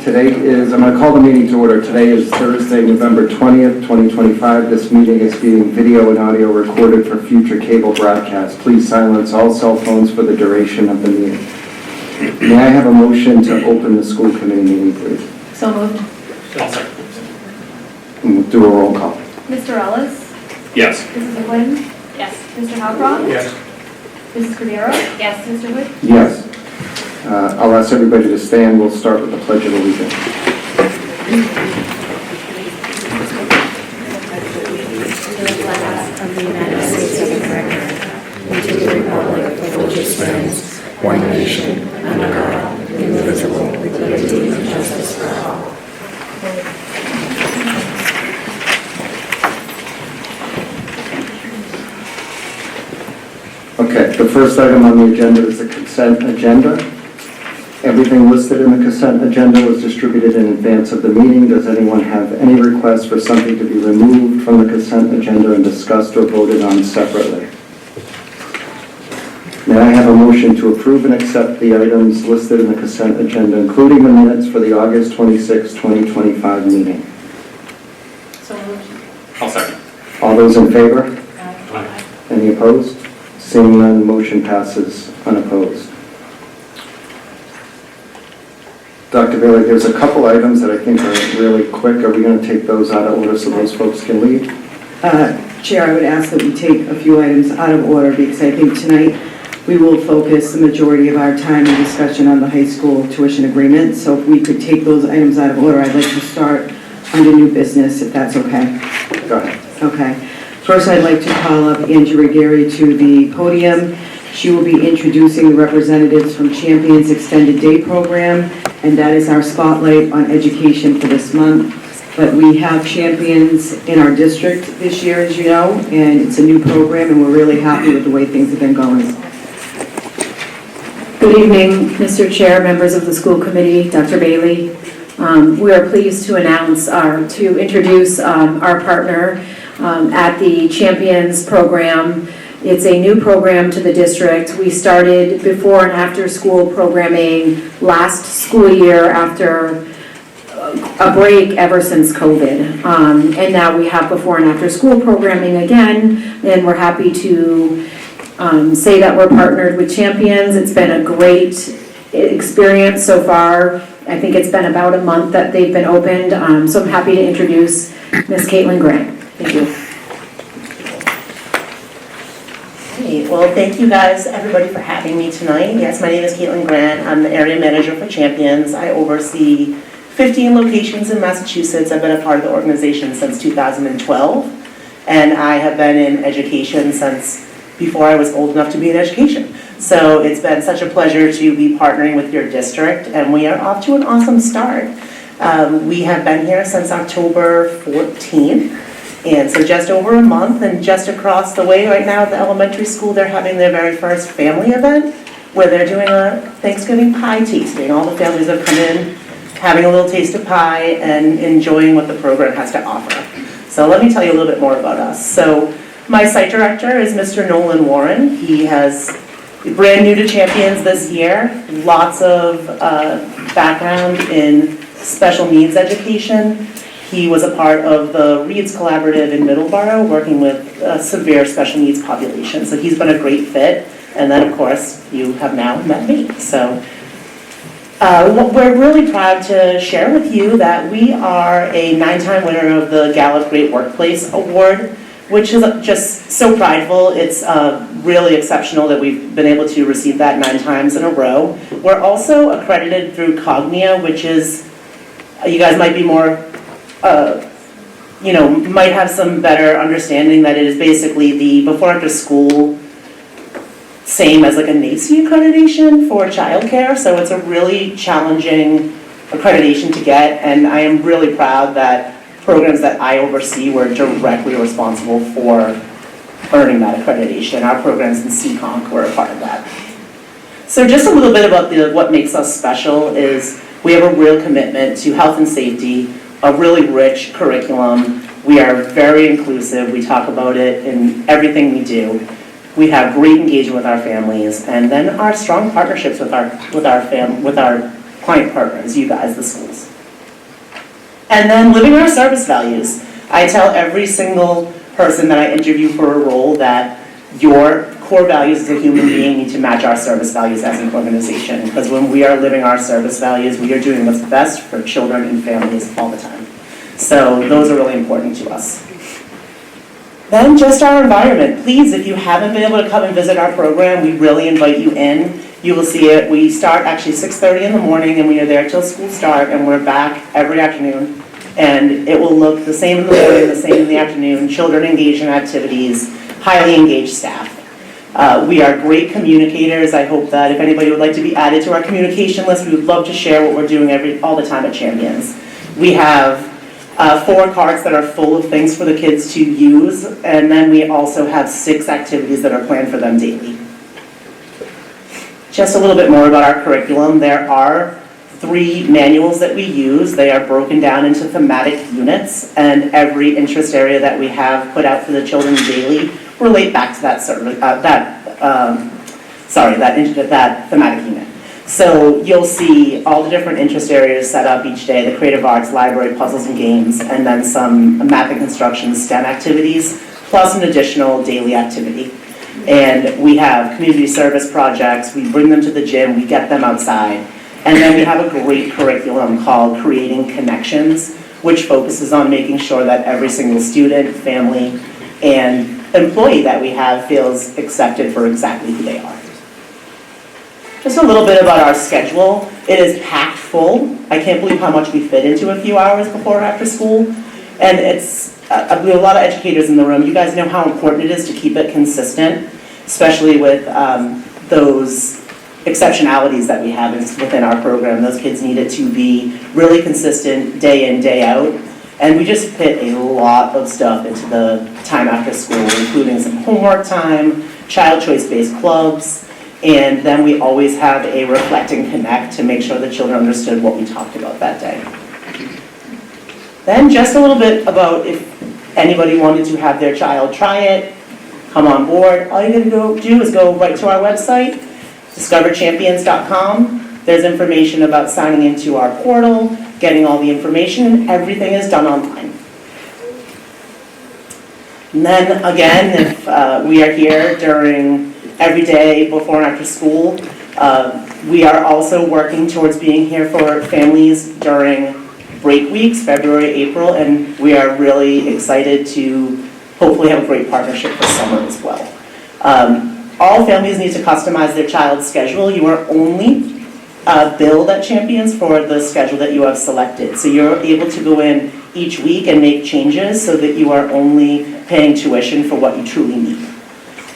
I'm going to call the meeting to order. Today is Thursday, November 20th, 2025. This meeting is being video and audio recorded for future cable broadcast. Please silence all cell phones for the duration of the meeting. May I have a motion to open the school committee meeting, please? So moved. And we'll do a roll call. Mr. Ellis? Yes. Mrs. Quinn? Yes. Mr. Halcroft? Yes. Mrs. Cordero? Yes. Mr. Wood? Yes. I'll ask everybody to stand. We'll start with the Pledge of Allegiance. Of the United States of America, and to the republic for which it stands, one nation, under God, indivisible, with liberty and justice for all. Okay, the first item on the agenda is the consent agenda. Everything listed in the consent agenda was distributed in advance of the meeting. Does anyone have any requests for something to be removed from the consent agenda and discussed or voted on separately? May I have a motion to approve and accept the items listed in the consent agenda, including the minutes for the August 26, 2025 meeting? So moved. I'll second. All those in favor? Aye. Any opposed? Seeing none, motion passes unopposed. Dr. Bailey, there's a couple items that I think are really quick. Are we going to take those out of order so those folks can leave? Chair, I would ask that we take a few items out of order because I think tonight we will focus the majority of our time and discussion on the high school tuition agreement. So if we could take those items out of order, I'd like to start under new business, if that's okay. Go ahead. Okay. First, I'd like to call up Angie Gary to the podium. She will be introducing the representatives from Champions Extended Day Program, and that is our spotlight on education for this month. But we have Champions in our district this year, as you know, and it's a new program, and we're really happy with the way things have been going. Good evening, Mr. Chair, members of the school committee, Dr. Bailey. We are pleased to introduce our partner at the Champions program. It's a new program to the district. We started before and after school programming last school year after a break ever since COVID. And now we have before and after school programming again, and we're happy to say that we're partnered with Champions. It's been a great experience so far. I think it's been about a month that they've been opened. So I'm happy to introduce Ms. Caitlin Grant. Thank you. Hey, well, thank you guys, everybody, for having me tonight. Yes, my name is Caitlin Grant. I'm the area manager for Champions. I oversee 15 locations in Massachusetts. I've been a part of the organization since 2012, and I have been in education since before I was old enough to be in education. So it's been such a pleasure to be partnering with your district, and we are off to an awesome start. We have been here since October 14th. And so just over a month, and just across the way right now at the elementary school, they're having their very first family event where they're doing a Thanksgiving pie tasting. All the families have come in, having a little taste of pie and enjoying what the program has to offer. So let me tell you a little bit more about us. So my site director is Mr. Nolan Warren. He has brand new to Champions this year, lots of background in special needs education. He was a part of the Reads Collaborative in Middleborough, working with a severe special needs population. So he's been a great fit. And then, of course, you have now met me. So we're really proud to share with you that we are a 9-time winner of the Gallup Great Workplace Award, which is just so prideful. It's really exceptional that we've been able to receive that 9 times in a row. We're also accredited through Cognia, which is, you guys might be more might have some better understanding that it is basically the before after school, same as like a NACE accreditation for childcare. So it's a really challenging accreditation to get, and I am really proud that programs that I oversee were directly responsible for earning that accreditation. Our programs in CCONC were a part of that. So just a little bit about what makes us special is we have a real commitment to health and safety, a really rich curriculum. We are very inclusive. We talk about it in everything we do. We have great engagement with our families, and then our strong partnerships with our client partners, you guys, the schools. And then living our service values. I tell every single person that I interview for a role that your core values as a human being need to match our service values as an organization. Because when we are living our service values, we are doing what's best for children and families all the time. So those are really important to us. Then just our environment. Please, if you haven't been able to come and visit our program, we really invite you in. You will see it. We start actually 6:30 in the morning and we are there till school start, and we're back every afternoon. And it will look the same in the morning, the same in the afternoon. Children engaged in activities, highly engaged staff. We are great communicators. I hope that if anybody would like to be added to our communication list, we would love to share what we're doing all the time at Champions. We have 4 cards that are full of things for the kids to use, and then we also have 6 activities that are planned for them daily. Just a little bit more about our curriculum. There are 3 manuals that we use. They are broken down into thematic units, and every interest area that we have put out for the children daily relate back to that thematic unit. So you'll see all the different interest areas set up each day: the creative arts, library, puzzles and games, and then some math and construction STEM activities, plus an additional daily activity. And we have community service projects. We bring them to the gym, we get them outside. And then we have a great curriculum called Creating Connections, which focuses on making sure that every single student, family, and employee that we have feels accepted for exactly who they are. Just a little bit about our schedule. It is packed full. I can't believe how much we fit into a few hours before or after school. And we have a lot of educators in the room. You guys know how important it is to keep it consistent, especially with those exceptionalities that we have within our program. Those kids need it to be really consistent day in, day out. And we just fit a lot of stuff into the time after school, including some homework time, child choice-based clubs, and then we always have a reflect and connect to make sure the children understood what we talked about that day. Then just a little bit about if anybody wanted to have their child try it, come on board. All you're going to do is go right to our website, discoverchampions.com. There's information about signing into our portal, getting all the information, and everything is done online. And then again, if we are here during every day before and after school, we are also working towards being here for families during break weeks, February, April, and we are really excited to hopefully have a great partnership for summer as well. All families need to customize their child's schedule. You are only billed at Champions for the schedule that you have selected. So you're able to go in each week and make changes so that you are only paying tuition for what you truly need.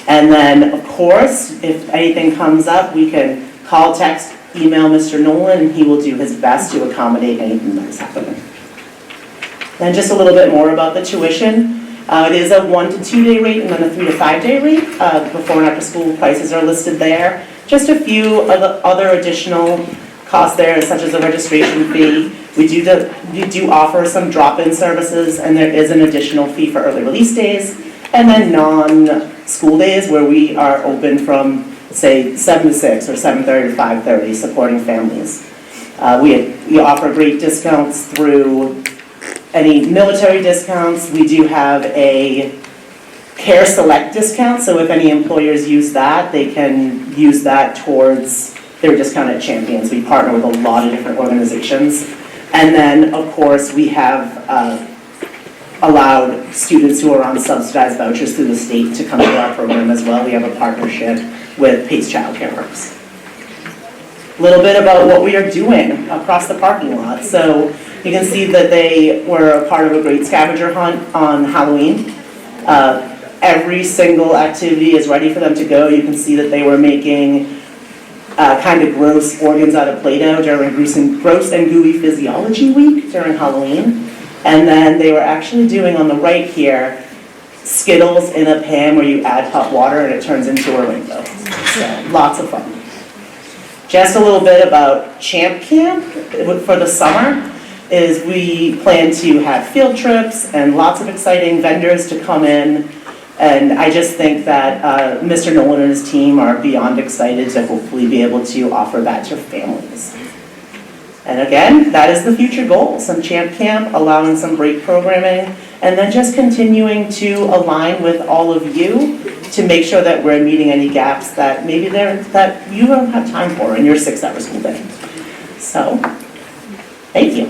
And then, of course, if anything comes up, we can call, text, email Mr. Nolan, and he will do his best to accommodate anything that is happening. Then just a little bit more about the tuition. It is a 1 to 2 day rate and then a 3 to 5 day rate. Before and after school prices are listed there. Just a few other additional costs there, such as a registration fee. We do offer some drop-in services, and there is an additional fee for early release days, and then non-school days where we are open from, say, 7 to 6 or 7:30 to 5:30, supporting families. We offer great discounts through any military discounts. We do have a Care Select discount, so if any employers use that, they can use that towards their discount at Champions. We partner with a lot of different organizations. And then, of course, we have allowed students who are on subsidized vouchers through the state to come to our program as well. We have a partnership with Pace Child Care Works. A little bit about what we are doing across the parking lot. So you can see that they were a part of a great scavenger hunt on Halloween. Every single activity is ready for them to go. You can see that they were making kind of gross organs out of Play-Doh during Gross and Gooey Physiology Week during Halloween. And then they were actually doing on the right here, Skittles in a pan where you add hot water and it turns into a rainbow. So lots of fun. Just a little bit about Champ Camp for the summer is we plan to have field trips and lots of exciting vendors to come in. And I just think that Mr. Nolan and his team are beyond excited to hopefully be able to offer that to families. And again, that is the future goal, some champ camp, allowing some break programming, and then just continuing to align with all of you to make sure that we're meeting any gaps that maybe that you don't have time for in your 6-hour school day. So, thank you.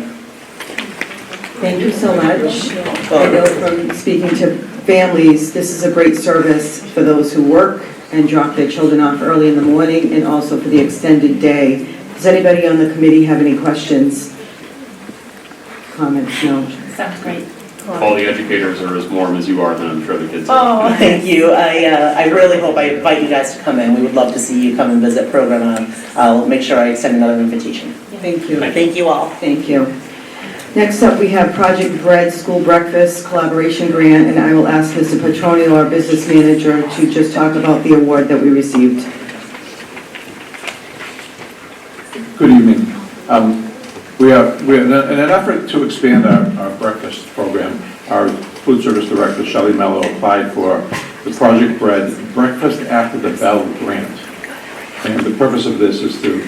Thank you so much. I know from speaking to families, this is a great service for those who work and drop their children off early in the morning, and also for the extended day. Does anybody on the committee have any questions? Comments? No? Sounds great. All the educators are as warm as you are, then I'm sure the kids are. Oh, thank you. I really hope I invite you guys to come in. We would love to see you come and visit program. I'll make sure I extend another invitation. Thank you. Thank you all. Thank you. Next up, we have Project Bread School Breakfast Collaboration Grant, and I will ask Mr. Petronio, our business manager, to just talk about the award that we received. Good evening. We're in an effort to expand our breakfast program. Our food service director, Shelley Mello, applied for the Project Bread Breakfast After the Bell grant. And the purpose of this is to,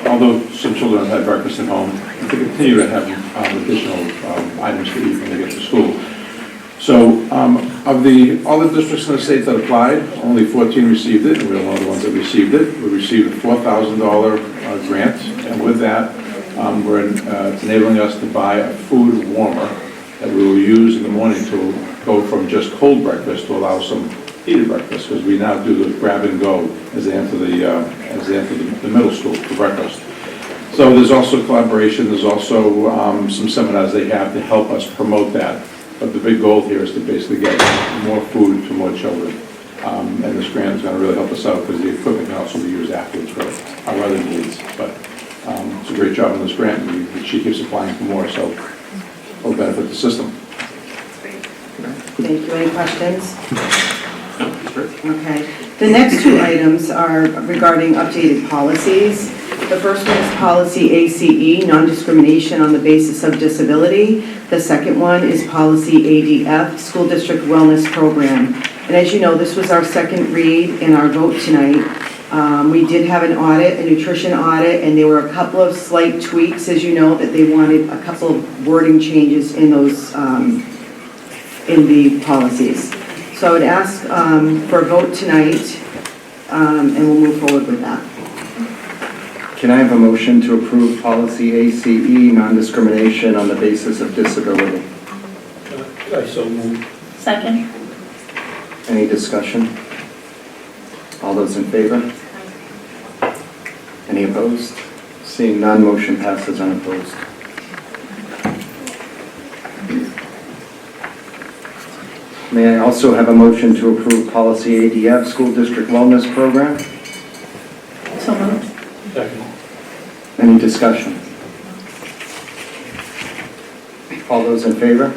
although some children have had breakfast at home, to continue to have additional items to eat when they get to school. So of all the districts in the state that applied, only 14 received it, and we were one of the ones that received it. We received a $4,000 grant, and with that, it's enabling us to buy a food warmer that we will use in the morning to go from just cold breakfast to allow some heated breakfast, because we now do the grab and go as they enter the middle school for breakfast. So there's also collaboration, there's also some seminars they have to help us promote that. But the big goal here is to basically get more food to more children. And this grant is going to really help us out, because the equipment can also be used afterwards for our other needs. But it's a great job on this grant, and she keeps applying for more, so it'll benefit the system. Thank you. Any questions? Okay. The next two items are regarding updated policies. The first one is policy ACE, non-discrimination on the basis of disability. The second one is policy ADF, school district wellness program. And as you know, this was our second read in our vote tonight. We did have an audit, a nutrition audit, and there were a couple of slight tweaks, as you know, that they wanted a couple of wording changes in those, in the policies. So I would ask for a vote tonight, and we'll move forward with that. Can I have a motion to approve policy ACE, non-discrimination on the basis of disability? I so move. Second? Any discussion? All those in favor? Any opposed? Seeing none, motion passes unopposed. May I also have a motion to approve policy ADF, school district wellness program? So moved. Second. Any discussion? All those in favor?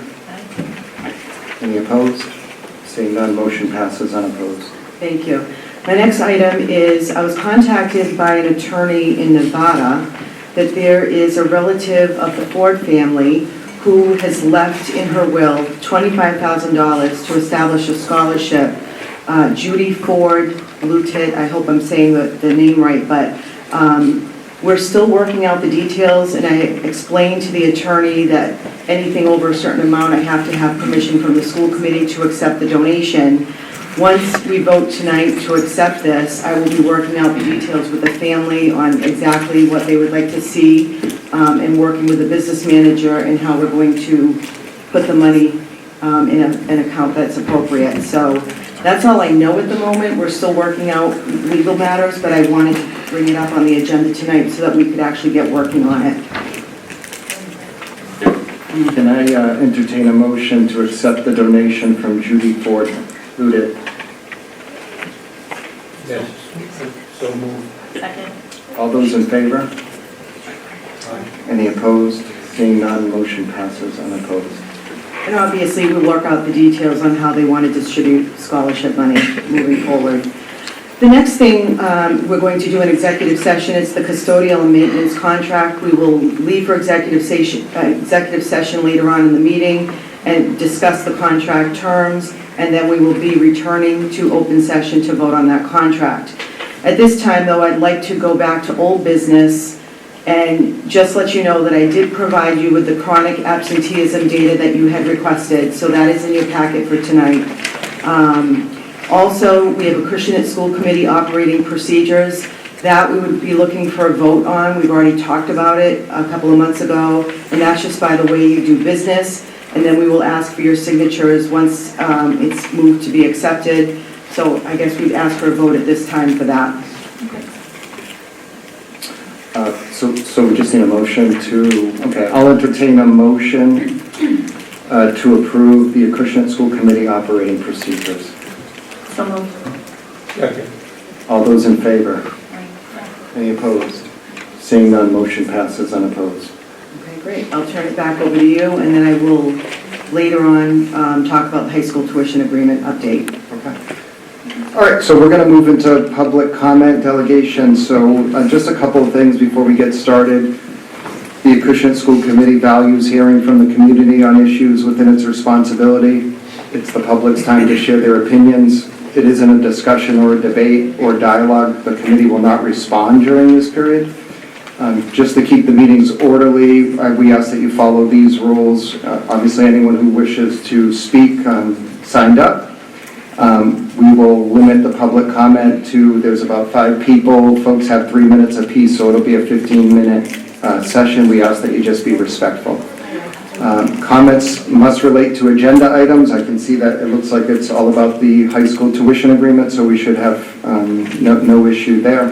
Any opposed? Seeing none, motion passes unopposed. Thank you. My next item is, I was contacted by an attorney in Nevada that there is a relative of the Ford family who has left in her will $25,000 to establish a scholarship. Judy Ford Lutet, I hope I'm saying the name right, but we're still working out the details, and I explained to the attorney that anything over a certain amount, I have to have permission from the school committee to accept the donation. Once we vote tonight to accept this, I will be working out the details with the family on exactly what they would like to see, and working with the business manager and how we're going to put the money in an account that's appropriate. So that's all I know at the moment. We're still working out legal matters, but I wanted to bring it up on the agenda tonight so that we could actually get working on it. Can I entertain a motion to accept the donation from Judy Ford Lutet? Yes. So move. Second? All those in favor? Any opposed? Seeing none, motion passes unopposed. And obviously, we'll work out the details on how they want to distribute scholarship money moving forward. The next thing, we're going to do an executive session. It's the custodial and maintenance contract. We will leave for executive session later on in the meeting and discuss the contract terms, and then we will be returning to open session to vote on that contract. At this time, though, I'd like to go back to old business And just let you know that I did provide you with the chronic absenteeism data that you had requested, so that is in your packet for tonight. Also, we have Acushnet School Committee operating procedures. That we would be looking for a vote on. We've already talked about it a couple of months ago, and that's just by the way you do business. And then we will ask for your signatures once it's moved to be accepted. So I guess we'd ask for a vote at this time for that. So we just need a motion to, okay, I'll entertain a motion to approve the Acushnet School Committee operating procedures. So moved. Second. All those in favor? Any opposed? Seeing none, motion passes unopposed. Okay, great. I'll turn it back over to you, and then I will later on talk about the high school tuition agreement update. Okay. All right, so we're going to move into public comment delegation. So just a couple of things before we get started. The Acushnet School Committee values hearing from the community on issues within its responsibility. It's the public's time to share their opinions. It isn't a discussion or a debate or dialogue. The committee will not respond during this period. Just to keep the meetings orderly, we ask that you follow these rules. Obviously, anyone who wishes to speak signed up. We will limit the public comment to, there's about 5 people. Folks have 3 minutes apiece, so it'll be a 15-minute session. We ask that you just be respectful. Comments must relate to agenda items. I can see that it looks like it's all about the high school tuition agreement, so we should have no issue there.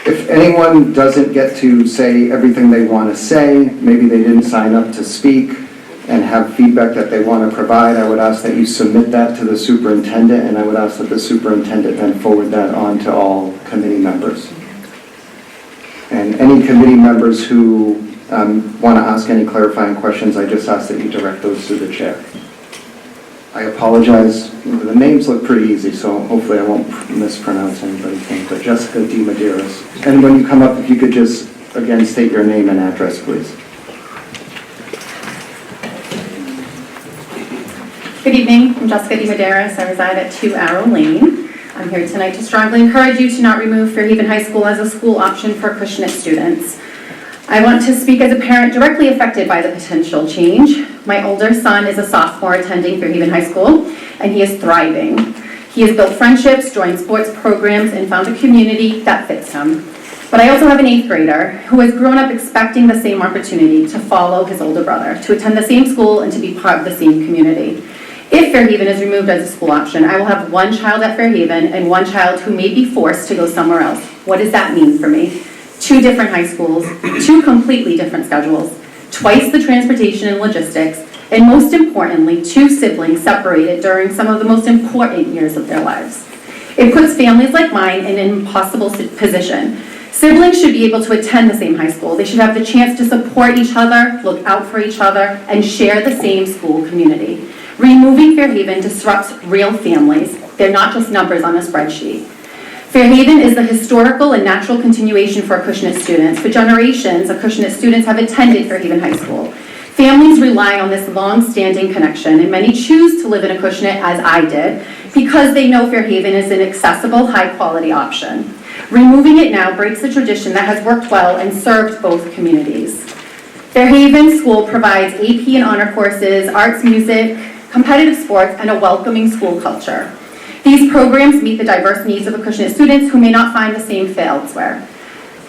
If anyone doesn't get to say everything they want to say, maybe they didn't sign up to speak and have feedback that they want to provide, I would ask that you submit that to the superintendent, and I would ask that the superintendent then forward that on to all committee members. And any committee members who want to ask any clarifying questions, I just ask that you direct those to the chair. I apologize. The names look pretty easy, so hopefully I won't mispronounce anybody's name, but Jessica D. Medeiros. And when you come up, if you could just, again, state your name and address, please. Good evening, I'm Jessica D. Medeiros. I reside at 2 Arrow Lane. I'm here tonight to strongly encourage you to not remove Fairhaven High School as a school option for Acushnet students. I want to speak as a parent directly affected by the potential change. My older son is a sophomore attending Fairhaven High School, and he is thriving. He has built friendships, joined sports programs, and found a community that fits him. But I also have an 8th grader who has grown up expecting the same opportunity to follow his older brother, to attend the same school, and to be part of the same community. If Fairhaven is removed as a school option, I will have 1 child at Fairhaven and 1 child who may be forced to go somewhere else. What does that mean for me? 2 different high schools, 2 completely different schedules, twice the transportation and logistics, and most importantly, 2 siblings separated during some of the most important years of their lives. It puts families like mine in an impossible position. Siblings should be able to attend the same high school. They should have the chance to support each other, look out for each other, and share the same school community. Removing Fairhaven disrupts real families. They're not just numbers on a spreadsheet. Fairhaven is the historical and natural continuation for Acushnet students. For generations, Acushnet students have attended Fairhaven High School. Families rely on this long-standing connection, and many choose to live in Acushnet, as I did, because they know Fairhaven is an accessible, high-quality option. Removing it now breaks the tradition that has worked well and served both communities. Fairhaven School provides AP and honor courses, arts, music, competitive sports, and a welcoming school culture. These programs meet the diverse needs of Acushnet students who may not find the same fit elsewhere.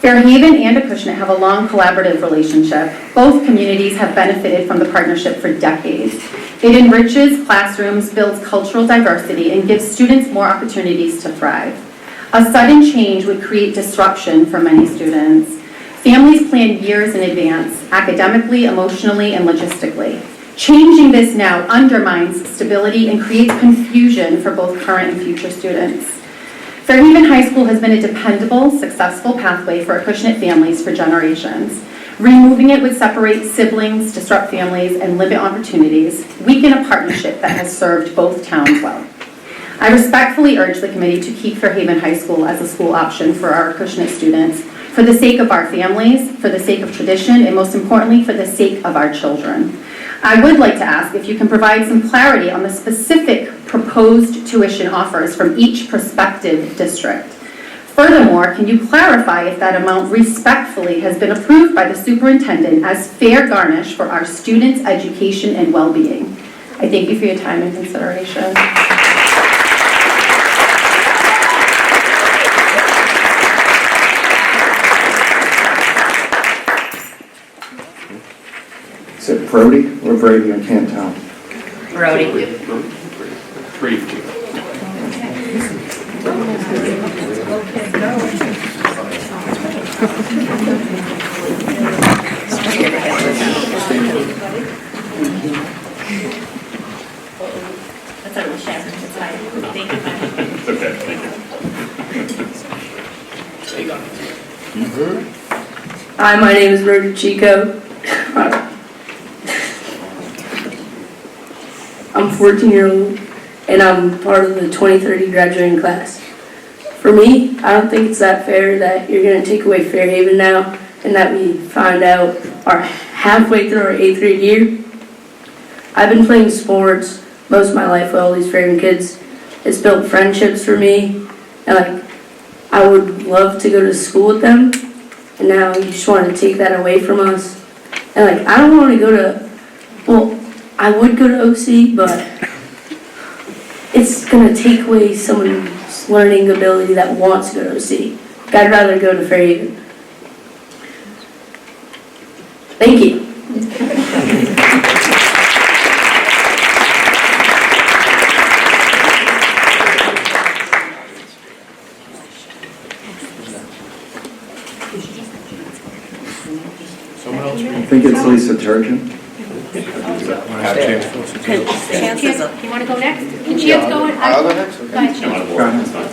Fairhaven and Acushnet have a long collaborative relationship. Both communities have benefited from the partnership for decades. It enriches classrooms, builds cultural diversity, and gives students more opportunities to thrive. A sudden change would create disruption for many students. Families plan years in advance, academically, emotionally, and logistically. Changing this now undermines stability and creates confusion for both current and future students. Fairhaven High School has been a dependable, successful pathway for Acushnet families for generations. Removing it would separate siblings, disrupt families, and limit opportunities, weaken a partnership that has served both towns well. I respectfully urge the committee to keep Fairhaven High School as a school option for our Acushnet students, for the sake of our families, for the sake of tradition, and most importantly, for the sake of our children. I would like to ask if you can provide some clarity on the specific proposed tuition offers from each prospective district. Furthermore, can you clarify if that amount respectfully has been approved by the superintendent as fair garnish for our students' education and well-being? I thank you for your time and consideration. Is it Brody or Brady? I can't tell. Brody. Brady. That's our chef. It's fine. Thank you. It's okay, thank you. Hi, my name is Brody Chico. I'm 14-year-old, and I'm part of the 2030 graduating class. For me, I don't think it's that fair that you're going to take away Fairhaven now, and that we find out halfway through our 8th grade year. I've been playing sports most of my life with all these Fairhaven kids. It's built friendships for me, and I would love to go to school with them, and now you just want to take that away from us. And I don't want to go to, well, I would go to OC, but it's going to take away someone's learning ability that wants to go to OC. I'd rather go to Fairhaven. Thank you. I think it's Lisa Turgeon. Chance, you want to go next? Can Chance go? I'll go next. Go ahead, I'm out of order, that's fine.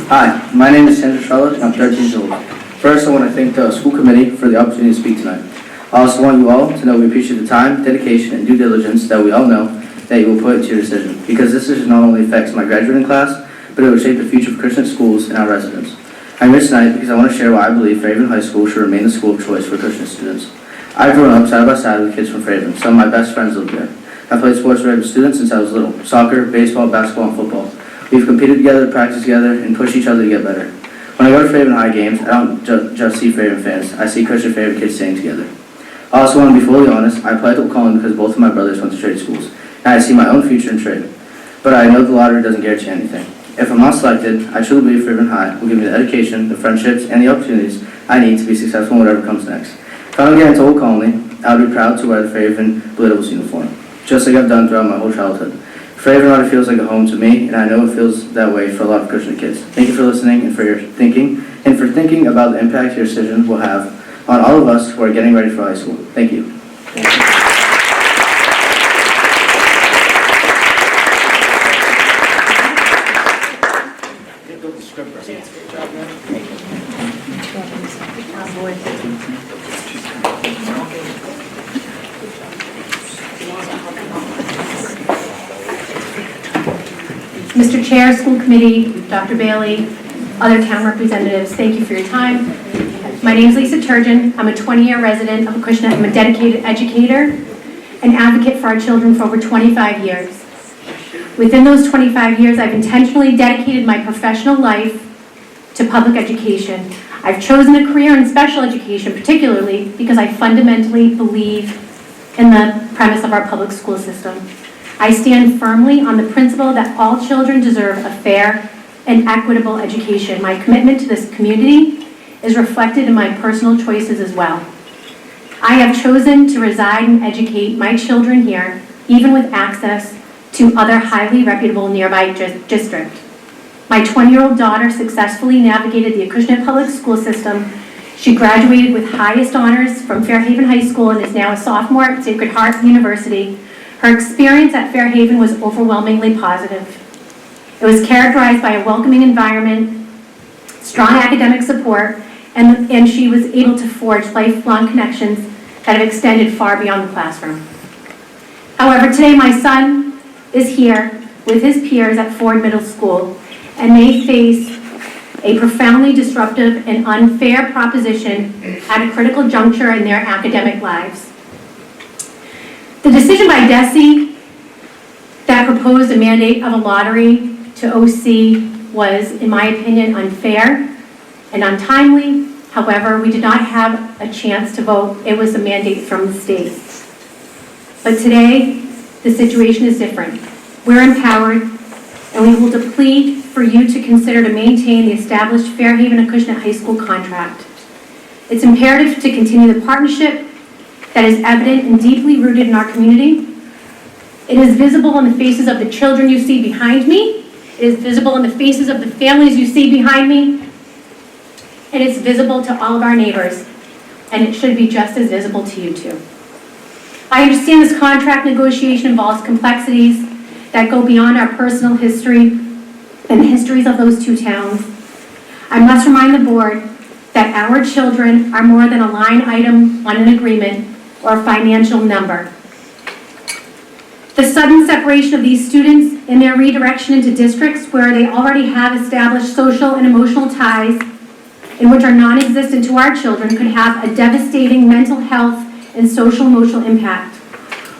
Hi, my name is Sandra Charlotte, and I'm 13 years old. First, I want to thank the school committee for the opportunity to speak tonight. I also want you all to know we appreciate the time, dedication, and due diligence that we all know that you will put into your decision, because this decision not only affects my graduating class, but it will shape the future of Acushnet schools and our residents. I'm here tonight because I want to share why I believe Fairhaven High School should remain the school of choice for Acushnet students. I've grown up side by side with kids from Fairhaven. Some of my best friends live there. I've played sports with Fairhaven students since I was little: soccer, baseball, basketball, and football. We've competed together, practiced together, and pushed each other to get better. When I go to Fairhaven High games, I don't just see Fairhaven fans. I see Christian Fairhaven kids staying together. I also want to be fully honest. I applied to Oak Colony because both of my brothers went to trade schools, and I see my own future in trade. But I know the lottery doesn't guarantee anything. If I'm not selected, I truly believe Fairhaven High will give me the education, the friendships, and the opportunities I need to be successful in whatever comes next. If I don't get into Oak Colony, I would be proud to wear the Fairhaven Blue Devils uniform, just like I've done throughout my whole childhood. Fairhaven already feels like a home to me, and I know it feels that way for a lot of Acushnet kids. Thank you for listening and for your thinking, and for thinking about the impact your decision will have on all of us who are getting ready for high school. Thank you. Mr. Chair, School Committee, Dr. Bailey, other town representatives, thank you for your time. My name is Lisa Turgeon. I'm a 20-year resident of Acushnet. I'm a dedicated educator and advocate for our children for over 25 years. Within those 25 years, I've intentionally dedicated my professional life to public education. I've chosen a career in special education, particularly because I fundamentally believe in the premise of our public school system. I stand firmly on the principle that all children deserve a fair and equitable education. My commitment to this community is reflected in my personal choices as well. I have chosen to reside and educate my children here, even with access to other highly reputable nearby districts. My 20-year-old daughter successfully navigated the Acushnet public school system. She graduated with highest honors from Fairhaven High School and is now a sophomore at Sacred Heart University. Her experience at Fairhaven was overwhelmingly positive. It was characterized by a welcoming environment, strong academic support, and she was able to forge lifelong connections that have extended far beyond the classroom. However, today my son is here with his peers at Ford Middle School, and they face a profoundly disruptive and unfair proposition at a critical juncture in their academic lives. The decision by DESE that proposed a mandate of a lottery to OC was, in my opinion, unfair and untimely. However, we did not have a chance to vote. It was a mandate from the state. But today, the situation is different. We're empowered, and we will plead for you to consider to maintain the established Fairhaven Acushnet High School contract. It's imperative to continue the partnership that is evident and deeply rooted in our community. It is visible on the faces of the children you see behind me. It is visible on the faces of the families you see behind me. And it's visible to all of our neighbors. And it should be just as visible to you too. I understand this contract negotiation involves complexities that go beyond our personal history and the histories of those two towns. I must remind the board that our children are more than a line item on an agreement or a financial number. The sudden separation of these students and their redirection into districts where they already have established social and emotional ties and which are non-existent to our children could have a devastating mental health and social emotional impact.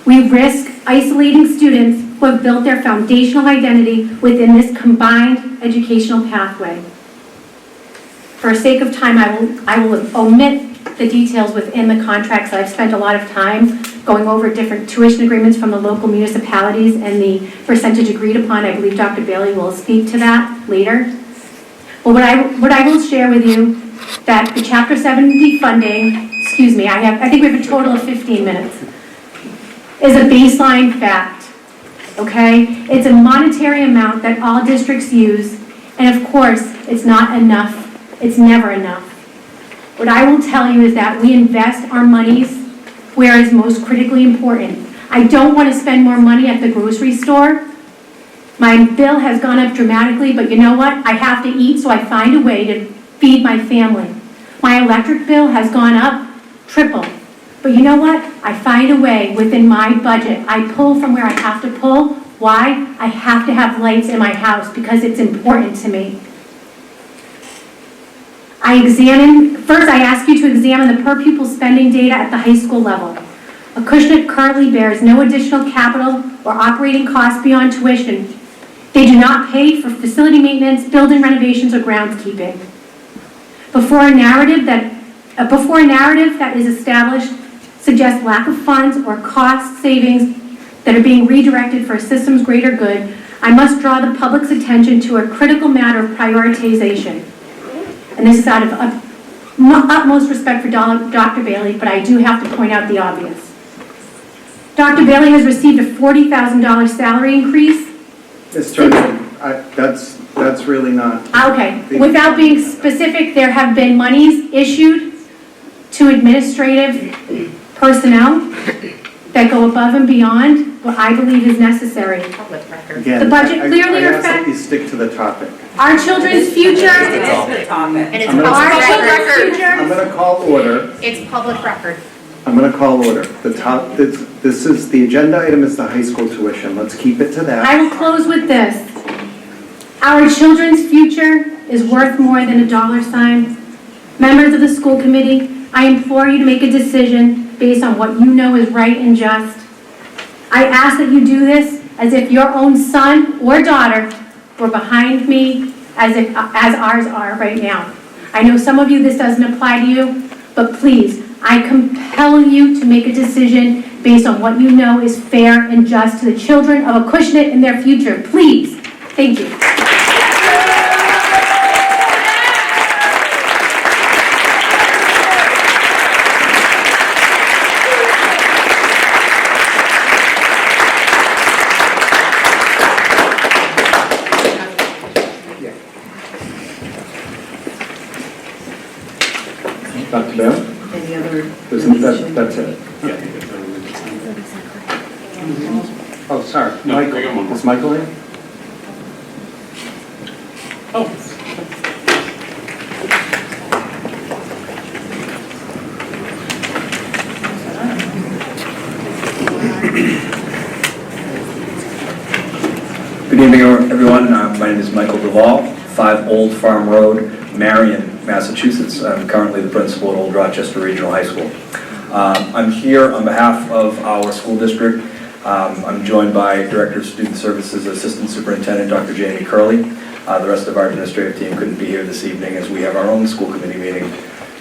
We risk isolating students who have built their foundational identity within this combined educational pathway. For sake of time, I will omit the details within the contracts. I've spent a lot of time going over different tuition agreements from the local municipalities and the percentage agreed upon. I believe Dr. Bailey will speak to that later. But what I will share with you that the Chapter 70 funding, I think we have a total of 15 minutes, is a baseline fact, okay? It's a monetary amount that all districts use, and of course, it's not enough. It's never enough. What I will tell you is that we invest our monies where it's most critically important. I don't want to spend more money at the grocery store. My bill has gone up dramatically, but you know what? I have to eat, so I find a way to feed my family. My electric bill has gone up triple. But you know what? I find a way within my budget. I pull from where I have to pull. Why? I have to have lights in my house because it's important to me. First I ask you to examine the per pupil spending data at the high school level. Acushnet currently bears no additional capital or operating costs beyond tuition. They do not pay for facility maintenance, building renovations, or groundskeeping. Before a narrative that is established suggests lack of funds or cost savings that are being redirected for a system's greater good, I must draw the public's attention to a critical matter of prioritization. And this is out of utmost respect for Dr. Bailey, but I do have to point out the obvious. Dr. Bailey has received a $40,000 salary increase. Ms. Turner, that's really not... Okay, without being specific, there have been monies issued to administrative personnel that go above and beyond what I believe is necessary. Public record. Again, The budget clearly I ask that reflects you stick to the topic. our children's future. And it's I'm gonna- Our public children's record. I'm future. going to call order. It's public record. I'm going to call order. This is, the agenda item is the high school tuition. Let's keep it to that. I will close with this. Our children's future is worth more than a dollar sign. Members of the school committee, I implore you to make a decision based on what you know is right and just. I ask that you do this as if your own son or daughter were behind me as ours are right now. I know some of you this doesn't apply to you, but please, I compel you to make a decision based on what you know is fair and just to the children of Acushnet and their future. Please. Thank you. Dr. Bell? Any other? That's it. Oh, sorry. No, Michael. we got one more. Is Michael in? Good evening, everyone. My name is Michael Duvall, 5 Old Farm Road, Marion, Massachusetts. I'm currently the principal at Old Rochester Regional High School. I'm here on behalf of our school district. I'm joined by Director of Student Services Assistant Superintendent Dr. Jamie Curley. The rest of our administrative team couldn't be here this evening as we have our own school committee meeting.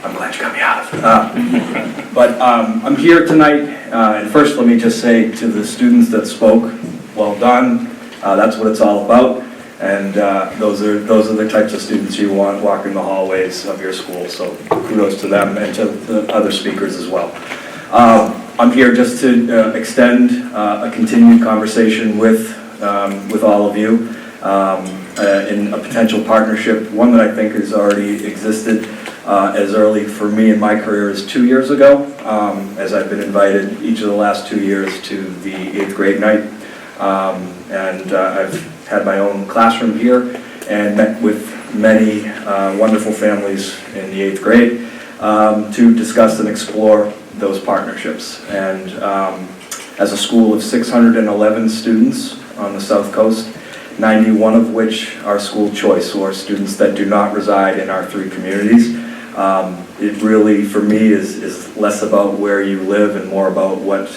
I'm glad you got me out of it. But I'm here tonight, and first let me just say to the students that spoke, well done. That's what it's all about. And those are the types of students you want walking the hallways of your school. So kudos to them and to the other speakers as well. I'm here just to extend a continued conversation with all of you in a potential partnership, one that I think has already existed as early for me in my career as 2 years ago, as I've been invited each of the last 2 years to the 8th grade night. And I've had my own classroom here and met with many wonderful families in the 8th grade to discuss and explore those partnerships. And as a school of 611 students on the South Coast, 91 of which are school choice, or students that do not reside in our 3 communities, it really, for me, is less about where you live and more about what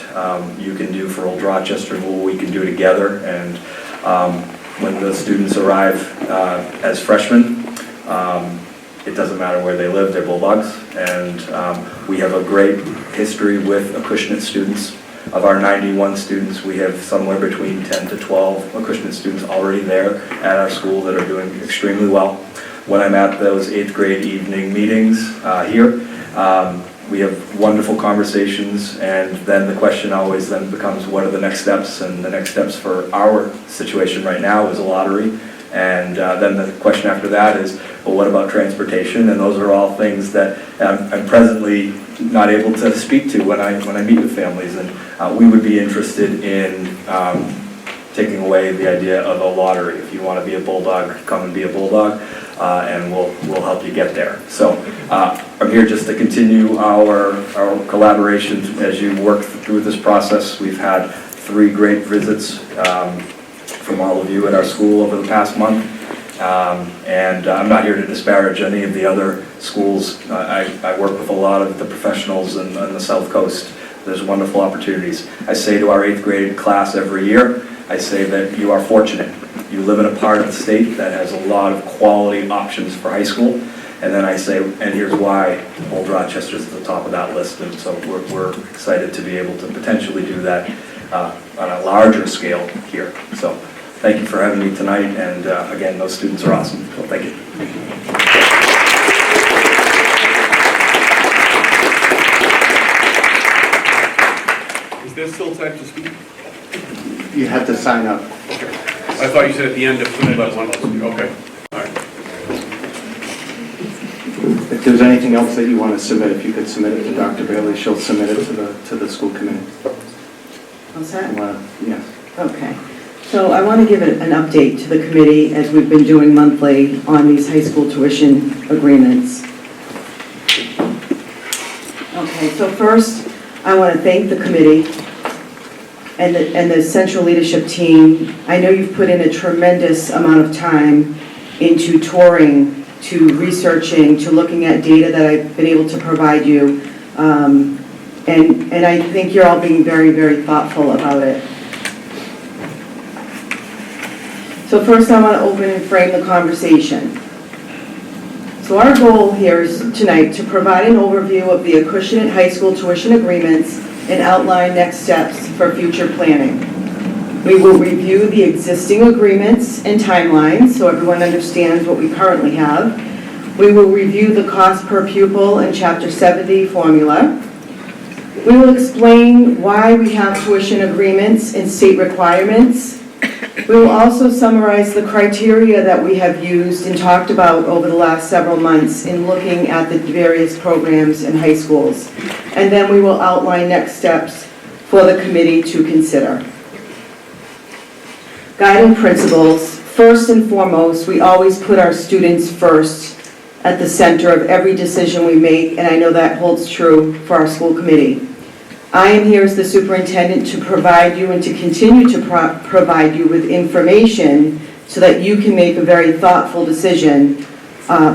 you can do for Old Rochester and what we can do together. And when the students arrive as freshmen, it doesn't matter where they live, they're Bulldogs. And we have a great history with Acushnet students. Of our 91 students, we have somewhere between 10 to 12 Acushnet students already there at our school that are doing extremely well. When I'm at those 8th grade evening meetings here, we have wonderful conversations, and then the question always then becomes, what are the next steps? And the next steps for our situation right now is a lottery. And then the question after that is, well, what about transportation? And those are all things that I'm presently not able to speak to when I meet with families. And we would be interested in taking away the idea of a lottery. If you want to be a Bulldog, come and be a Bulldog, and we'll help you get there. So I'm here just to continue our collaboration as you work through this process. We've had 3 great visits from all of you at our school over the past month. And I'm not here to disparage any of the other schools. I work with a lot of the professionals on the South Coast. There's wonderful opportunities. I say to our 8th grade class every year, I say that you are fortunate. You live in a part of the state that has a lot of quality options for high school. And then I say, and here's why Old Rochester is at the top of that list. And so we're excited to be able to potentially do that on a larger scale here. So thank you for having me tonight. And again, those students are awesome. So thank you. Is there still time to speak? You have to sign up. Okay. I thought you said at the end if somebody wanted to speak. Okay. All right. If there's anything else that you want to submit, if you could submit it to Dr. Bailey, she'll submit it to the school committee. All set? Yes. Okay. So I want to give an update to the committee as we've been doing monthly on these high school tuition agreements. Okay, so first I want to thank the committee and the central leadership team. I know you've put in a tremendous amount of time into touring, to researching, to looking at data that I've been able to provide you. And I think you're all being very, very thoughtful about it. So first I want to open and frame the conversation. So our goal here is tonight to provide an overview of the Acushnet High School tuition agreements and outline next steps for future planning. We will review the existing agreements and timelines so everyone understands what we currently have. We will review the cost per pupil and Chapter 70 formula. We will explain why we have tuition agreements and state requirements. We will also summarize the criteria that we have used and talked about over the last several months in looking at the various programs in high schools. And then we will outline next steps for the committee to consider. Guiding principles. First and foremost, we always put our students first at the center of every decision we make, and I know that holds true for our school committee. I am here as the superintendent to provide you and to continue to provide you with information so that you can make a very thoughtful decision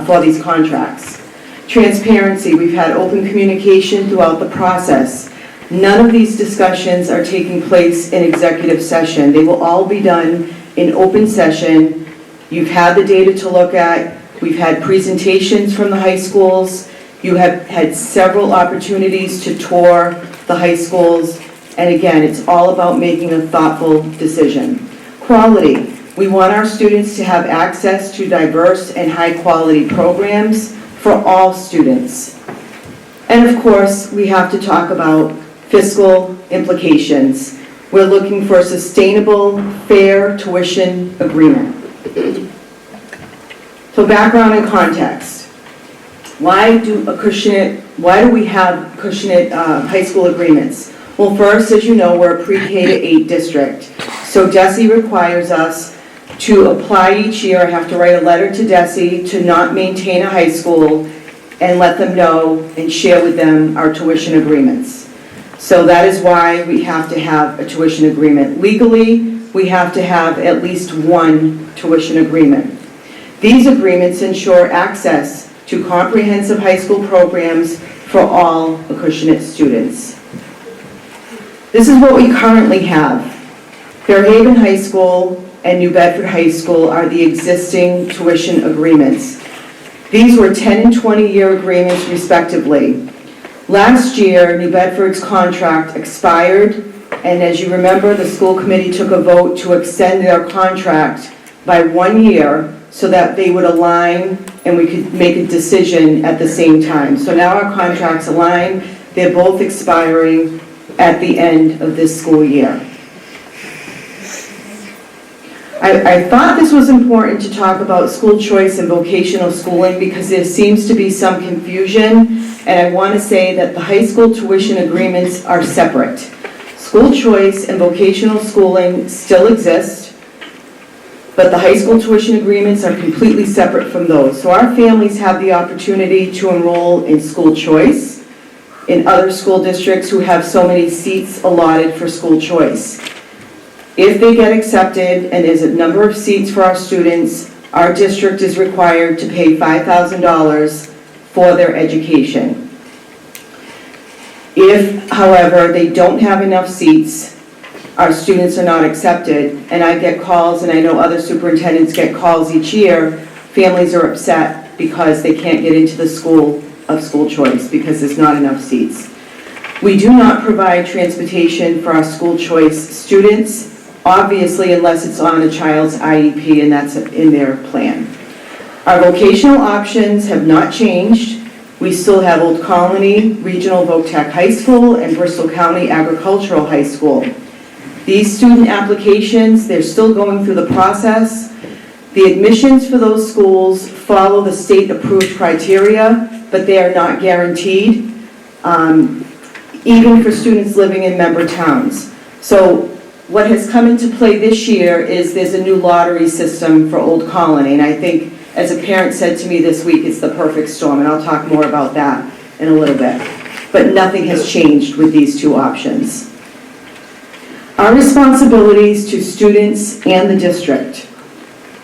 for these contracts. Transparency, we've had open communication throughout the process. None of these discussions are taking place in executive session. They will all be done in open session You've had the data to look at. We've had presentations from the high schools. You have had several opportunities to tour the high schools. And again, it's all about making a thoughtful decision. Quality. We want our students to have access to diverse and high-quality programs for all students. And of course, we have to talk about fiscal implications. We're looking for a sustainable, fair tuition agreement. So background and context. Why do we have Acushnet high school agreements? Well, first, as you know, we're a pre-K to 8 district. So DESE requires us to apply each year. I have to write a letter to DESE to not maintain a high school and let them know and share with them our tuition agreements. So that is why we have to have a tuition agreement. Legally, we have to have at least one tuition agreement. These agreements ensure access to comprehensive high school programs for all Acushnet students. This is what we currently have. Fairhaven High School and New Bedford High School are the existing tuition agreements. These were 10 and 20-year agreements respectively. Last year, New Bedford's contract expired, and as you remember, the school committee took a vote to extend their contract by 1 year so that they would align and we could make a decision at the same time. So now our contracts align. They're both expiring at the end of this school year. I thought this was important to talk about school choice and vocational schooling because there seems to be some confusion, and I want to say that the high school tuition agreements are separate. School choice and vocational schooling still exist, but the high school tuition agreements are completely separate from those. So our families have the opportunity to enroll in school choice in other school districts who have so many seats allotted for school choice. If they get accepted and there's a number of seats for our students, our district is required to pay $5,000 for their education. If, however, they don't have enough seats, our students are not accepted, and I get calls, and I know other superintendents get calls each year, families are upset because they can't get into the school of school choice because there's not enough seats. We do not provide transportation for our school choice students, obviously unless it's on a child's IEP and that's in their plan. Our vocational options have not changed. We still have Old Colony Regional Voc-Tech High School and Bristol County Agricultural High School. These student applications, they're still going through the process. The admissions for those schools follow the state-approved criteria, but they are not guaranteed, even for students living in member towns. So what has come into play this year is there's a new lottery system for Old Colony, and I think, as a parent said to me this week, it's the perfect storm, and I'll talk more about that in a little bit. But nothing has changed with these two options. Our responsibilities to students and the district.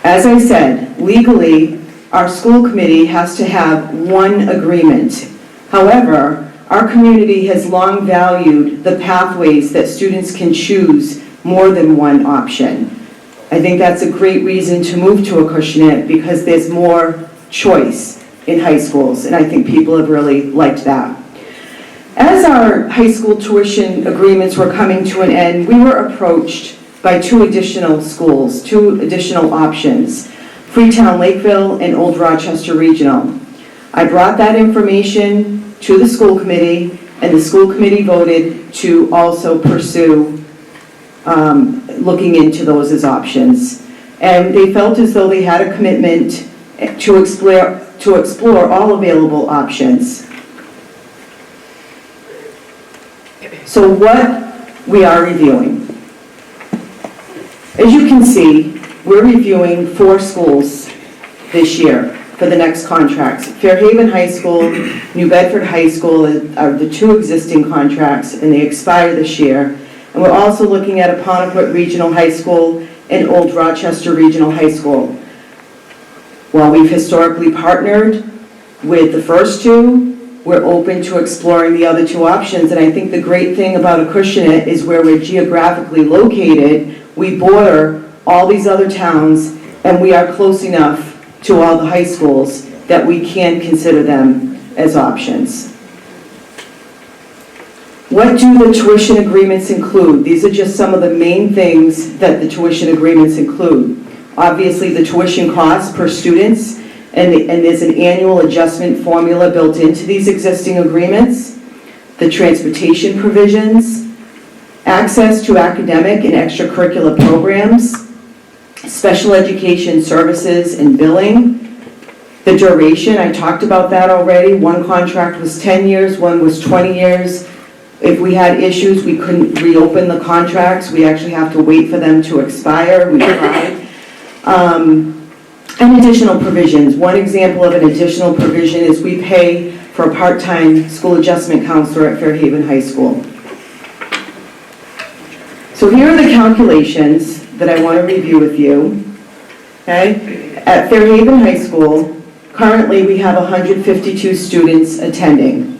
As I said, legally, our school committee has to have one agreement. However, our community has long valued the pathways that students can choose more than one option. I think that's a great reason to move to Acushnet because there's more choice in high schools, and I think people have really liked that. As our high school tuition agreements were coming to an end, we were approached by two additional schools, two additional options, Freetown Lakeville and Old Rochester Regional. I brought that information to the school committee, and the school committee voted to also pursue looking into those as options. And they felt as though they had a commitment to explore all available options. So what we are reviewing. As you can see, we're reviewing 4 schools this year for the next contracts. Fairhaven High School, New Bedford High School are the 2 existing contracts, and they expire this year. And we're also looking at Aponequet Regional High School and Old Rochester Regional High School. While we've historically partnered with the first 2, we're open to exploring the other 2 options. And I think the great thing about Acushnet is where we're geographically located, we border all these other towns, and we are close enough to all the high schools that we can consider them as options. What do the tuition agreements include? These are just some of the main things that the tuition agreements include. Obviously, the tuition costs per students, and there's an annual adjustment formula built into these existing agreements. The transportation provisions, access to academic and extracurricular programs, special education services and billing, the duration, I talked about that already. One contract was 10 years, one was 20 years. If we had issues, we couldn't reopen the contracts. We actually have to wait for them to expire. We tried. And additional provisions. One example of an additional provision is we pay for a part-time school adjustment counselor at Fairhaven High School. So here are the calculations that I want to review with you. Okay? At Fairhaven High School, currently we have 152 students attending.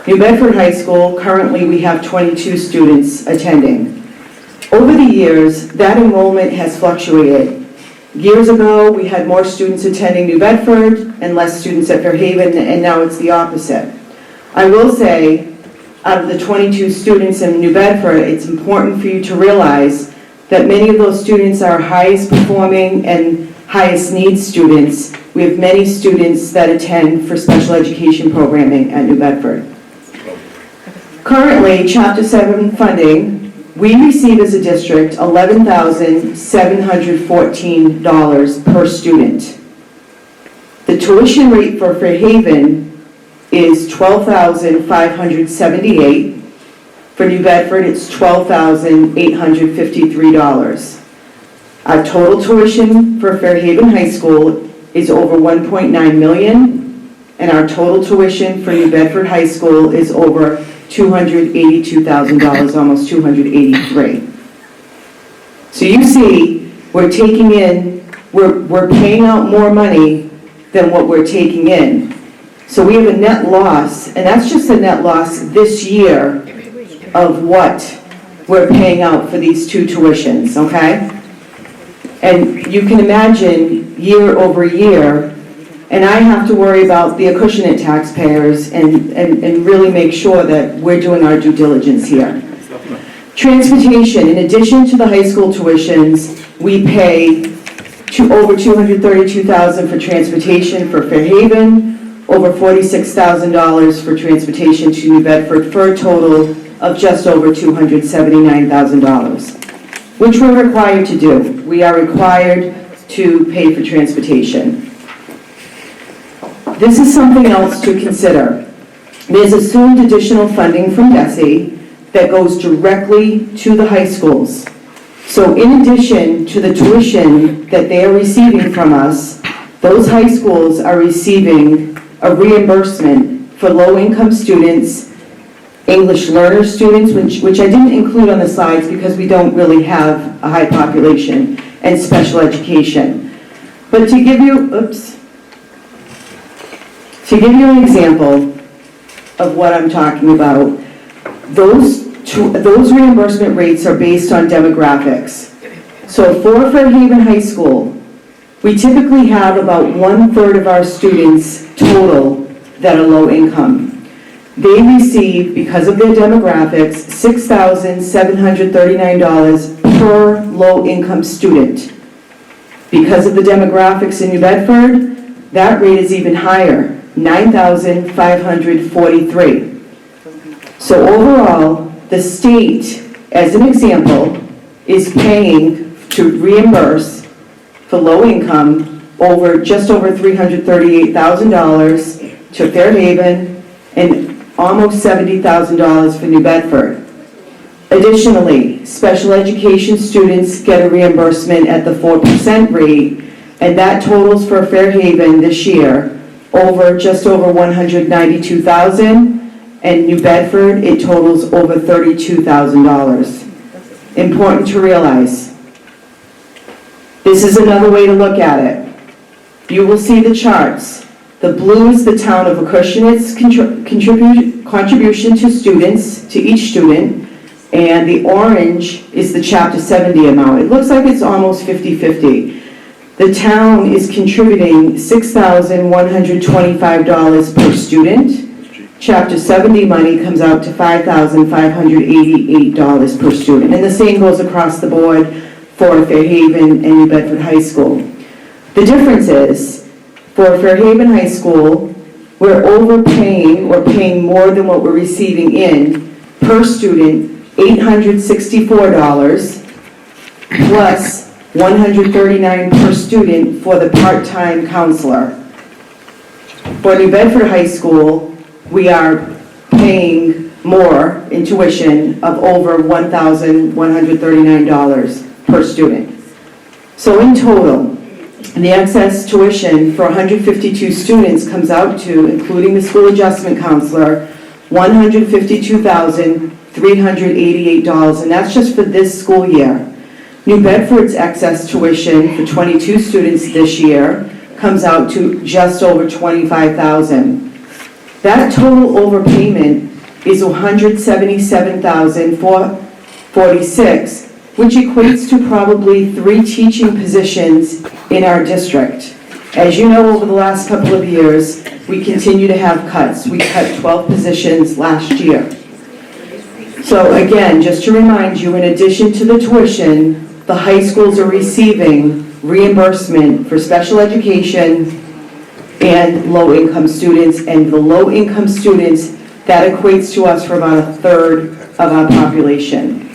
New Bedford High School, currently we have 22 students attending. Over the years, that enrollment has fluctuated. Years ago, we had more students attending New Bedford and less students at Fairhaven, and now it's the opposite. I will say, out of the 22 students in New Bedford, it's important for you to realize that many of those students are highest performing and highest needs students. We have many students that attend for special education programming at New Bedford. Currently, Chapter 7 funding, we receive as a district $11,714 per student. The tuition rate for Fairhaven is $12,578. For New Bedford, it's $12,853. Our total tuition for Fairhaven High School is over $1.9 million, and our total tuition for New Bedford High School is over $282,000, almost $283,000. So you see, we're paying out more money than what we're taking in. So we have a net loss, and that's just a net loss this year of what we're paying out for these two tuitions, okay? And you can imagine year over year, and I have to worry about the Acushnet taxpayers and really make sure that we're doing our due diligence here. Transportation, in addition to the high school tuitions, we pay over $232,000 for transportation for Fairhaven, over $46,000 for transportation to New Bedford, for a total of just over $279,000, which we're required to do. We are required to pay for transportation. This is something else to consider. There's assumed additional funding from DESE that goes directly to the high schools. So in addition to the tuition that they are receiving from us, those high schools are receiving a reimbursement for low-income students, English learner students, which I didn't include on the slides because we don't really have a high population, and special education. But to give you an example of what I'm talking about, those reimbursement rates are based on demographics. So for Fairhaven High School, we typically have about 1/3 of our students total that are low income. They receive, because of their demographics, $6,739 per low income student. Because of the demographics in New Bedford, that rate is even higher, $9,543. So overall, the state, as an example, is paying to reimburse for low income just over $338,000 to Fairhaven and almost $70,000 for New Bedford. Additionally, special education students get a reimbursement at the 4% rate, and that totals for Fairhaven this year just over $192,000, and New Bedford, it totals over $32,000. Important to realize. This is another way to look at it. You will see the charts. The blue is the town of Acushnet's contribution to students, to each student, and the orange is the Chapter 70 amount. It looks like it's almost 50-50. The town is contributing $6,125 per student. Chapter 70 money comes out to $5,588 per student. And the same goes across the board for Fairhaven and New Bedford High School. The difference is, for Fairhaven High School, we're overpaying or paying more than what we're receiving in per student, $864 plus $139 per student for the part-time counselor. For New Bedford High School, we are paying more in tuition of over $1,139 per student. So in total, the excess tuition for 152 students comes out to, including the school adjustment counselor, $152,388, and that's just for this school year. New Bedford's excess tuition for 22 students this year comes out to just over $25,000. That total overpayment is $177,446, which equates to probably 3 teaching positions in our district. As you know, over the last couple of years, we continue to have cuts. We cut 12 positions last year. So again, just to remind you, in addition to the tuition, the high schools are receiving reimbursement for special education and low-income students, and the low-income students, that equates to us for about 1/3 of our population.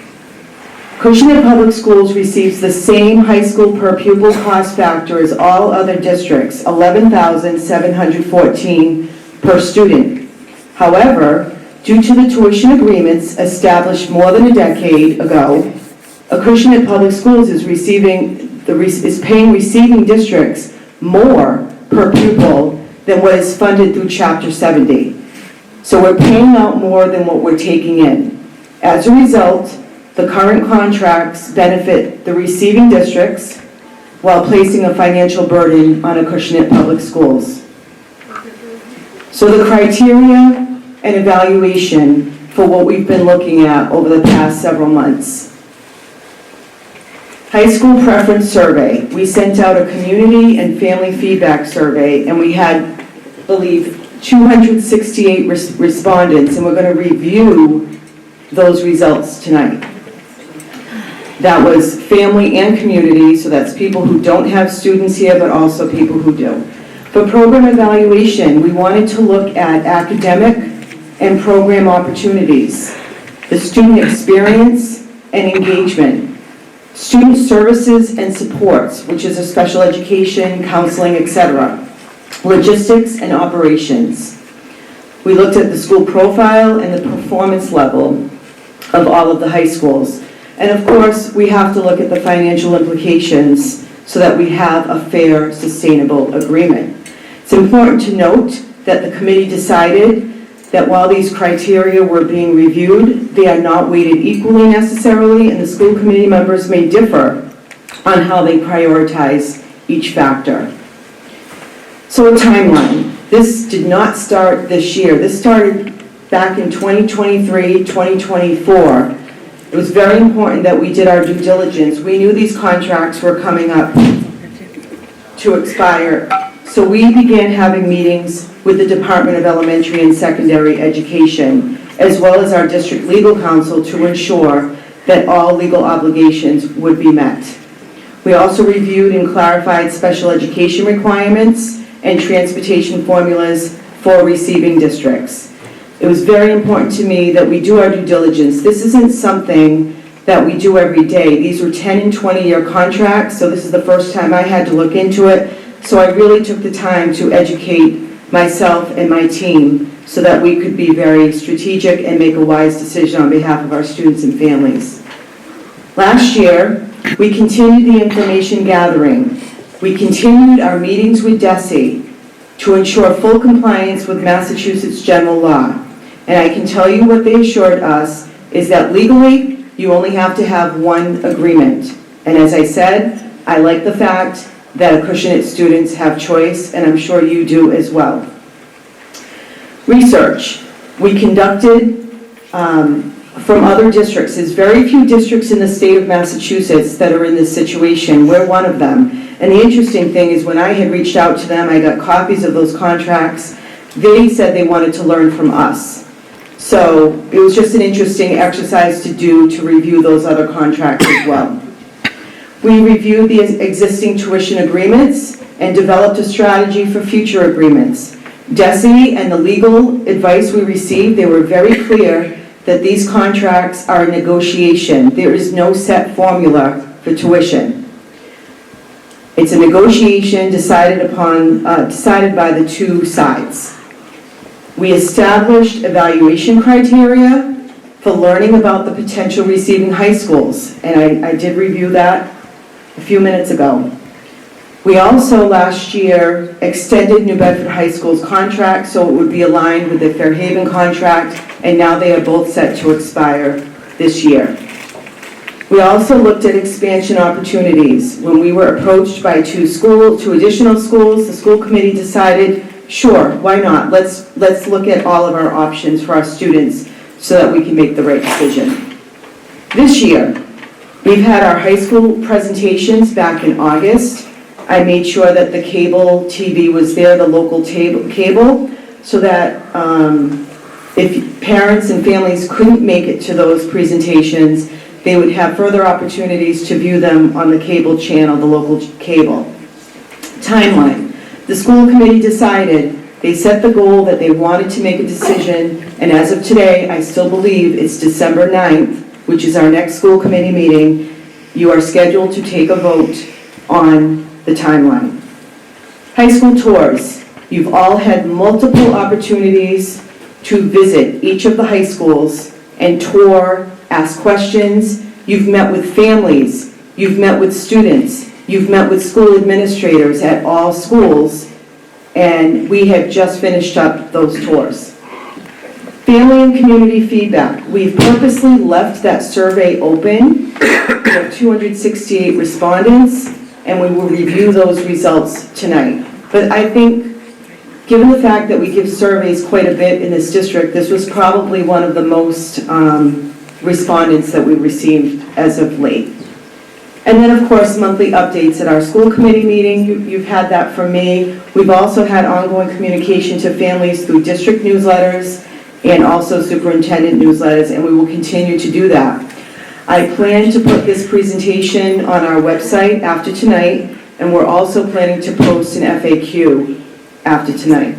Acushnet Public Schools receives the same high school per pupil cost factor as all other districts, $11,714 per student. However, due to the tuition agreements established more than a decade ago, Acushnet Public Schools is paying receiving districts more per pupil than what is funded through Chapter 70. So we're paying out more than what we're taking in. As a result, the current contracts benefit the receiving districts while placing a financial burden on Acushnet Public Schools. So the criteria and evaluation for what we've been looking at over the past several months. High school preference survey. We sent out a community and family feedback survey, and we had, I believe, 268 respondents, and we're going to review those results tonight. That was family and community, so that's people who don't have students here, but also people who do. For program evaluation, we wanted to look at academic and program opportunities, the student experience and engagement, student services and supports, which is a special education, counseling, etc., logistics and operations. We looked at the school profile and the performance level of all of the high schools. And of course, we have to look at the financial implications so that we have a fair, sustainable agreement. It's important to note that the committee decided that while these criteria were being reviewed, they are not weighted equally necessarily, and the school committee members may differ on how they prioritize each factor. So a timeline. This did not start this year. This started back in 2023, 2024. It was very important that we did our due diligence. We knew these contracts were coming up to expire. So we began having meetings with the Department of Elementary and Secondary Education, as well as our district legal counsel, to ensure that all legal obligations would be met. We also reviewed and clarified special education requirements and transportation formulas for receiving districts. It was very important to me that we do our due diligence. This isn't something that we do every day. These were 10 and 20-year contracts, so this is the first time I had to look into it. So I really took the time to educate myself and my team so that we could be very strategic and make a wise decision on behalf of our students and families. Last year, we continued the information gathering. We continued our meetings with DESE to ensure full compliance with Massachusetts general law. And I can tell you what they assured us is that legally, you only have to have one agreement. And as I said, I like the fact that Acushnet students have choice, and I'm sure you do as well. Research. We conducted from other districts. There's very few districts in the state of Massachusetts that are in this situation. We're one of them. And the interesting thing is when I had reached out to them, I got copies of those contracts, they said they wanted to learn from us. So it was just an interesting exercise to do to review those other contracts as well. We reviewed the existing tuition agreements and developed a strategy for future agreements. DESE and the legal advice we received, they were very clear that these contracts are a negotiation. There is no set formula for tuition. It's a negotiation decided by the two sides. We established evaluation criteria for learning about the potential receiving high schools, and I did review that a few minutes ago. We also last year extended New Bedford High School's contract so it would be aligned with the Fairhaven contract, and now they are both set to expire this year. We also looked at expansion opportunities. When we were approached by two additional schools, the school committee decided, sure, why not? Let's look at all of our options for our students so that we can make the right decision. This year, we've had our high school presentations back in August. I made sure that the cable TV was there, the local cable, so that if parents and families couldn't make it to those presentations, they would have further opportunities to view them on the cable channel, the local cable. Timeline. The school committee decided, they set the goal that they wanted to make a decision, and as of today, I still believe it's December 9th, which is our next school committee meeting. You are scheduled to take a vote on the timeline. High school tours. You've all had multiple opportunities to visit each of the high schools and tour, ask questions. You've met with families. You've met with students. You've met with school administrators at all schools, and we have just finished up those tours. Family and community feedback. We've purposely left that survey open. We have 268 respondents, and we will review those results tonight. But I think, given the fact that we give surveys quite a bit in this district, this was probably one of the most respondents that we received as of late. And then, of course, monthly updates at our school committee meeting. You've had that from me. We've also had ongoing communication to families through district newsletters and also superintendent newsletters, and we will continue to do that. I plan to put this presentation on our website after tonight, and we're also planning to post an FAQ after tonight.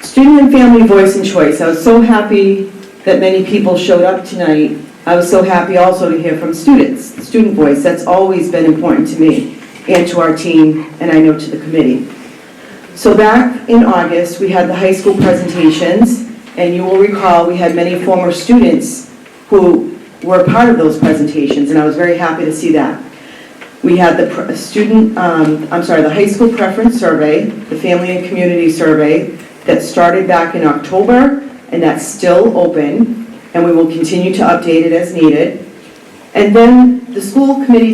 Student and family voice and choice. I was so happy that many people showed up tonight. I was so happy also to hear from students. Student voice, that's always been important to me and to our team, and I know to the committee. So back in August, we had the high school presentations, and you will recall we had many former students who were part of those presentations, and I was very happy to see that. We had the high school preference survey, the family and community survey that started back in October, and that's still open, and we will continue to update it as needed. And then the school committee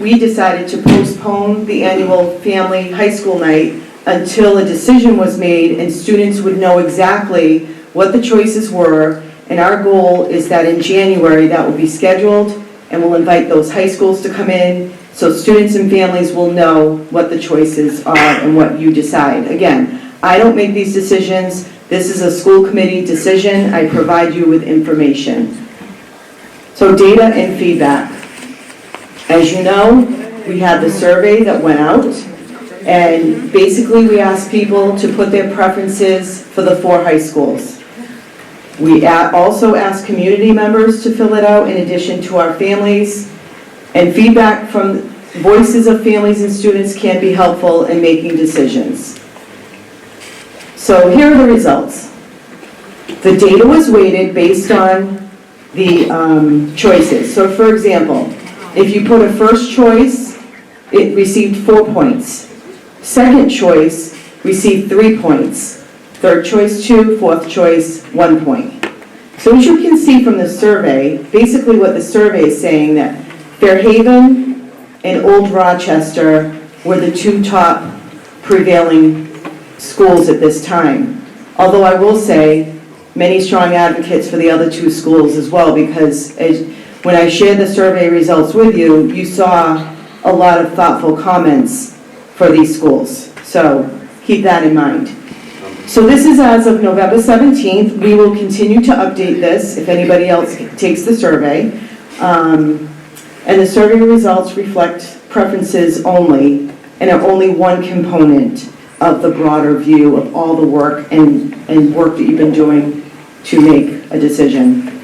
we decided to postpone the annual family high school night until a decision was made and students would know exactly what the choices were. And our goal is that in January that will be scheduled, and we'll invite those high schools to come in so students and families will know what the choices are and what you decide. Again, I don't make these decisions. This is a school committee decision. I provide you with information. So data and feedback. As you know, we had the survey that went out, and basically we asked people to put their preferences for the 4 high schools. We also asked community members to fill it out in addition to our families, and feedback from voices of families and students can be helpful in making decisions. So here are the results. The data was weighted based on the choices. So for example, if you put a first choice, it received 4 points. Second choice received 3 points. Third choice 2, fourth choice 1 point. So as you can see from the survey, basically what the survey is saying that Fairhaven and Old Rochester were the 2 top prevailing schools at this time. Although I will say many strong advocates for the other 2 schools as well, because when I shared the survey results with you, you saw a lot of thoughtful comments for these schools. So keep that in mind. So this is as of November 17th. We will continue to update this if anybody else takes the survey. And the survey results reflect preferences only and are only one component of the broader view of all the work and work that you've been doing to make a decision.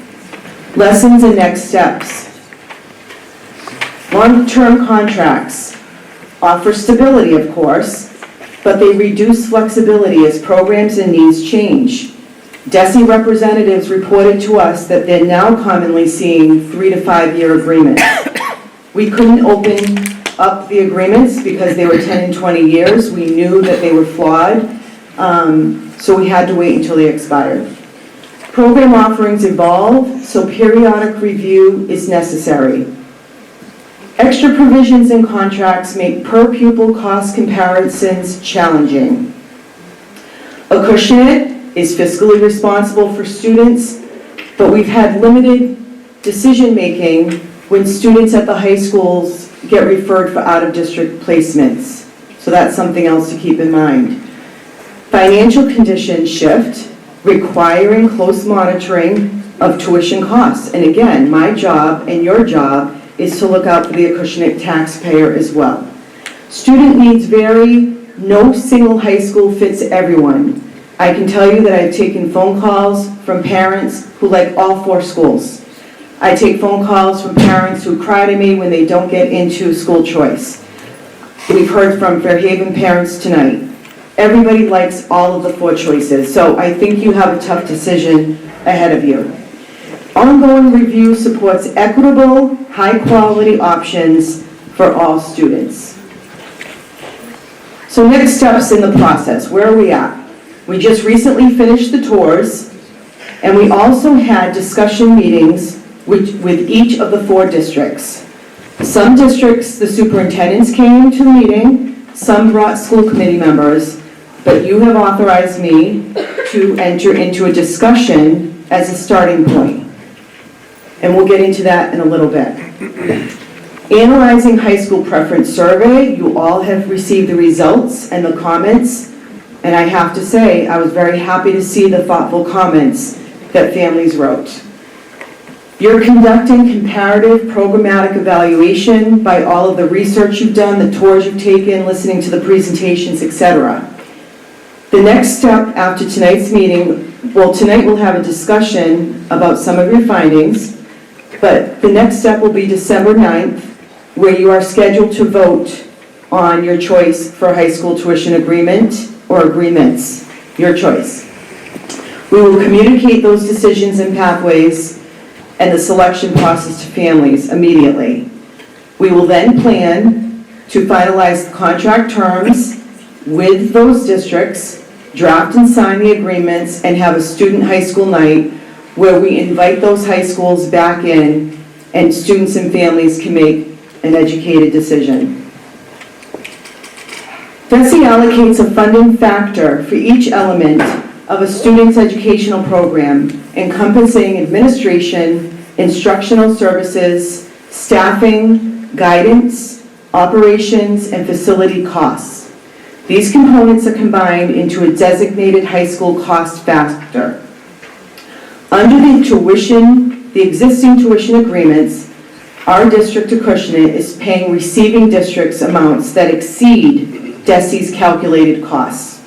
Lessons and next steps. Long-term contracts offer stability, of course, but they reduce flexibility as programs and needs change. DESE representatives reported to us that they're now commonly seeing 3 to 5 year agreements. We couldn't open up the agreements because they were 10 and 20 years. We knew that they were flawed, so we had to wait until they expired. Program offerings evolve, so periodic review is necessary. Extra provisions in contracts make per-pupil cost comparisons challenging. Acushnet is fiscally responsible for students, but we've had limited decision-making when students at the high schools get referred for out-of-district placements. So that's something else to keep in mind. Financial conditions shift, requiring close monitoring of tuition costs. And again, my job and your job is to look out for the Acushnet taxpayer as well. Student needs vary. No single high school fits everyone. I can tell you that I've taken phone calls from parents who like all 4 schools. I take phone calls from parents who cry to me when they don't get into school choice. We've heard from Fairhaven parents tonight. Everybody likes all of the 4 choices, so I think you have a tough decision ahead of you. Ongoing review supports equitable, high-quality options for all students. So next steps in the process, where are we at? We just recently finished the tours, and we also had discussion meetings with each of the 4 districts. Some districts, the superintendents came to the meeting, some brought school committee members, but you have authorized me to enter into a discussion as a starting point. And we'll get into that in a little bit. Analyzing high school preference survey, you all have received the results and the comments, and I have to say, I was very happy to see the thoughtful comments that families wrote. You're conducting comparative programmatic evaluation by all of the research you've done, the tours you've taken, listening to the presentations, etc. The next step after tonight's meeting, well, tonight we'll have a discussion about some of your findings, but the next step will be December 9th, where you are scheduled to vote on your choice for high school tuition agreement or agreements, your choice. We will communicate those decisions and pathways and the selection process to families immediately. We will then plan to finalize the contract terms with those districts, draft and sign the agreements, and have a student high school night where we invite those high schools back in and students and families can make an educated decision. DESE allocates a funding factor for each element of a student's educational program, encompassing administration, instructional services, staffing, guidance, operations, and facility costs. These components are combined into a designated high school cost factor. Under the existing tuition agreements, our district, Acushnet, is paying receiving districts amounts that exceed DESE's calculated costs.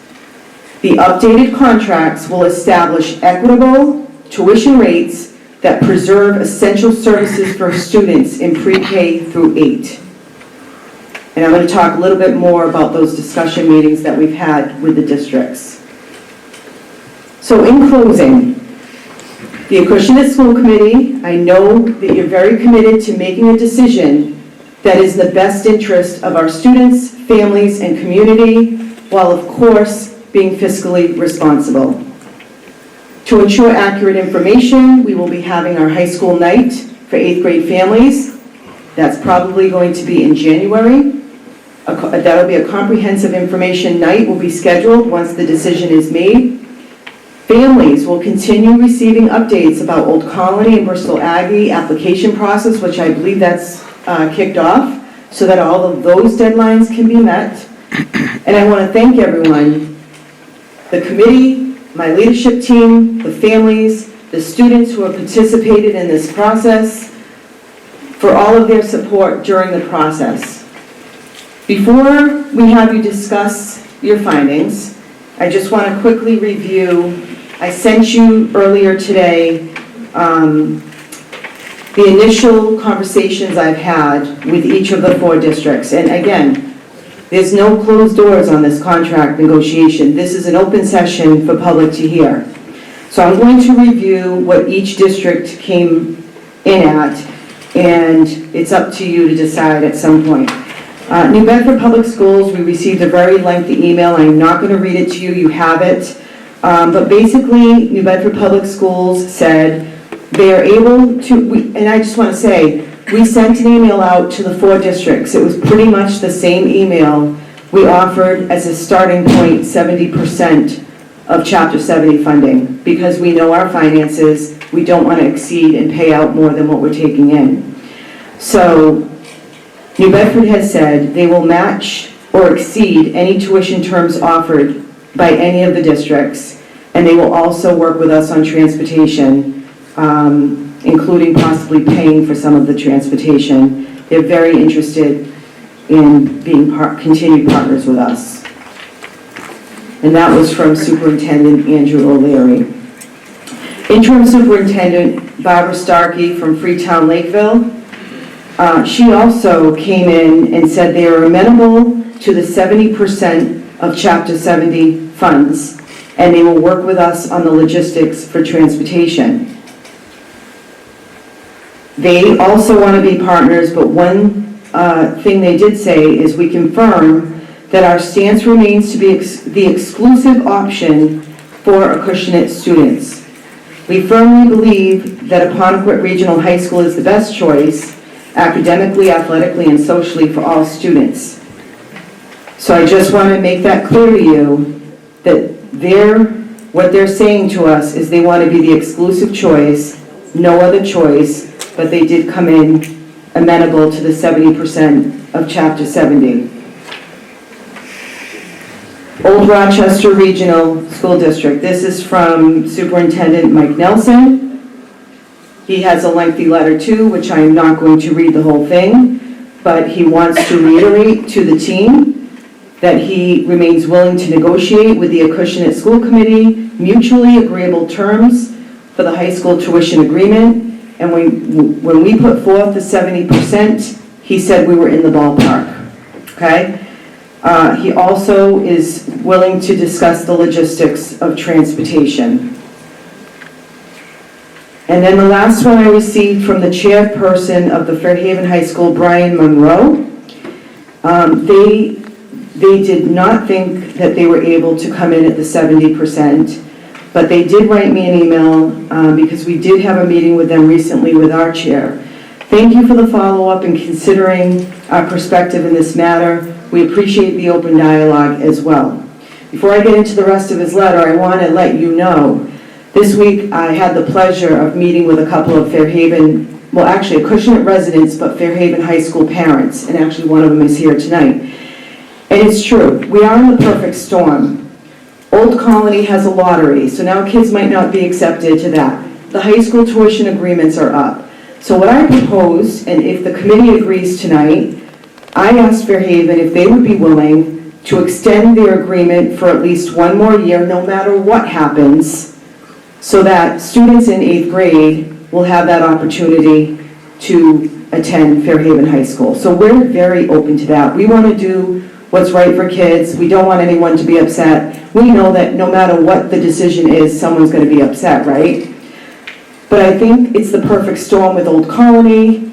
The updated contracts will establish equitable tuition rates that preserve essential services for students in pre-K through 8. And I'm going to talk a little bit more about those discussion meetings that we've had with the districts. So in closing, the Acushnet School Committee, I know that you're very committed to making a decision that is in the best interest of our students, families, and community, while of course being fiscally responsible. To ensure accurate information, we will be having our high school night for 8th grade families. That's probably going to be in January. That'll be a comprehensive information night will be scheduled once the decision is made. Families will continue receiving updates about Old Colony and Bristol Aggie application process, which I believe that's kicked off, so that all of those deadlines can be met. And I want to thank everyone, the committee, my leadership team, the families, the students who have participated in this process, for all of their support during the process. Before we have you discuss your findings, I just want to quickly review. I sent you earlier today the initial conversations I've had with each of the 4 districts. And again, there's no closed doors on this contract negotiation. This is an open session for public to hear. So I'm going to review what each district came in at, and it's up to you to decide at some point. New Bedford Public Schools, we received a very lengthy email. I'm not going to read it to you. You have it. But basically, New Bedford Public Schools said they are able to, and I just want to say, we sent an email out to the 4 districts. It was pretty much the same email. We offered as a starting point 70% of Chapter 70 funding because we know our finances. We don't want to exceed and pay out more than what we're taking in. So New Bedford has said they will match or exceed any tuition terms offered by any of the districts, and they will also work with us on transportation, including possibly paying for some of the transportation. They're very interested in being continued partners with us. And that was from Superintendent Andrew O'Leary. Interim Superintendent Barbara Starkey from Freetown Lakeville, she also came in and said they are amenable to the 70% of Chapter 70 funds, and they will work with us on the logistics for transportation. They also want to be partners, but one thing they did say is we confirm that our stance remains to be the exclusive option for Acushnet students. We firmly believe that Apponequet Regional High School is the best choice academically, athletically, and socially for all students. So I just want to make that clear to you that what they're saying to us is they want to be the exclusive choice, no other choice, but they did come in amenable to the 70% of Chapter 70. Old Rochester Regional School District. This is from Superintendent Mike Nelson. He has a lengthy letter too, which I am not going to read the whole thing, but he wants to reiterate to the team that he remains willing to negotiate with the Acushnet School Committee mutually agreeable terms for the high school tuition agreement. And when we put forth the 70%, he said we were in the ballpark, okay? He also is willing to discuss the logistics of transportation. And then the last one I received from the chairperson of the Fairhaven High School, Brian Monroe. They did not think that they were able to come in at the 70%, but they did write me an email because we did have a meeting with them recently with our chair. Thank you for the follow-up and considering our perspective in this matter. We appreciate the open dialogue as well. Before I get into the rest of his letter, I want to let you know, this week I had the pleasure of meeting with a couple of Fairhaven, well actually Acushnet residents, but Fairhaven High School parents, and actually one of them is here tonight. And it's true, we are in the perfect storm. Old Colony has a lottery, so now kids might not be accepted to that. The high school tuition agreements are up. So what I propose, and if the committee agrees tonight, I asked Fairhaven if they would be willing to extend their agreement for at least one more year, no matter what happens, so that students in 8th grade will have that opportunity to attend Fairhaven High School. So we're very open to that. We want to do what's right for kids. We don't want anyone to be upset. We know that no matter what the decision is, someone's going to be upset, right? But I think it's the perfect storm with Old Colony,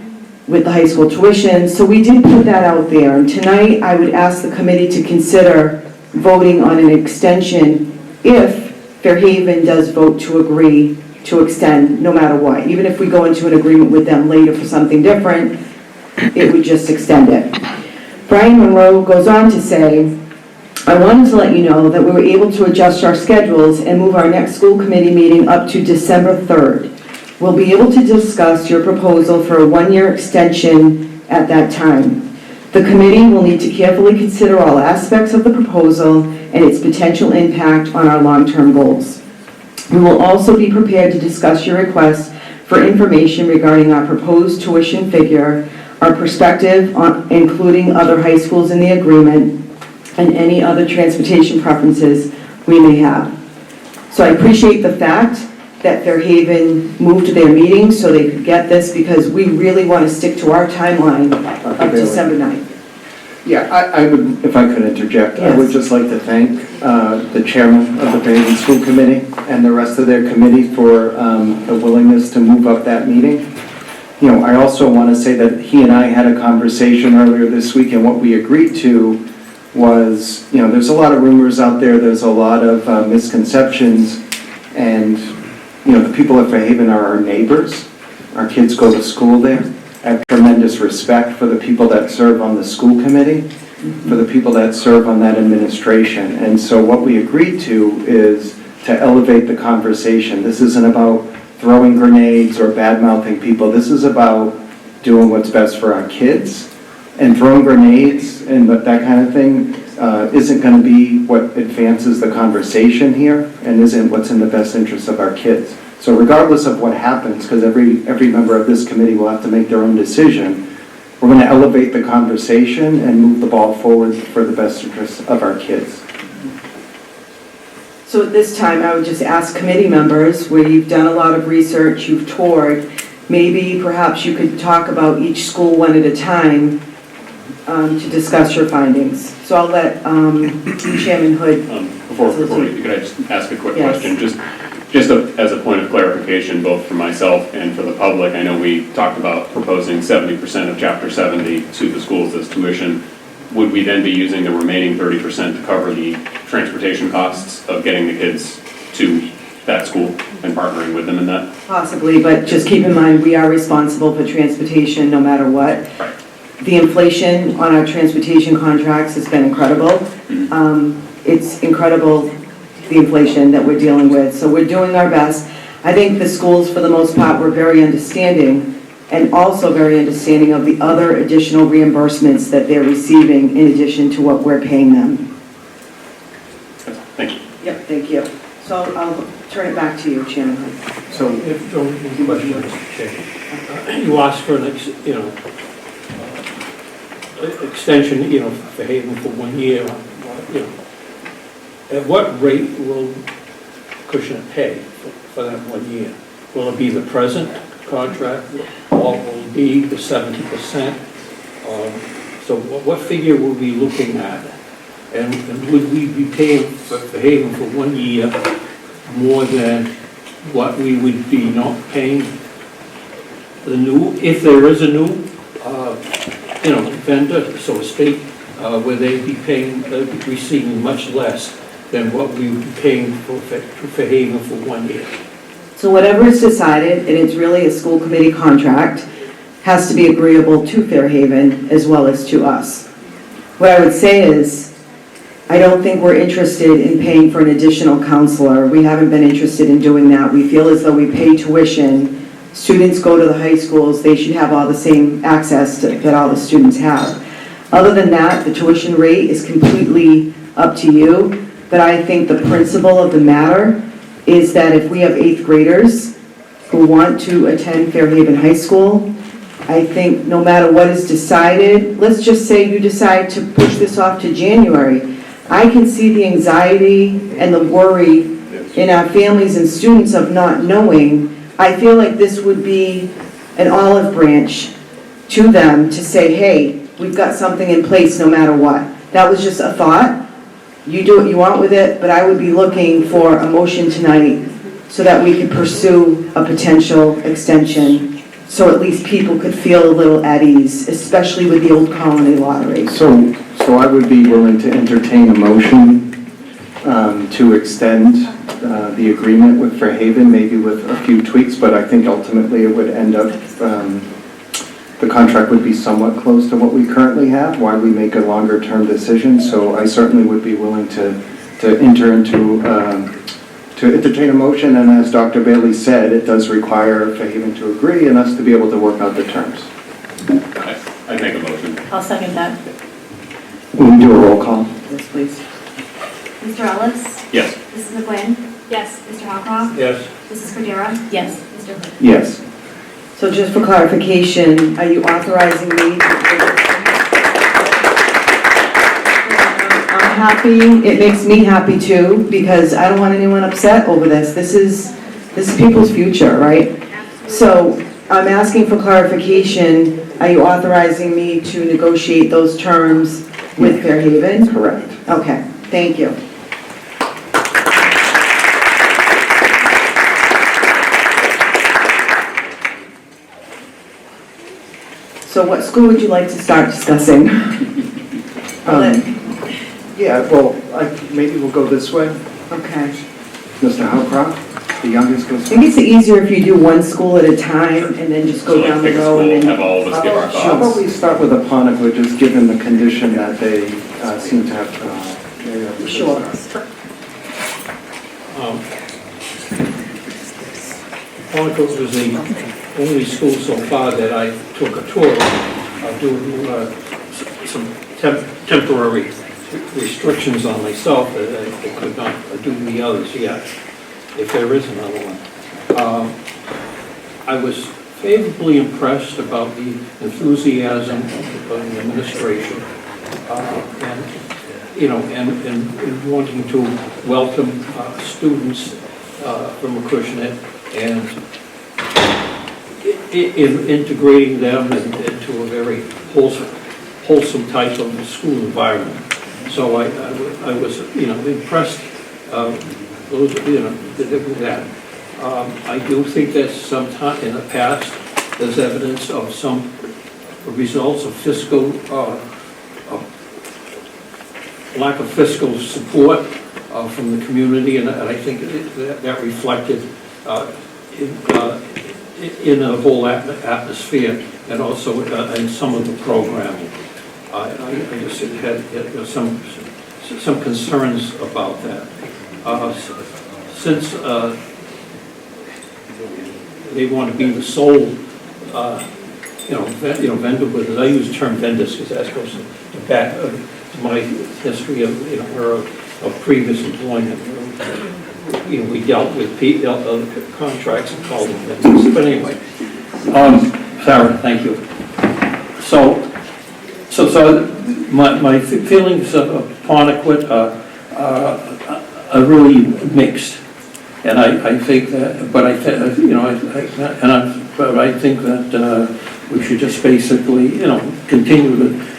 with the high school tuition. So we did put that out there. And tonight I would ask the committee to consider voting on an extension if Fairhaven does vote to agree to extend no matter what. Even if we go into an agreement with them later for something different, it would just extend it. Brian Monroe goes on to say, I wanted to let you know that we were able to adjust our schedules and move our next school committee meeting up to December 3rd. We'll be able to discuss your proposal for a one-year extension at that time. The committee will need to carefully consider all aspects of the proposal and its potential impact on our long-term goals. We will also be prepared to discuss your request for information regarding our proposed tuition figure, our perspective on including other high schools in the agreement, and any other transportation preferences we may have. So I appreciate the fact that Fairhaven moved their meeting so they could get this, because we really want to stick to our timeline of December 9th. Yeah, I would, if I could interject, I would Yes. just like to thank the chairman of the Fairhaven School Committee and the rest of their committee for the willingness to move up that meeting. You know, I also want to say that he and I had a conversation earlier this week, and what we agreed to was, you know, there's a lot of rumors out there, there's a lot of misconceptions, and, you know, the people at Fairhaven are our neighbors. Our kids go to school there. I have tremendous respect for the people that serve on the school committee, for the people that serve on that administration. And so what we agreed to is to elevate the conversation. This isn't about throwing grenades or bad-mouthing people. This is about doing what's best for our kids. And throwing grenades and that kind of thing isn't going to be what advances the conversation here and isn't what's in the best interest of our kids. So regardless of what happens, because every member of this committee will have to make their own decision, we're going to elevate the conversation and move the ball forward for the best interest of our kids. So at this time, I would just ask committee members, where you've done a lot of research, you've toured, maybe perhaps you could talk about each school one at a time to discuss your findings. So I'll let Chairman Hood. Before you, could I just ask a quick Yes. question? Just as a point of clarification, both for myself and for the public, I know we talked about proposing 70% of Chapter 70 to the schools as tuition. Would we then be using the remaining 30% to cover the transportation costs of getting the kids to that school and partnering with them in that? Possibly, but just keep in mind, we are responsible for transportation no matter what. Right. The inflation on our transportation contracts has been incredible. It's incredible, the inflation that we're dealing with. So we're doing our best. I think the schools, for the most part, were very understanding, and also very understanding of the other additional reimbursements that they're receiving in addition to what we're paying them. Thank you. Yep, thank you. So I'll turn it back to you, Chairman. So If, one question, Mr. Chair. You asked for an, extension, for Haven for 1 year, At what rate will Acushnet pay for that 1 year? Will it be the present contract, or will it be the 70%? So what figure will we be looking at? And would we be paying for Haven for 1 year more than what we would be not paying the new, if there is a new, vendor, so to speak, where they'd be paying, receiving much less than what we would be paying for Haven for 1 year. So whatever is decided, and it's really a school committee contract, has to be agreeable to Fairhaven as well as to us. What I would say is, I don't think we're interested in paying for an additional counselor. We haven't been interested in doing that. We feel as though we pay tuition. Students go to the high schools, they should have all the same access that all the students have. Other than that, the tuition rate is completely up to you, but I think the principle of the matter is that if we have 8th graders who want to attend Fairhaven High School, I think no matter what is decided, let's just say you decide to push this off to January, I can see the anxiety and the worry in our families and students of not knowing. I feel like this would be an olive branch to them to say, hey, we've got something in place no matter what. That was just a thought. You do what you want with it, but I would be looking for a motion tonight so that we could pursue a potential extension, so at least people could feel a little at ease, especially with the Old Colony Lottery. So I would be willing to entertain a motion to extend the agreement with Fairhaven, maybe with a few tweaks, but I think ultimately it would end up the contract would be somewhat close to what we currently have, why we make a longer-term decision. So I certainly would be willing to enter into, to entertain a motion, and as Dr. Bailey said, it does require Fairhaven to agree and us to be able to work out the terms. I'd make a motion. I'll second that. Will we do a roll call? Yes, please. Mr. Ellis? Yes. Mrs. McGuinn? Yes. Mr. Howcroft? Yes. Mrs. Cordero? Yes. Mr. Hood? Yes. So just for clarification, are you authorizing me? I'm happy, it makes me happy too, because I don't want anyone upset over this. This is people's future, right? So I'm asking for clarification, are you authorizing me to negotiate those terms with Fairhaven? Correct. Okay, thank you. So what school would you like to start discussing? Yeah, well, maybe we'll go this way. Okay. Mr. Howcroft, the youngest goes I think it's easier if you do one school at a time and then just go So down the pick a row school, and have then. all of us give our How about thoughts. we start with Aponequid, just given the condition that they seem to have. Sure. Acushnet was the only school so far that I took a tour of, doing some temporary restrictions on myself that I could not do the others yet, if there is another one. I was favorably impressed about the enthusiasm of the administration, and wanting to welcome students from Acushnet and integrating them into a very wholesome type of school environment. So I was, impressed, with that. I do think that sometime in the past, there's evidence of some results of fiscal, lack of fiscal support from the community, and I think that reflected in the whole atmosphere and also in some of the programming. I just had some concerns about that. Since they want to be the sole, vendor with it. I use the term vendors because that goes back to my history of previous employment. We dealt with contracts and called them vendors. But anyway, Sarah, thank you. So my feelings upon Acushnet are really mixed. And I think that, but I think that we should just basically, continue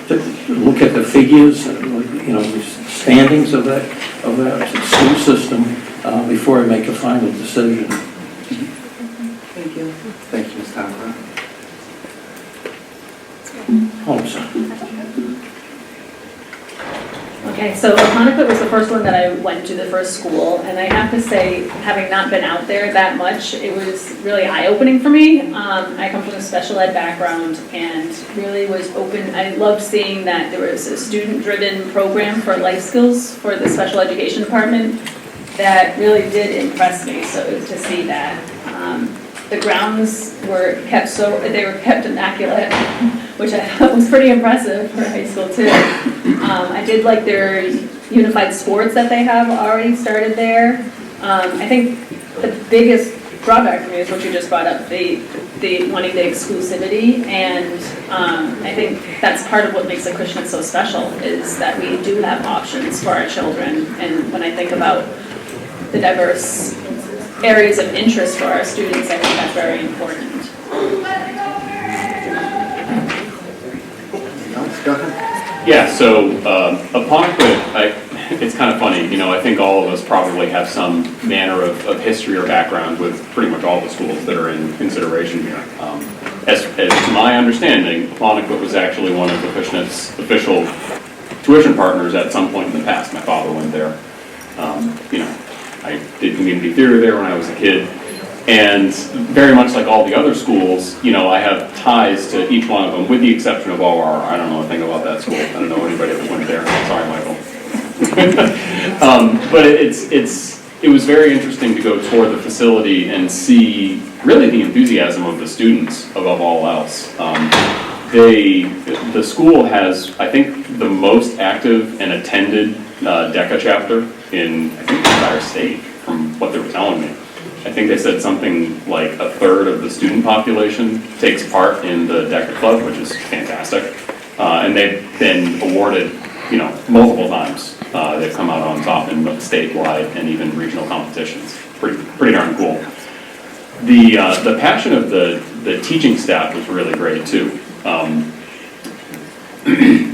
to look at the figures, the standings of that school system before I make a final decision. Thank you. Thank you, Ms. Howcroft. Okay, so Acushnet was the first one that I went to, the first school, and I have to say, having not been out there that much, it was really eye-opening for me. I come from a special ed background and really was open. I loved seeing that there was a student-driven program for life skills for the special education department that really did impress me, so to see that. The grounds were kept immaculate, which I thought was pretty impressive for high school too. I did like their unified sports that they have already started there. I think the biggest drawback for me is what you just brought up, the wanting the exclusivity, and I think that's part of what makes Acushnet so special, is that we do have options for our children, and when I think about the diverse areas of interest for our students, I think that's very important. Go ahead. Yeah, so Acushnet, it's kind of funny, I think all of us probably have some manner of history or background with pretty much all the schools that are in consideration here. As to my understanding, Acushnet was actually one of Acushnet's official tuition partners at some point in the past. My father went there. I did community theater there when I was a kid. And very much like all the other schools, you know, I have ties to each one of them, with the exception of OR. I don't know a thing about that school. I don't know anybody that went there. Sorry, Michael. But it was very interesting to go tour the facility and see really the enthusiasm of the students above all else. The school has, I think, the most active and attended DECA chapter in, I think, the entire state, from what they were telling me. I think they said something like a third of the student population takes part in the DECA club, which is fantastic. And they've been awarded, you know, multiple times. They've come out on top in statewide and even regional competitions. Pretty darn cool. The passion of the teaching staff was really great too.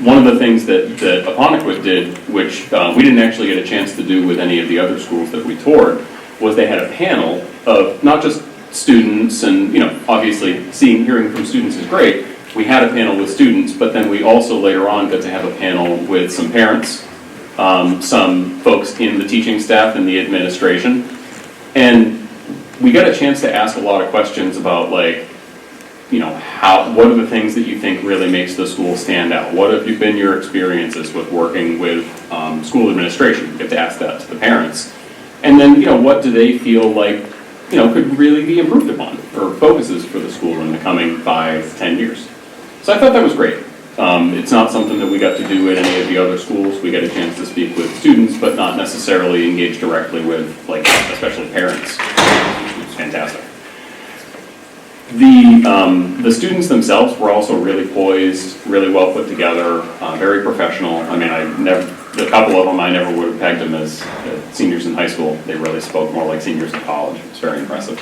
One of the things that Acushnet did, which we didn't actually get a chance to do with any of the other schools that we toured, was they had a panel of not just students, and you know, obviously hearing from students is great. We had a panel with students, but then we also later on got to have a panel with some parents, some folks in the teaching staff and the administration, and we got a chance to ask a lot of questions about, like, you know, what are the things that you think really makes the school stand out? What have been your experiences with working with school administration? You get to ask that to the parents. And then, you know, what do they feel like, you know, could really be improved upon, or focuses for the school in the coming 5 to 10 years. So I thought that was great. It's not something that we got to do at any of the other schools. We get a chance to speak with students, but not necessarily engage directly with, like, especially parents. It's fantastic. The students themselves were also really poised, really well put together, very professional. I mean, a couple of them I never would have pegged them as seniors in high school. They really spoke more like seniors in college. It's very impressive.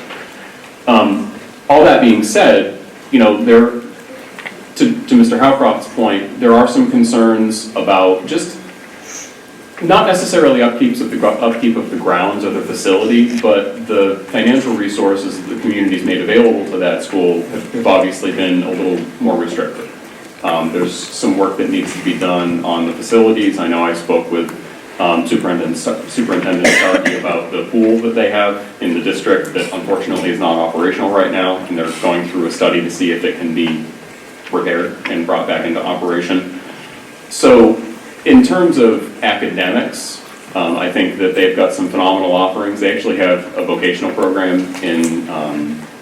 All that being said, you know, to Mr. Howcroft's point, there are some concerns about just not necessarily upkeep of the grounds or the facility, but the financial resources that the community's made available to that school have obviously been a little more restricted. There's some work that needs to be done on the facilities. I know I spoke with Superintendent Starkey about the pool that they have in the district that unfortunately is not operational right now, and they're going through a study to see if it can be repaired and brought back into operation. So in terms of academics, I think that they've got some phenomenal offerings. They actually have a vocational program in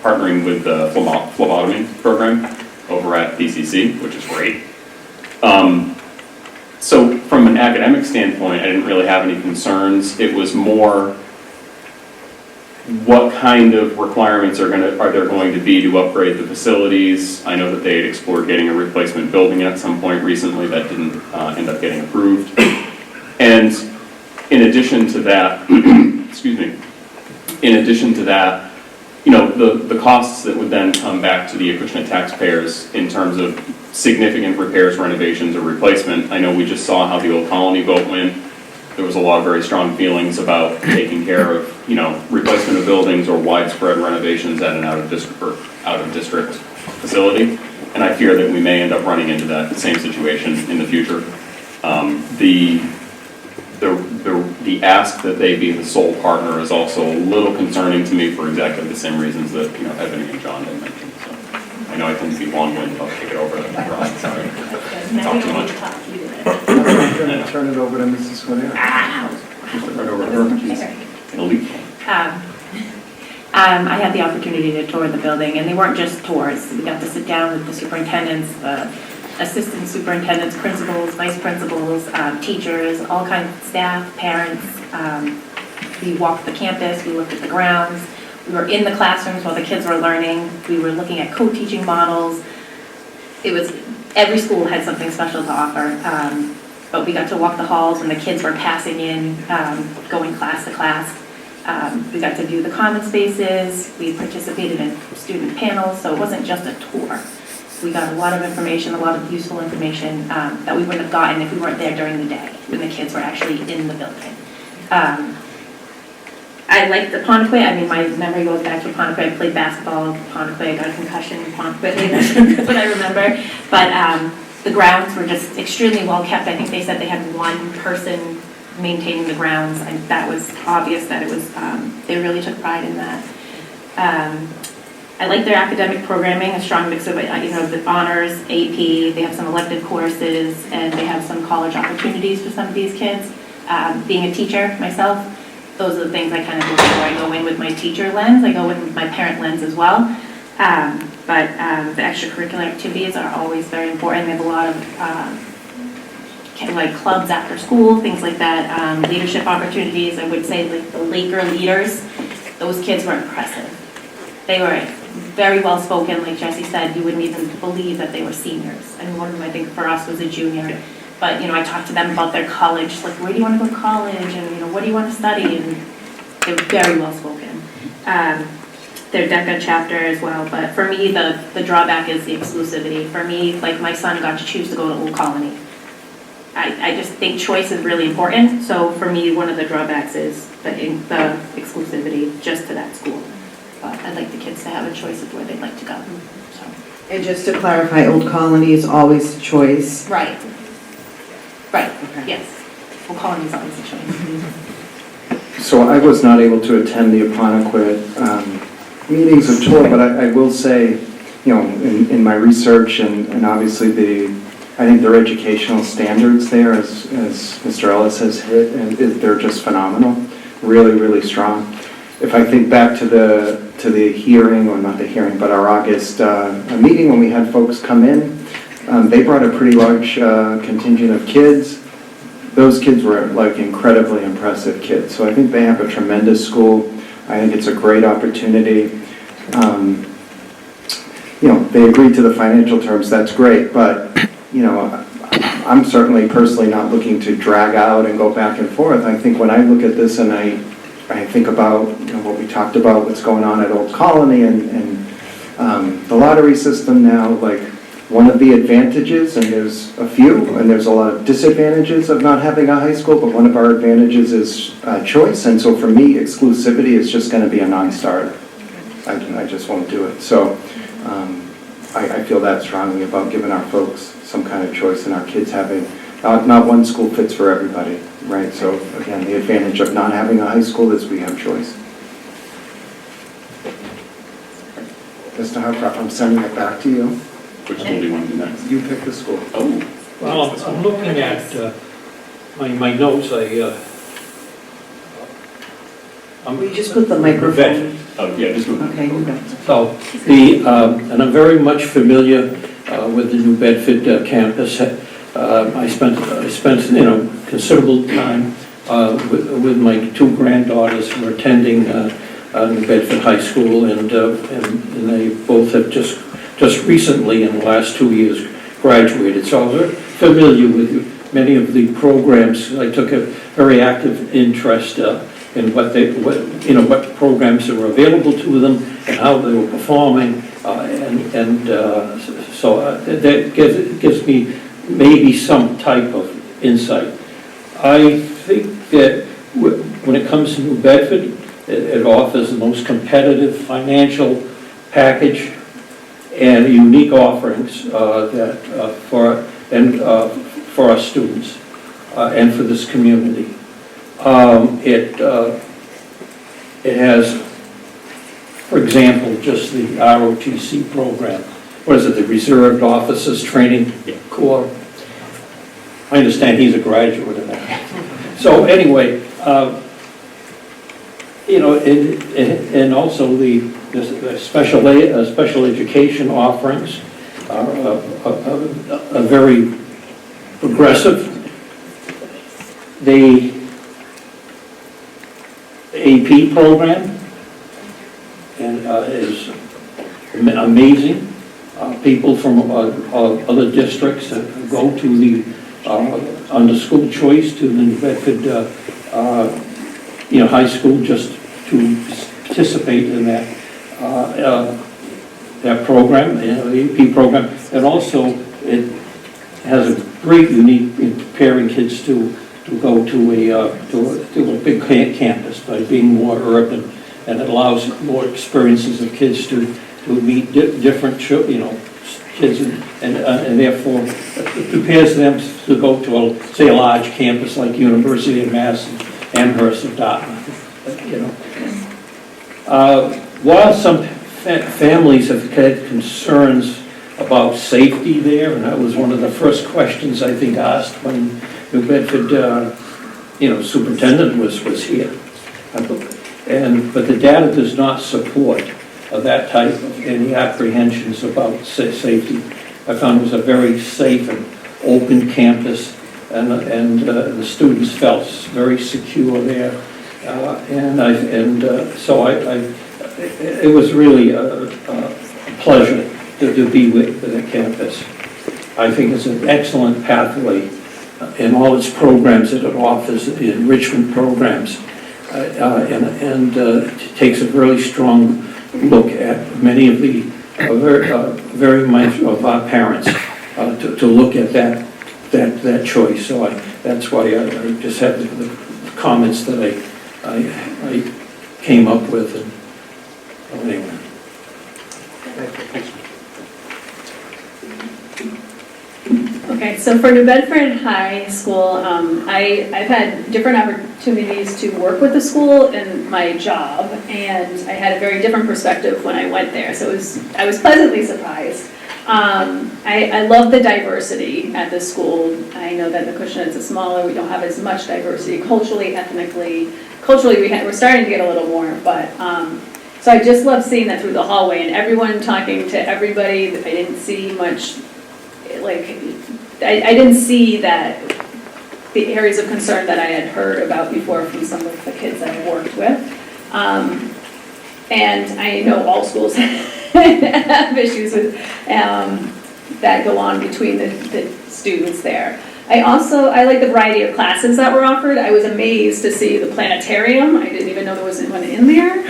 partnering with the phlebotomy program over at PCC, which is great. So from an academic standpoint, I didn't really have any concerns. It was more, what kind of requirements are there going to be to upgrade the facilities? I know that they had explored getting a replacement building at some point recently. That didn't end up getting approved. And in addition to that, excuse me, in addition to that, you know, the costs that would then come back to the Acushnet taxpayers in terms of significant repairs, renovations, or replacement. I know we just saw how the Old Colony vote went. There was a lot of very strong feelings about taking care of, you know, replacement of buildings or widespread renovations at an out-of-district facility. And I fear that we may end up running into that same situation in the future. The ask that they be the sole partner is also a little concerning to me for exactly the same reasons that, you know, Ebony and John had mentioned. So I know I tend to be long-winded. I'll take it over to Ron. Sorry. Talk too much. I'm going to turn it over to Mrs. Swinney. Just right over to her. She's in a leap. I had the opportunity to tour the building, and they weren't just tours. We got to sit down with the superintendents, the assistant superintendents, principals, vice principals, teachers, all kinds of staff, parents. We walked the campus, we looked at the grounds. We were in the classrooms while the kids were learning. We were looking at co-teaching models. Every school had something special to offer, but we got to walk the halls when the kids were passing in, going class to class. We got to view the common spaces. We participated in student panels, so it wasn't just a tour. We got a lot of information, a lot of useful information that we wouldn't have gotten if we weren't there during the day when the kids were actually in the building. I liked the Acushnet. I mean, my memory goes back to Acushnet. I played basketball at Acushnet. I got a concussion in Acushnet. That's what I remember. But the grounds were just extremely well kept. I think they said they had one person maintaining the grounds, and that was obvious that it was. They really took pride in that. I like their academic programming, a strong mix of, the honors, AP, they have some elective courses, and they have some college opportunities for some of these kids. Being a teacher myself, those are the things I kind of look for. I go in with my teacher lens, I go in with my parent lens as well. But the extracurricular activities are always very important. They have a lot of like clubs after school, things like that, leadership opportunities. I would say like the Laker leaders, those kids were impressive. They were very well spoken, like Jesse said, you wouldn't even believe that they were seniors. And one of them, I think, for us was a junior. But, I talked to them about their college, like, where do you want to go to college? And, what do you want to study? And they were very well spoken. Their DECA chapter as well. But for me, the drawback is the exclusivity. For me, like, my son got to choose to go to Old Colony. I just think choice is really important. So for me, one of the drawbacks is the exclusivity just to that school. But I'd like the kids to have a choice of where they'd like to go. So. And just to clarify, Old Colony is always a choice. Right. Right, okay. Yes. Old Colony is always a choice. So I was not able to attend the Acushnet meetings of tour, but I will say, in my research and obviously I think their educational standards there, as Mr. Ellis has hit, and they're just phenomenal, really, really strong. If I think back to the hearing, or not the hearing, but our August meeting when we had folks come in, they brought a pretty large contingent of kids. Those kids were like incredibly impressive kids. So I think they have a tremendous school. I think it's a great opportunity. They agreed to the financial terms, that's great, but I'm certainly personally not looking to drag out and go back and forth. I think when I look at this and I think about what we talked about, what's going on at Old Colony and the lottery system now, like one of the advantages, and there's a few, and there's a lot of disadvantages of not having a high school, but one of our advantages is choice, and so for me, exclusivity is just going to be a non-starter. I just won't do it. So I feel that strongly about giving our folks some kind of choice and our kids having, not one school fits for everybody, right? So again, the advantage of not having a high school is we have choice. Mr. Harcroft, I'm sending it back to you. Which school do you want to do next? You pick the school. Oh. Well, I'm looking at my notes. Will you just put the microphone? Oh, yeah, just move. Okay, you go. So and I'm very much familiar with the New Bedford campus. I spent considerable time with my two granddaughters who are attending New Bedford High School, and they both have just recently, in the last 2 years, graduated. So I was very familiar with many of the programs. I took a very active interest in what programs that were available to them and how they were performing, so that gives me maybe some type of insight. I think that when it comes to New Bedford, it offers the most competitive financial package and unique offerings for our students and for this community. It has, for example, just the ROTC program. What is it, the Reserved Officers Training Corps? I understand he's a graduate of that. So anyway, and also the special education offerings are very progressive. The AP program is amazing. People from other districts go to the under school choice to the New Bedford high school just to participate in that program, the AP program, and also it has a great unique in preparing kids to go to a big campus by being more urban, and it allows more experiences of kids to meet different kids, and therefore it prepares them to go to a large campus like University of Mass, Amherst, or Dartmouth. while some families have had concerns about safety there, and that was one of the first questions I think asked when New Bedford, superintendent was here. But the data does not support that type of any apprehensions about safety. I found it was a very safe and open campus, and the students felt very secure there. So it was really a pleasure to be with the campus. I think it's an excellent pathway in all its programs that it offers, enrichment programs, and takes a really strong look at many of the very much of our parents to look at that choice. So that's why I just had the comments that I came up with. And anyway. Okay, so for New Bedford High School, I've had different opportunities to work with the school in my job, and I had a very different perspective when I went there, so I was pleasantly surprised. I love the diversity at the school. I know that the Acushnet's is smaller, we don't have as much diversity culturally, ethnically. Culturally, we're starting to get a little more, but so I just love seeing that through the hallway and everyone talking to everybody. I didn't see much, I didn't see that the areas of concern that I had heard about before from some of the kids that I worked with. And I know all schools have issues with that go on between the students there. I like the variety of classes that were offered. I was amazed to see the planetarium. I didn't even know there was one in there.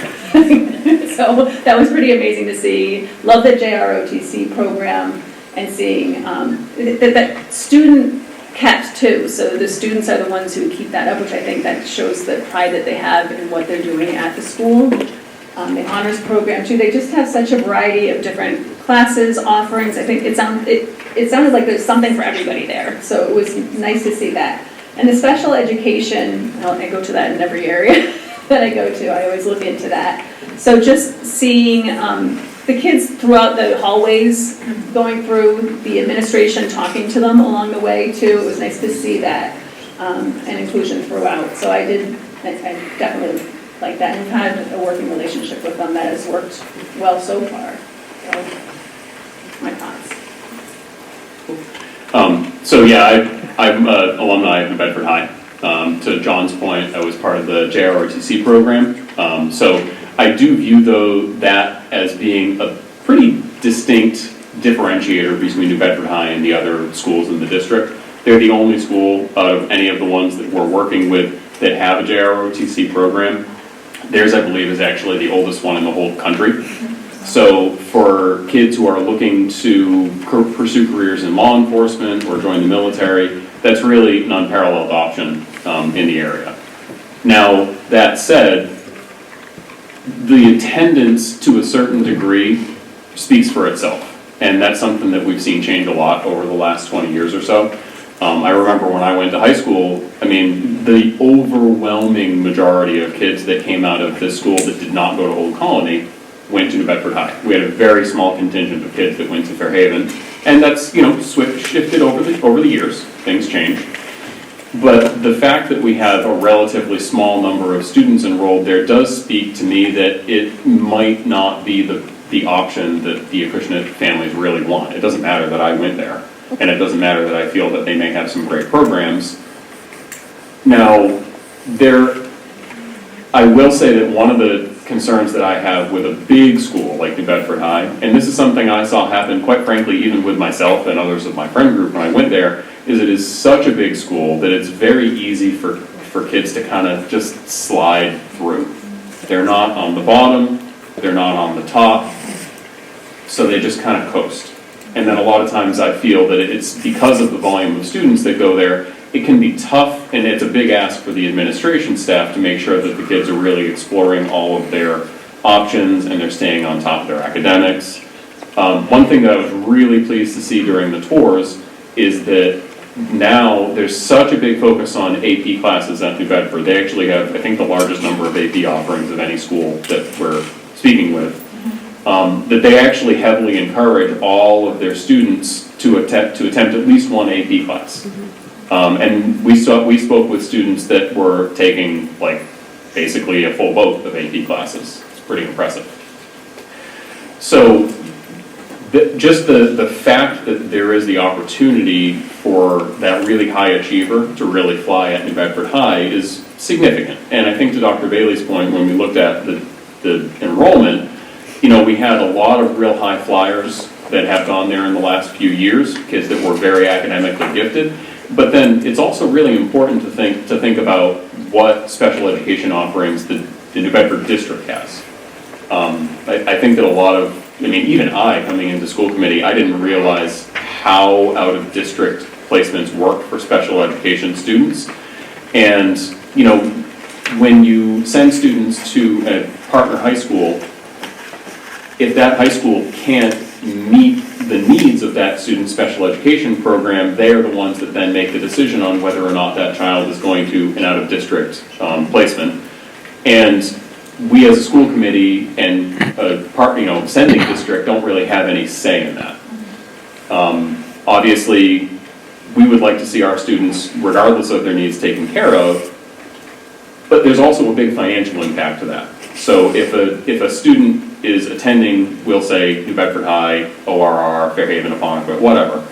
So that was pretty amazing to see. Love the JROTC program and seeing that student kept too. So the students are the ones who keep that up, which I think that shows the pride that they have in what they're doing at the school. The honors program too. They just have such a variety of different classes, offerings. I think it sounded like there's something for everybody there. So it was nice to see that. And the special education, I go to that in every area that I go to. I always look into that. So just seeing the kids throughout the hallways, going through, the administration talking to them along the way too. It was nice to see that and inclusion throughout. So I definitely like that, and had a working relationship with them that has worked well so far. So, my thoughts. I'm an alumni of New Bedford High. To John's point, I was part of the JROTC program. So I do view that as being a pretty distinct differentiator between New Bedford High and the other schools in the district. They're the only school out of any of the ones that we're working with that have a JROTC program. Theirs, I believe, is actually the oldest one in the whole country. So for kids who are looking to pursue careers in law enforcement or join the military, that's really an unparalleled option in the area. Now, that said, the attendance to a certain degree speaks for itself. And that's something that we've seen change a lot over the last 20 years or so. I remember when I went to high school, the overwhelming majority of kids that came out of this school that did not go to Old Colony went to New Bedford High. We had a very small contingent of kids that went to Fairhaven, and that's, shifted over the years. Things change. But the fact that we have a relatively small number of students enrolled there does speak to me that it might not be the option that the Acushnet families really want. It doesn't matter that I went there, and it doesn't matter that I feel that they may have some great programs. Now, I will say that one of the concerns that I have with a big school like New Bedford High, and this is something I saw happen, quite frankly, even with myself and others of my friend group when I went there, is it is such a big school that it's very easy for kids to kind of just slide through. They're not on the bottom, they're not on the top, so they just kind of coast. And then a lot of times I feel that it's because of the volume of students that go there, it can be tough, and it's a big ask for the administration staff to make sure that the kids are really exploring all of their options and they're staying on top of their academics. One thing that I was really pleased to see during the tours is that now there's such a big focus on AP classes at New Bedford. They actually have, I think, the largest number of AP offerings of any school that we're speaking with, that they actually heavily encourage all of their students to attempt at least one AP class. And we spoke with students that were taking like basically a full boat of AP classes. It's pretty impressive. So just the fact that there is the opportunity for that really high achiever to really fly at New Bedford High is significant. And I think to Dr. Bailey's point, when we looked at the enrollment, we had a lot of real high flyers that have gone there in the last few years, kids that were very academically gifted. But then it's also really important to think about what special education offerings the New Bedford district has. I think that a lot of, even I, coming into school committee, I didn't realize how out-of-district placements work for special education students. And, when you send students to a partner high school, if that high school can't meet the needs of that student's special education program, they are the ones that then make the decision on whether or not that child is going to an out-of-district placement. And we as a school committee and sending district don't really have any say in that. Obviously, we would like to see our students, regardless of their needs, taken care of, but there's also a big financial impact to that. So if a student is attending, we'll say New Bedford High, ORR, Fairhaven, Aponequid, whatever,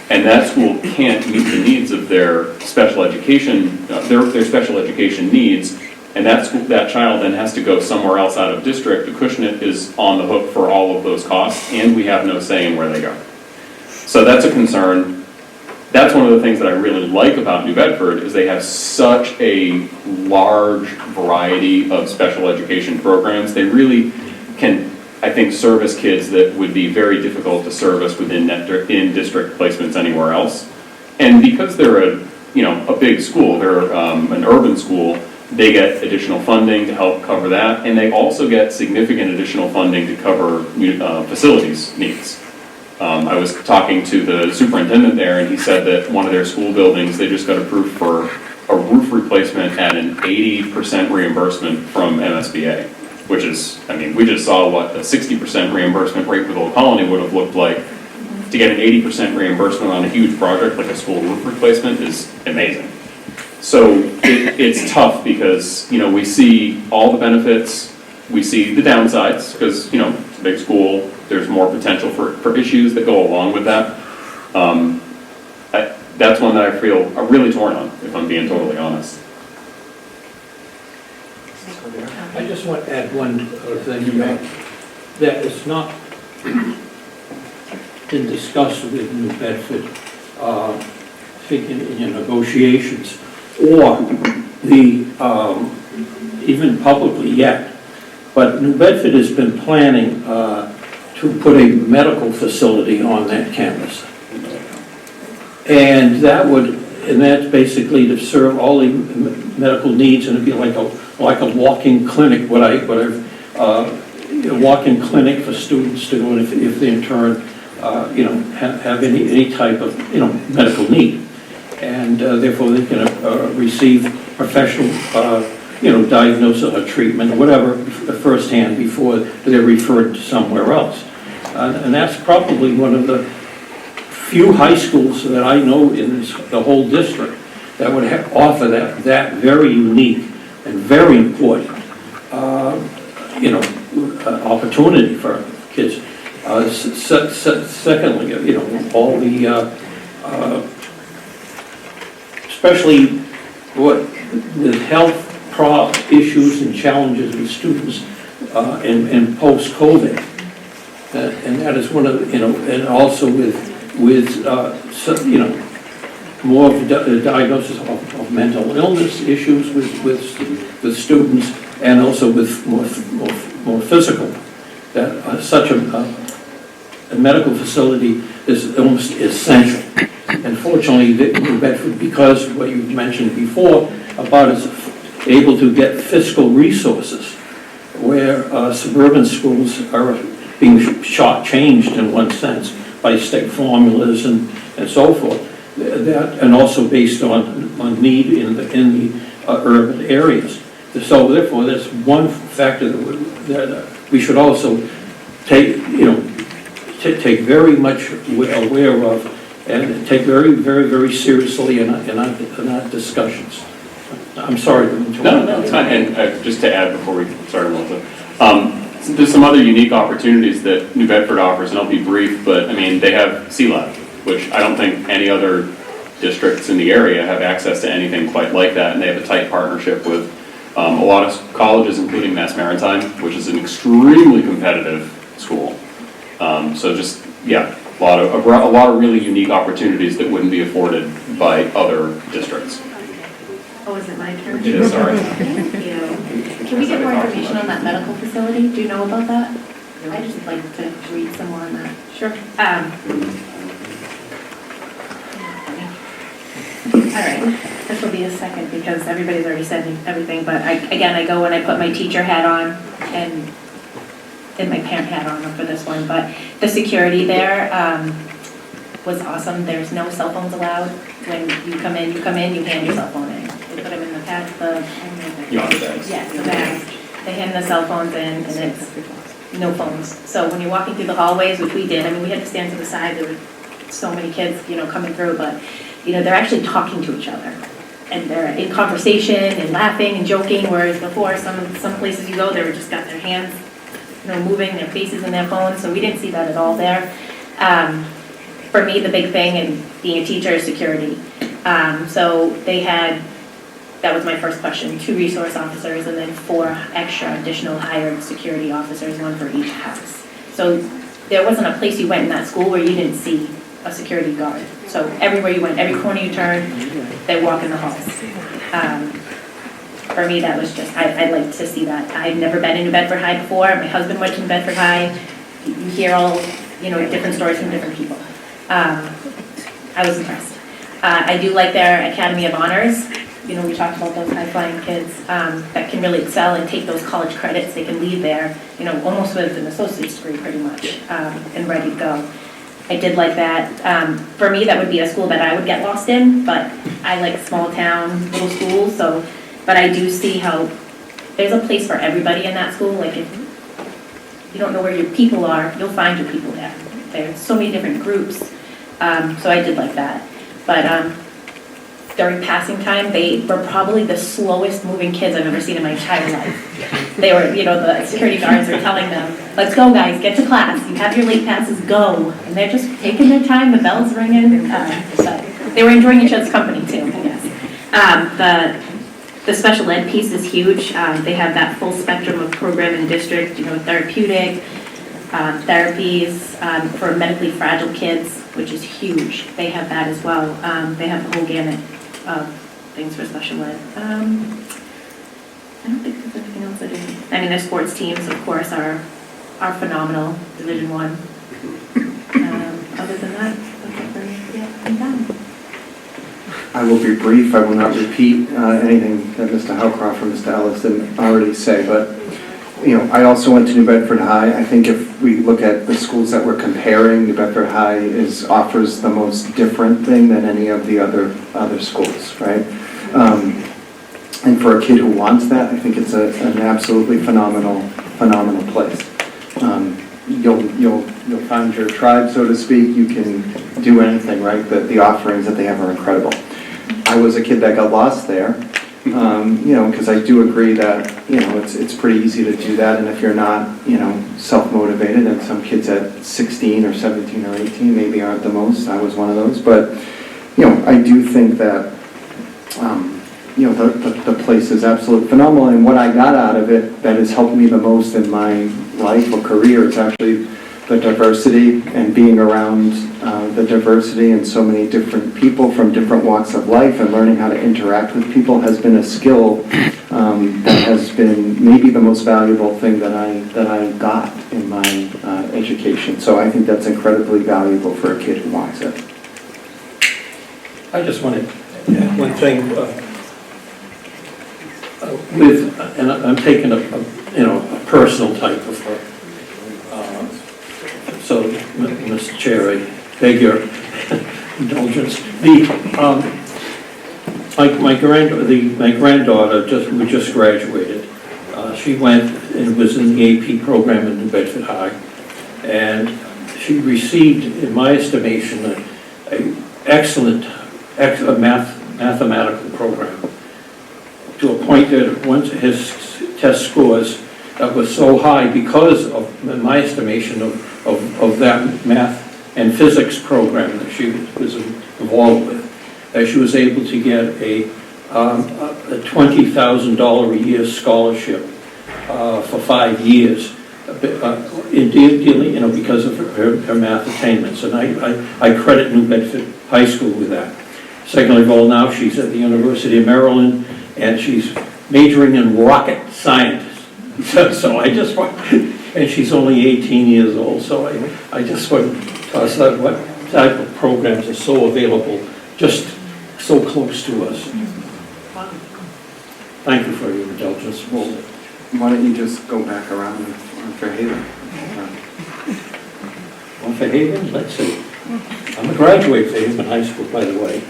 and that school can't meet the needs of their special education, their special education needs, and that child then has to go somewhere else out of district, Acushnet is on the hook for all of those costs, and we have no say in where they go. So that's a concern. That's one of the things that I really like about New Bedford is they have such a large variety of special education programs. They really can, I think, service kids that would be very difficult to service within in-district placements anywhere else. And because they're a big school, they're an urban school, they get additional funding to help cover that, and they also get significant additional funding to cover facilities needs. I was talking to the superintendent there, and he said that one of their school buildings, they just got approved for a roof replacement at an 80% reimbursement from MSBA, which is, we just saw what the 60% reimbursement rate with Old Colony would have looked like. To get an 80% reimbursement on a huge project like a school roof replacement is amazing. So it's tough because, we see all the benefits, we see the downsides, because, it's a big school, there's more potential for issues that go along with that. That's one that I feel really torn on, if I'm being totally honest. I just want to add one other thing, that it's not been discussed with New Bedford, in your negotiations, or even publicly yet, but New Bedford has been planning to put a medical facility on that campus. And that's basically to serve all the medical needs, and it'd be like a walk-in clinic, a walk-in clinic for students to go if they in turn, have any type of, medical need. And therefore they can receive professional, diagnosis or treatment or whatever firsthand before they're referred to somewhere else. And that's probably one of the few high schools that I know in the whole district that would offer that very unique and very important, opportunity for kids. Secondly, all the, especially with health issues and challenges with students and post-COVID. And that is one of the, and also with more of the diagnosis of mental illness issues with students, and also with more physical. That such a medical facility is almost essential. Unfortunately, New Bedford, because what you've mentioned before about is able to get fiscal resources, where suburban schools are being shortchanged in one sense by state formulas and so forth. And also based on need in the urban areas. So therefore, that's one factor that we should also take, take very much aware of and take very, very, very seriously in our discussions. I'm sorry to interrupt. No, it's fine. And just to add before we start, Melissa, there's some other unique opportunities that New Bedford offers, and I'll be brief, but I mean, they have Sea Lab, which I don't think any other districts in the area have access to anything quite like that, and they have a tight partnership with a lot of colleges, including Mass Maritime, which is an extremely competitive school. So just, yeah, a lot of really unique opportunities that wouldn't be afforded by other districts. Oh, is it my turn? It is, sorry. Thank you. Can we get more information on that medical facility? Do you know about that? I'd just like to read some more on that. Sure. All right, this will be a second because everybody's already said everything, but I go and I put my teacher hat on and my parent hat on for this one, but the security there was awesome. There's no cell phones allowed. When you come in, you hand your cell phone in. They put them in the bags. Yes, the bags. They hand the cell phones in and it's no phones. So when you're walking through the hallways, which we did, I mean, we had to stand to the side. There were so many kids, coming through, but they're actually talking to each other. And they're in conversation and laughing and joking, whereas before, some places you go, they were just got their hands, moving, their faces in their phones, so we didn't see that at all there. For me, the big thing in being a teacher is security. So they had, that was my first question, 2 resource officers and then 4 extra additional hired security officers, 1 for each house. So there wasn't a place you went in that school where you didn't see a security guard. So everywhere you went, every corner you turned, they walk in the halls. For me, that was just, I'd like to see that. I've never been in New Bedford High before. My husband went to New Bedford High. You hear all, different stories from different people. I was impressed. I do like their Academy of Honors. We talked about those high-flying kids that can really excel and take those college credits. They can leave there, almost with an associate's degree pretty much, and ready to go. I did like that. For me, that would be a school that I would get lost in, but I like small town, little schools, but I do see how there's a place for everybody in that school. Like if you don't know where your people are, you'll find your people there. There's so many different groups, so I did like that. But during passing time, they were probably the slowest moving kids I've ever seen in my entire life. They were, the security guards were telling them, let's go guys, get to class, you have your late passes, go. And they're just taking their time, the bell's ringing, but they were enjoying each other's company too, I guess. The special ed piece is huge. They have that full spectrum of program and district, therapeutic, therapies for medically fragile kids, which is huge. They have that as well. They have the whole gamut of things for special ed. I don't think there's anything else I didn't. I mean, their sports teams, of course, are phenomenal. Division I. Other than that, that's it for me. Yeah, I'm done. I will be brief. I will not repeat anything that Mr. Howcroft or Mr. Ellis didn't already say, but I also went to New Bedford High. I think if we look at the schools that we're comparing, New Bedford High offers the most different thing than any of the other schools, right? And for a kid who wants that, I think it's an absolutely phenomenal place. You'll find your tribe, so to speak. You can do anything, right? The offerings that they have are incredible. I was a kid that got lost there. Because I do agree that, it's pretty easy to do that, and if you're not, self-motivated, and some kids at 16 or 17 or 18 maybe aren't the most, I was one of those, but, I do think that, the place is absolutely phenomenal, and what I got out of it that has helped me the most in my life or career is actually the diversity and being around the diversity and so many different people from different walks of life, and learning how to interact with people has been a skill that has been maybe the most valuable thing that I got in my education. So I think that's incredibly valuable for a kid who wants it. I just wanted one thing and I'm taking a personal type of so, Mr. Chair, I beg your indulgence. My granddaughter just graduated. She went and was in the AP program in New Bedford High, and she received, in my estimation, a excellent mathematical program, to a point that once his test scores were so high because of, in my estimation, of that math and physics program that she was involved with, that she was able to get a $20,000 a year scholarship for 5 years, because of her math attainments. And I credit New Bedford High School with that. Secondly of all, now she's at the University of Maryland, and she's majoring in rocket science. So I just want, and she's only 18 years old, so I just want to toss out what type of programs are so available, just so close to us. Thank you for your indulgence. Well, why don't you just go back around on Fairhaven? On Fairhaven, let's see. I'm a graduate of Fairhaven High School, by the way.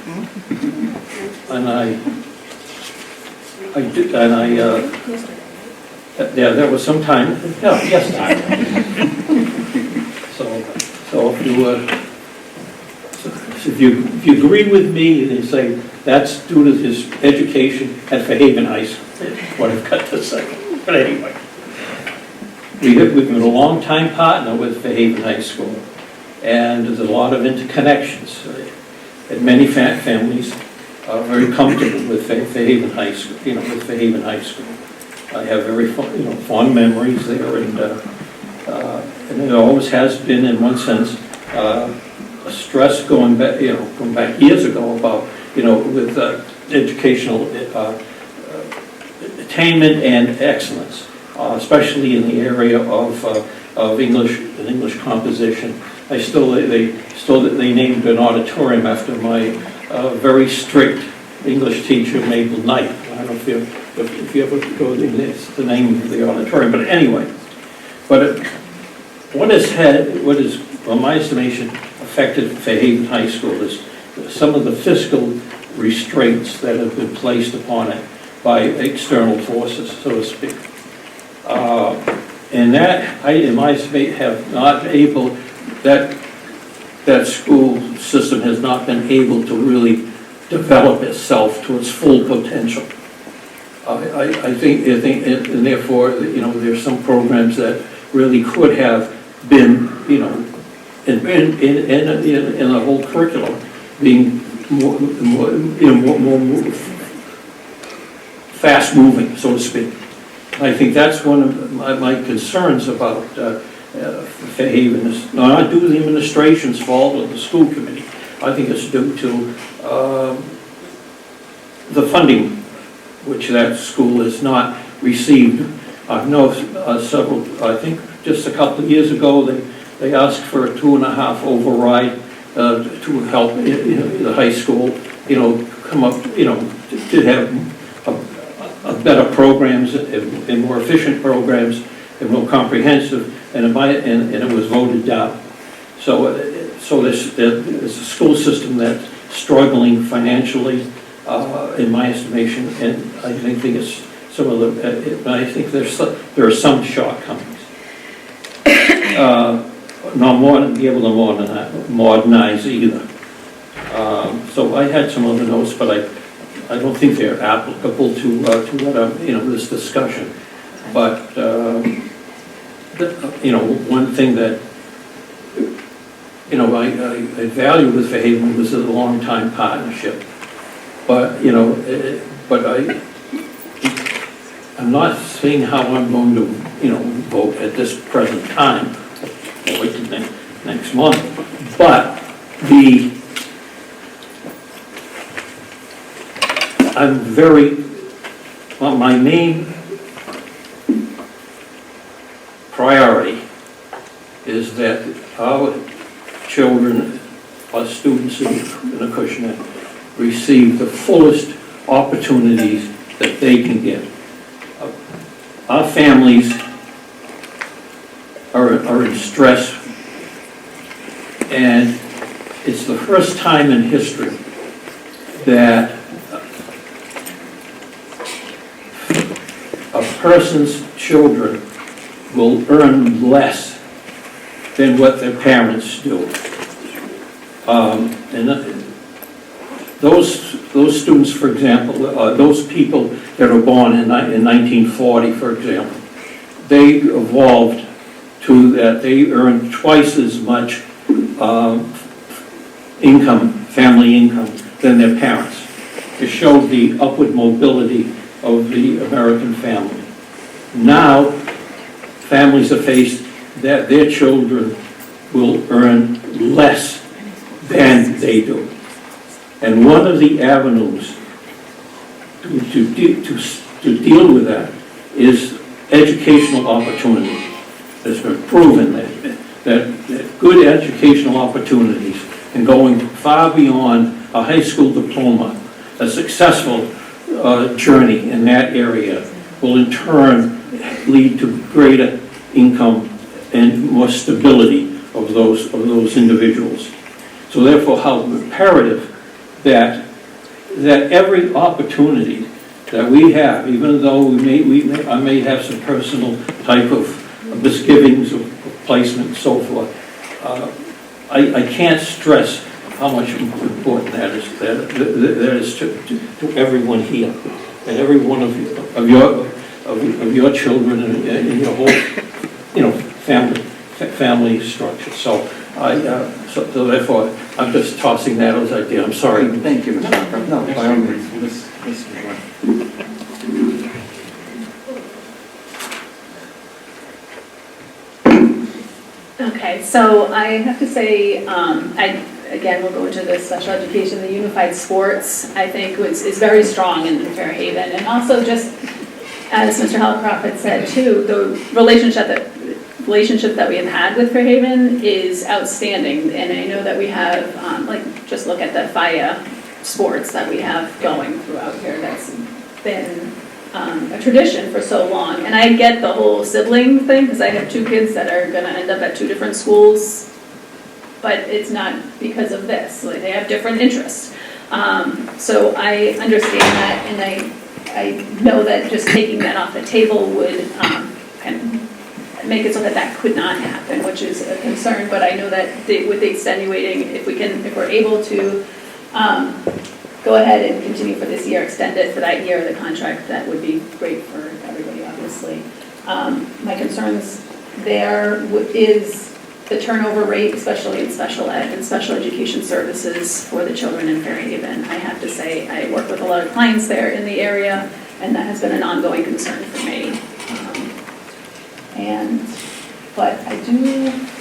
Yeah, there was some time, yes, time. So if you agree with me and you say that's due to his education at Fairhaven High School, what I've got to say. But anyway, we've been a long time partner with Fairhaven High School, and there's a lot of interconnections. And many families are very comfortable with Fairhaven High School. With Fairhaven High School, I have very fond memories there, and it always has been, in one sense, a stress going back years ago about with educational attainment and excellence, especially in the area of English and English composition. They named an auditorium after my very strict English teacher, Mabel Knight. I don't know if you ever go to the name of the auditorium, but anyway. But what has, in my estimation, affected Fairhaven High School is some of the fiscal restraints that have been placed upon it by external forces, so to speak. And that, in my estimation, have not able, that school system has not been able to really develop itself to its full potential. I think, and therefore, there's some programs that really could have been, in the whole curriculum, being more fast-moving, so to speak. I think that's one of my concerns about Fairhaven. It's not due to the administration's fault or the school committee. I think it's due to the funding which that school has not received. I know several, I think just a couple of years ago, they asked for a 2.5 override to help the high school, come up, to have better programs and more efficient programs and more comprehensive, and it was voted down. So there's a school system that's struggling financially, in my estimation, and I think it's some of the. I think there are some shortcomings. Not be able to modernize either. So I had some other notes, but I don't think they're applicable to what this discussion. But one thing that I value with Fairhaven was a long-time partnership. But I'm not seeing how I'm going to vote at this present time. I'll wait till next month. But my main priority is that our children, our students in Acushnet, receive the fullest opportunities that they can get. Our families are in stress, and it's the first time in history that a person's children will earn less than what their parents do. Those students, for example, those people that were born in 1940, for example, they evolved to that they earned twice as much income, family income, than their parents. It showed the upward mobility of the American family. Now, families are faced that their children will earn less than they do. And one of the avenues to deal with that is educational opportunity. It's been proven that good educational opportunities and going far beyond a high school diploma, a successful journey in that area will in turn lead to greater income and more stability of those individuals. So therefore, how imperative that every opportunity that we have, even though I may have some personal type of misgivings of placement and so forth, I can't stress how much important that is to everyone here and every one of your children and your whole family structure. So so therefore I'm just tossing that as I did. I'm sorry. Thank you, Mr. Markgraf. No, by all means. This Okay, so I have to say, again, we'll go into the special education, the unified sports, I think is very strong in Fairhaven. And also just, as Mr. Hallcroft had said too, the relationship that we have had with Fairhaven is outstanding. And I know that we have, just look at the FIA sports that we have going throughout here. That's been a tradition for so long. And I get the whole sibling thing, because I have two kids that are going to end up at two different schools, but it's not because of this. Like, they have different interests. So I understand that, and I know that just taking that off the table would kind of make it so that could not happen, which is a concern. But I know that with the extenuating, if we're able to go ahead and continue for this year, extend it for that year, the contract, that would be great for everybody, obviously. My concerns there is the turnover rate, especially in special ed and special education services for the children in Fairhaven. I have to say, I work with a lot of clients there in the area, and that has been an ongoing concern for me. But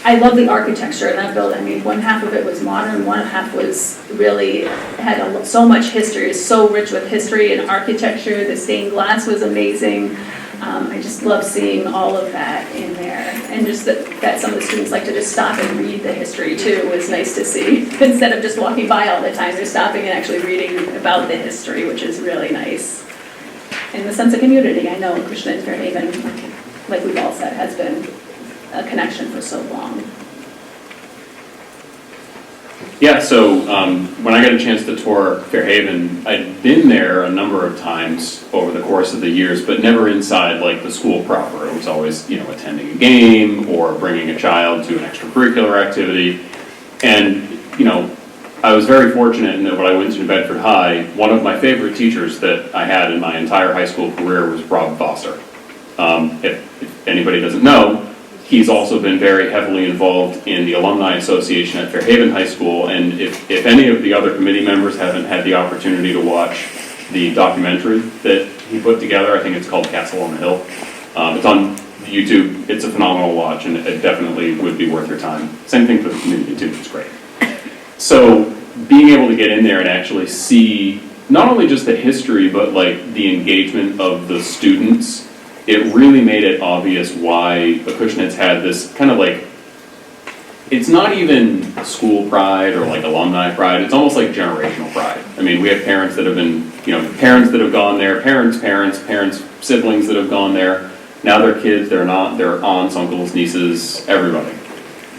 I love the architecture in that building. I mean, one half of it was modern, one half was really, had so much history, is so rich with history and architecture. The stained glass was amazing. I just love seeing all of that in there. And just that some of the students like to just stop and read the history too was nice to see. Instead of just walking by all the time, they're stopping and actually reading about the history, which is really nice. And the sense of community, I know Acushnet and Fairhaven, like we've all said, has been a connection for so long. Yeah, so when I got a chance to tour Fairhaven, I'd been there a number of times over the course of the years, but never inside like the school proper. It was always, attending a game or bringing a child to an extracurricular activity. And, I was very fortunate in that when I went to New Bedford High, one of my favorite teachers that I had in my entire high school career was Rob Foster. If anybody doesn't know, he's also been very heavily involved in the Alumni Association at Fairhaven High School, and if any of the other committee members haven't had the opportunity to watch the documentary that he put together, I think it's called Castle on the Hill. It's on YouTube. It's a phenomenal watch, and it definitely would be worth your time. Same thing for the community too, it's great. So being able to get in there and actually see not only just the history, but like the engagement of the students, it really made it obvious why Acushnet's had this kind of like, it's not even school pride or like alumni pride, it's almost like generational pride. I mean, we have parents that have been, parents that have gone there, parents, siblings that have gone there. Now their kids, their aunts, uncles, nieces, everybody.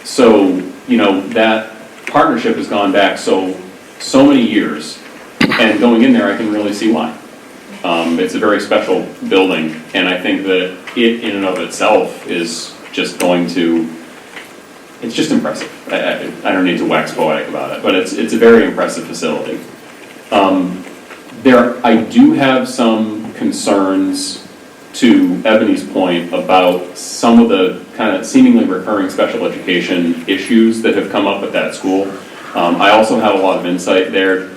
So, that partnership has gone back so many years. And going in there, I can really see why. It's a very special building, and I think that it in and of itself is just going to, it's just impressive. I don't need to wax poetic about it, but it's a very impressive facility. I do have some concerns, to Ebony's point, about some of the kind of seemingly recurring special education issues that have come up at that school. I also have a lot of insight there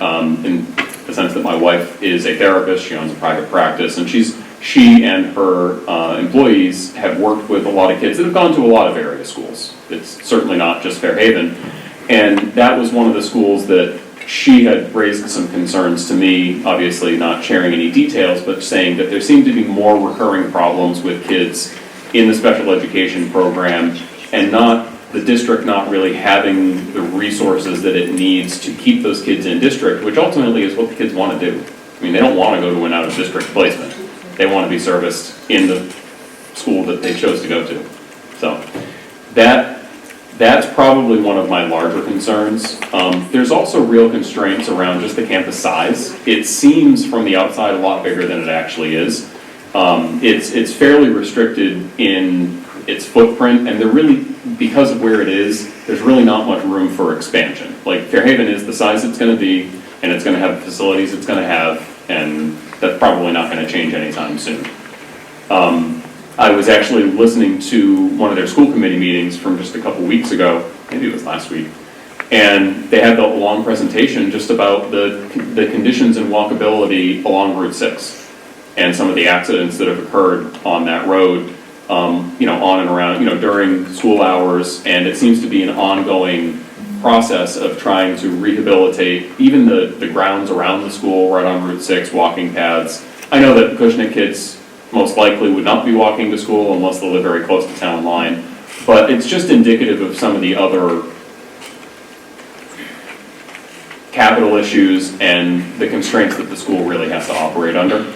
in the sense that my wife is a therapist. She owns a private practice, and she and her employees have worked with a lot of kids that have gone to a lot of area schools. It's certainly not just Fairhaven. And that was one of the schools that she had raised some concerns to me, obviously not sharing any details, but saying that there seemed to be more recurring problems with kids in the special education program, and the district not really having the resources that it needs to keep those kids in district, which ultimately is what the kids want to do. I mean, they don't want to go to an out-of-district placement. They want to be serviced in the school that they chose to go to. So that's probably one of my larger concerns. There's also real constraints around just the campus size. It seems from the outside a lot bigger than it actually is. It's fairly restricted in its footprint, and because of where it is, there's really not much room for expansion. Like, Fairhaven is the size it's going to be, and it's going to have the facilities it's going to have, and that's probably not going to change anytime soon. I was actually listening to one of their school committee meetings from just a couple weeks ago, maybe it was last week, and they had a long presentation just about the conditions and walkability along Route 6 and some of the accidents that have occurred on that road, on and around, during school hours, and it seems to be an ongoing process of trying to rehabilitate even the grounds around the school, right on Route 6, walking paths. I know that Acushnet kids most likely would not be walking to school unless they live very close to town line, but it's just indicative of some of the other capital issues and the constraints that the school really has to operate under.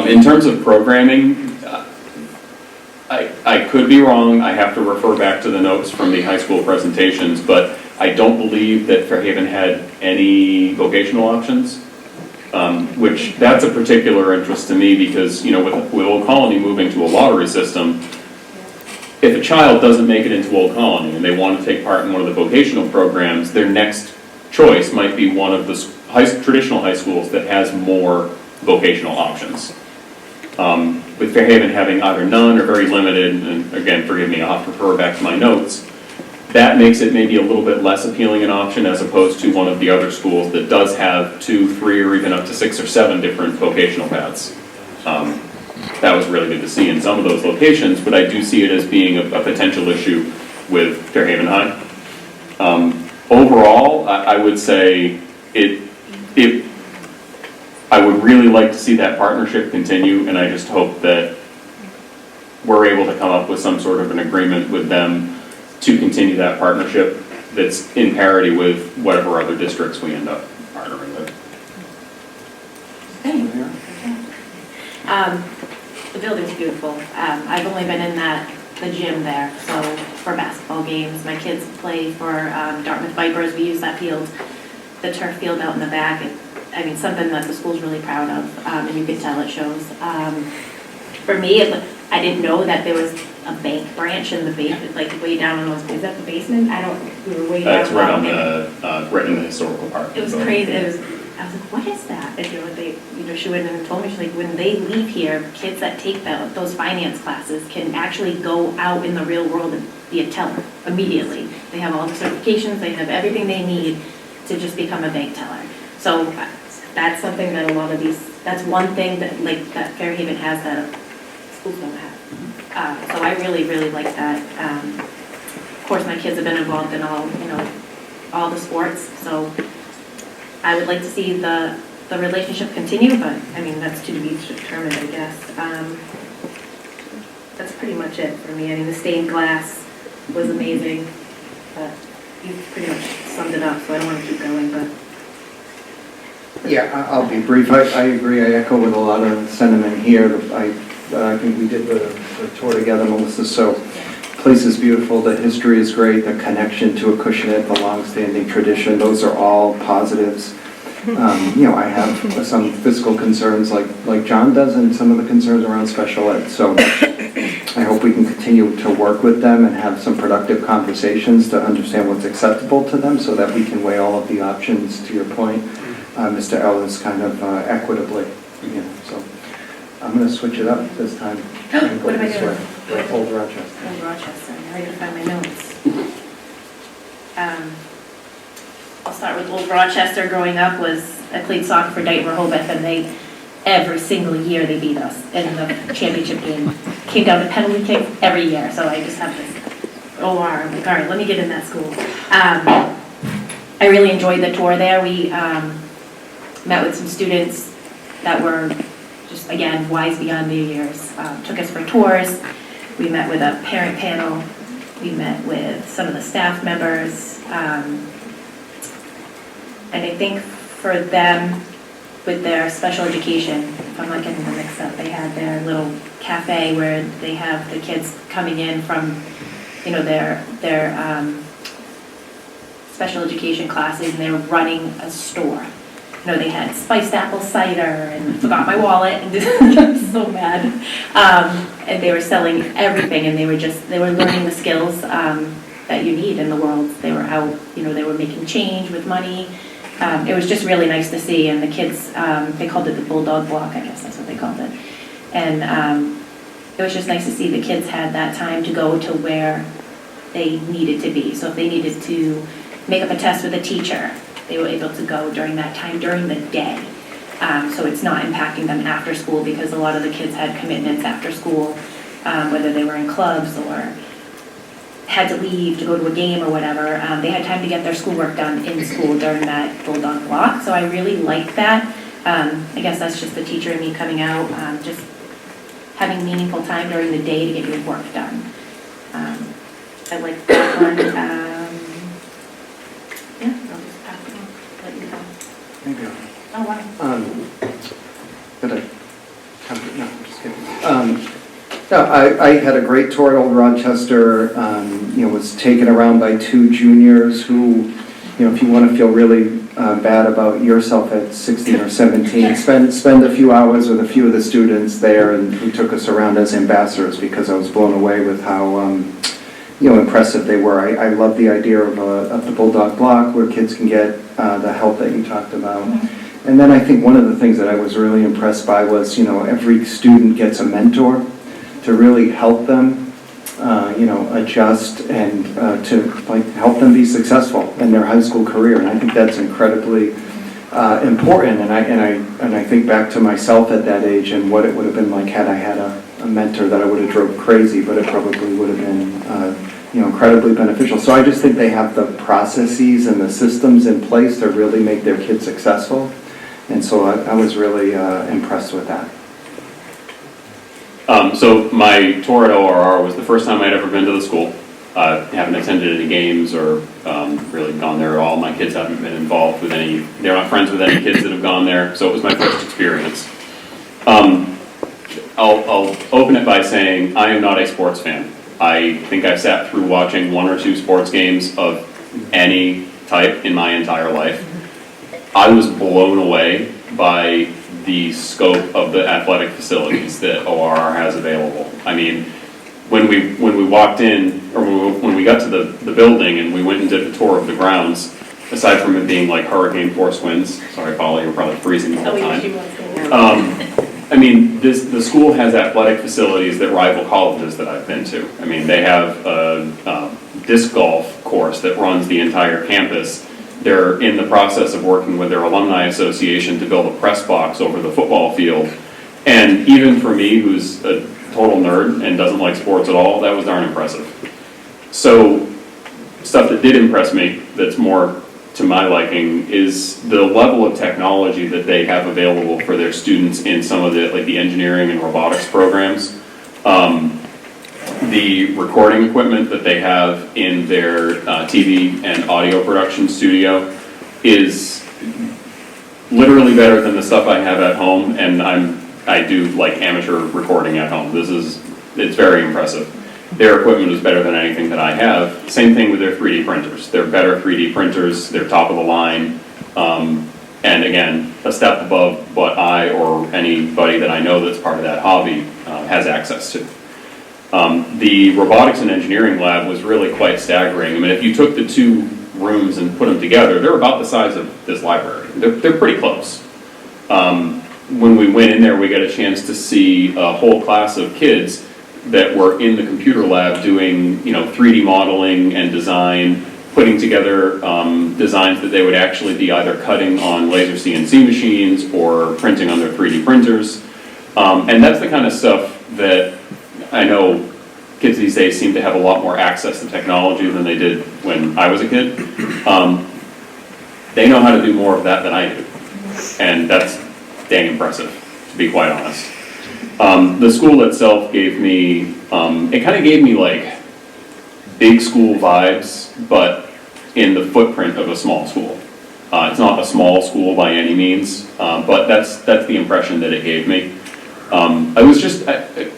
In terms of programming, I could be wrong. I have to refer back to the notes from the high school presentations, but I don't believe that Fairhaven had any vocational options, which that's a particular interest to me because, with Old Colony moving to a lottery system, if a child doesn't make it into Old Colony and they want to take part in one of the vocational programs, their next choice might be one of the traditional high schools that has more vocational options. With Fairhaven having either none or very limited, and again, forgive me, I'll have to refer back to my notes, that makes it maybe a little bit less appealing an option as opposed to one of the other schools that does have 2, 3, or even up to 6 or 7 different vocational paths. That was really good to see in some of those locations, but I do see it as being a potential issue with Fairhaven High. Overall, I would say I would really like to see that partnership continue, and I just hope that we're able to come up with some sort of an agreement with them to continue that partnership that's in parity with whatever other districts we end up partnering with. The building's beautiful. I've only been in the gym there, so for basketball games. My kids play for Dartmouth Vipers. We use that field, the turf field out in the back. Something that the school's really proud of, and you can tell it shows. For me, I didn't know that there was a bank branch in the basement, like way down in those. Is that the basement? We were way down. That's right on right in the historical park. It was crazy. I was like, what is that? And she went and told me, she's like, when they leave here, kids that take those finance classes can actually go out in the real world and be a teller immediately. They have all the certifications, they have everything they need to just become a bank teller. So that's something that that's one thing that that Fairhaven has that schools don't have. So I really, really like that. Of course, my kids have been involved in all the sports, so I would like to see the relationship continue, but that's to be determined, I guess. That's pretty much it for me. The stained glass was amazing, but you pretty much summed it up, so I don't want to keep going, but. Yeah, I'll be brief. I agree. I echo with a lot of sentiment here. I think we did the tour together, Melissa, so the place is beautiful. The history is great. The connection to Acushnet, the long-standing tradition, those are all positives. I have some physical concerns like John does and some of the concerns around special ed. So I hope we can continue to work with them and have some productive conversations to understand what's acceptable to them so that we can weigh all of the options, to your point, Mr. Ellis, kind of equitably. So I'm going to switch it up this time. And go What am I this doing? way. Old Rochester. Old Rochester, now I gotta find my notes. I'll start with Old Rochester. Growing up I played soccer for Dayton Rehoboth, and every single year they beat us in the championship game. Came down to penalty kicks every year, so I just have this OR. I'm like, all right, let me get in that school. I really enjoyed the tour there. We met with some students that were just, again, wise beyond their years. Took us for tours. We met with a parent panel. We met with some of the staff members. And I think for them, with their special education, if I'm not getting them mixed up, they had their little cafe where they have the kids coming in from, their special education classes, and they were running a store. They had spiced apple cider and forgot my wallet and I was so mad. And they were selling everything, and they were learning the skills that you need in the world. They were out, they were making change with money. It was just really nice to see, and the kids, they called it the Bulldog Block, I guess that's what they called it. And it was just nice to see the kids had that time to go to where they needed to be. So if they needed to make up a test with a teacher, they were able to go during that time, during the day. So it's not impacting them after school, because a lot of the kids had commitments after school, whether they were in clubs or had to leave to go to a game or whatever. They had time to get their schoolwork done in school during that Bulldog block. So I really like that. I guess that's just the teacher and me coming out, just having meaningful time during the day to get your work done. I like that one. Yeah, I'll just pass it on, let you go. Thank you. Oh, wow. Did I come to, no, I'm just kidding. No, I had a great tour at Old Rochester, was taken around by two juniors who, if you want to feel really bad about yourself at 16 or 17, spend a few hours with a few of the students there, and who took us around as ambassadors, because I was blown away with how, impressive they were. I love the idea of the Bulldog Block, where kids can get the help that you talked about. Mm-hmm. And then I think one of the things that I was really impressed by was, every student gets a mentor to really help them, adjust and to help them be successful in their high school career. And I think that's incredibly important. And I think back to myself at that age and what it would have been like had I had a mentor that I would have drove crazy, but it probably would have been incredibly beneficial. So I just think they have the processes and the systems in place to really make their kids successful. And so I was really impressed with that. So my tour at ORR was the first time I'd ever been to the school. Haven't attended any games or really gone there at all. My kids haven't been involved with any, they're not friends with any kids that have gone there, so it was my first experience. I'll open it by saying I am not a sports fan. I think I've sat through watching one or two sports games of any type in my entire life. I was blown away by the scope of the athletic facilities that ORR has available. I mean, when we walked in, or when we got to the building and we went and did a tour of the grounds, aside from it being like hurricane force winds, sorry Paula, you were probably freezing the whole time. I mean, the school has athletic facilities that rival colleges that I've been to. I mean, they have a disc golf course that runs the entire campus. They're in the process of working with their alumni association to build a press box over the football field. And even for me, who's a total nerd and doesn't like sports at all, that was darn impressive. So, stuff that did impress me, that's more to my liking, is the level of technology that they have available for their students in some of the engineering and robotics programs. The recording equipment that they have in their TV and audio production studio is literally better than the stuff I have at home, and I do like amateur recording at home. It's very impressive. Their equipment is better than anything that I have. Same thing with their 3D printers. They're better 3D printers. They're top of the line. And again, a step above what I or anybody that I know that's part of that hobby has access to. The robotics and engineering lab was really quite staggering. I mean, if you took the two rooms and put them together, they're about the size of this library. They're pretty close. When we went in there, we got a chance to see a whole class of kids that were in the computer lab doing, 3D modeling and design, putting together designs that they would actually be either cutting on laser CNC machines or printing on their 3D printers. And that's the kind of stuff that I know kids these days seem to have a lot more access to technology than they did when I was a kid. They know how to do more of that than I do. And that's dang impressive, to be quite honest. The school itself gave me, it kind of gave me like big school vibes, but in the footprint of a small school. It's not a small school by any means, but that's the impression that it gave me.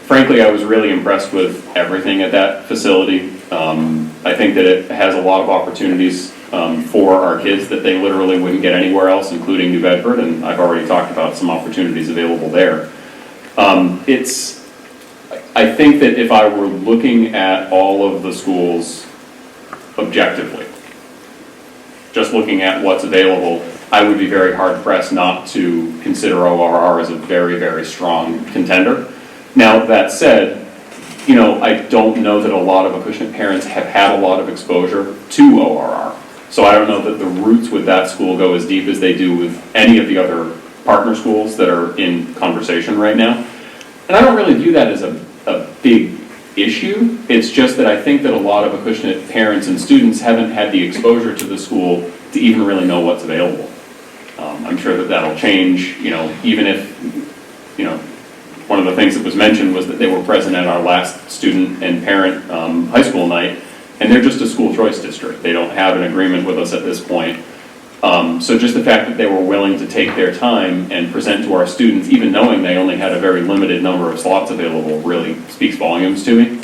Frankly, I was really impressed with everything at that facility. I think that it has a lot of opportunities for our kids that they literally wouldn't get anywhere else, including New Bedford, and I've already talked about some opportunities available there. I think that if I were looking at all of the schools objectively, just looking at what's available, I would be very hard-pressed not to consider ORR as a very, very strong contender. Now, that said, I don't know that a lot of Acushnet parents have had a lot of exposure to ORR. So I don't know that the roots with that school go as deep as they do with any of the other partner schools that are in conversation right now. And I don't really view that as a big issue. It's just that I think that a lot of Acushnet parents and students haven't had the exposure to the school to even really know what's available. I'm sure that that'll change, even if, one of the things that was mentioned was that they were present at our last student and parent high school night, and they're just a school choice district. They don't have an agreement with us at this point. So just the fact that they were willing to take their time and present to our students, even knowing they only had a very limited number of slots available, really speaks volumes to me.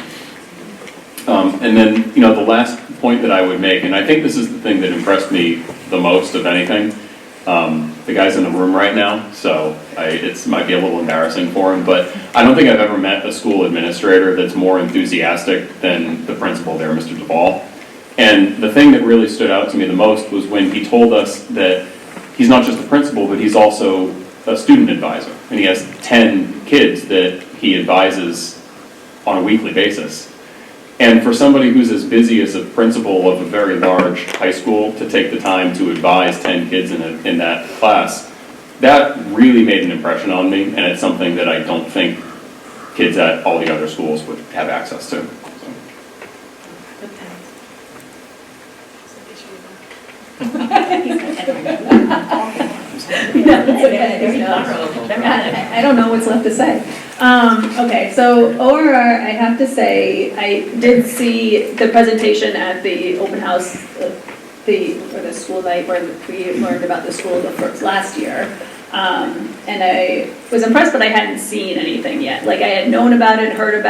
And then, the last point that I would make, and I think this is the thing that impressed me the most of anything, the guy's in the room right now, so it might be a little embarrassing for him, but I don't think I've ever met a school administrator that's more enthusiastic than the principal there, Mr. Duvall. And the thing that really stood out to me the most was when he told us that he's not just a principal, but he's also a student advisor. And he has 10 kids that he advises on a weekly basis. And for somebody who's as busy as a principal of a very large high school to take the time to advise 10 kids in that class, that really made an impression on me, and it's something that I don't think kids at all the other schools would have access to. I don't know what's left to say. Okay, so ORR, I have to say, I did see the presentation at the open house, the school night where we learned about the school last year. And I was impressed, but I hadn't seen anything yet. Like, I had known about it, heard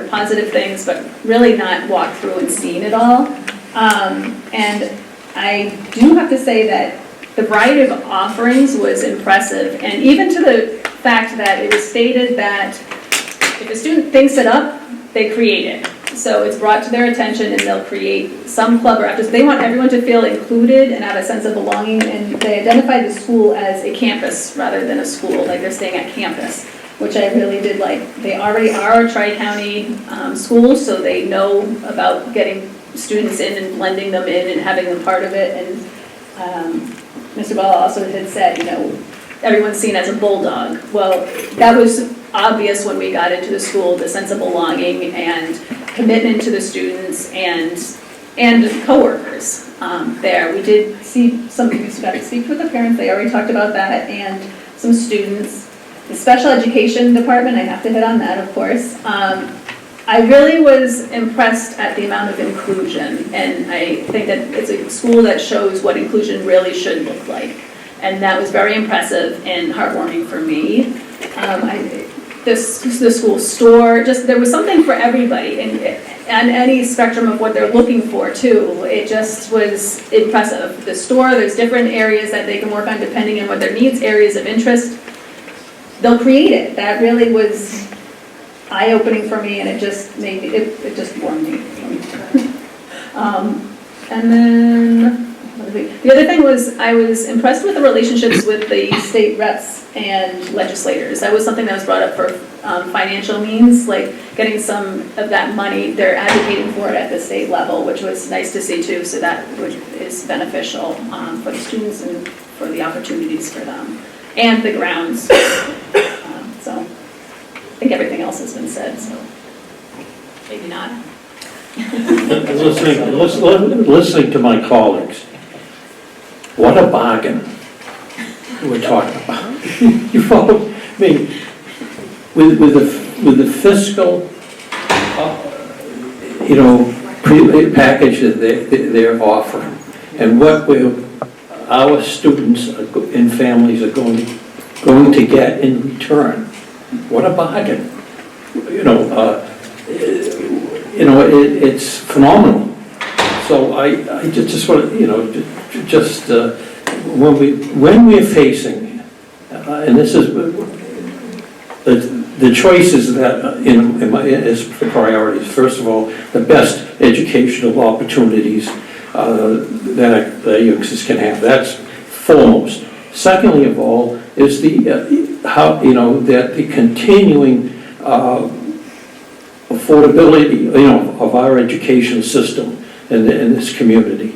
positive things, but really not walked through and seen it all. And I do have to say that the variety of offerings was impressive, and even to the fact that it was stated that if a student thinks it up, they create it. So it's brought to their attention and they'll create some club or activity. They want everyone to feel included and have a sense of belonging, and they identify the school as a campus rather than a school, like they're staying at campus, which I really did like. They already are a tri-county school, so they know about getting students in and blending them in and having them part of it. And Mr. Ball also had said, everyone's seen as a bulldog. Well, that was obvious when we got into the school, the sense of belonging and commitment to the students and coworkers there. We did see we got to speak with the parents, they already talked about that, and some students. The special education department, I have to hit on that, of course. I really was impressed at the amount of inclusion, and I think that it's a school that shows what inclusion really should look like. And that was very impressive and heartwarming for me. The school store, there was something for everybody. And on any spectrum of what they're looking for too. It just was impressive. The store, there's different areas that they can work on depending on what their needs, areas of interest. They'll create it. That really was eye-opening for me, and it just made me, it just warmed me. And then, the other thing was, I was impressed with the relationships with the state reps and legislators. That was something that was brought up for financial means, like getting some of that money. They're advocating for it at the state level, which was nice to see too, so that is beneficial for the students and for the opportunities for them, and the grounds. So I think everything else has been said, so maybe not. Listening to my colleagues, what a bargain we're talking about. You follow me? With the fiscal, package that they're offering, and what our students and families are going to get in return. What a bargain! It's phenomenal. So I just want to, when we're facing, and this is the choices that is the priorities. First of all, the best educational opportunities that youngsters can have. That's foremost. Secondly of all is that the continuing affordability, of our education system in this community,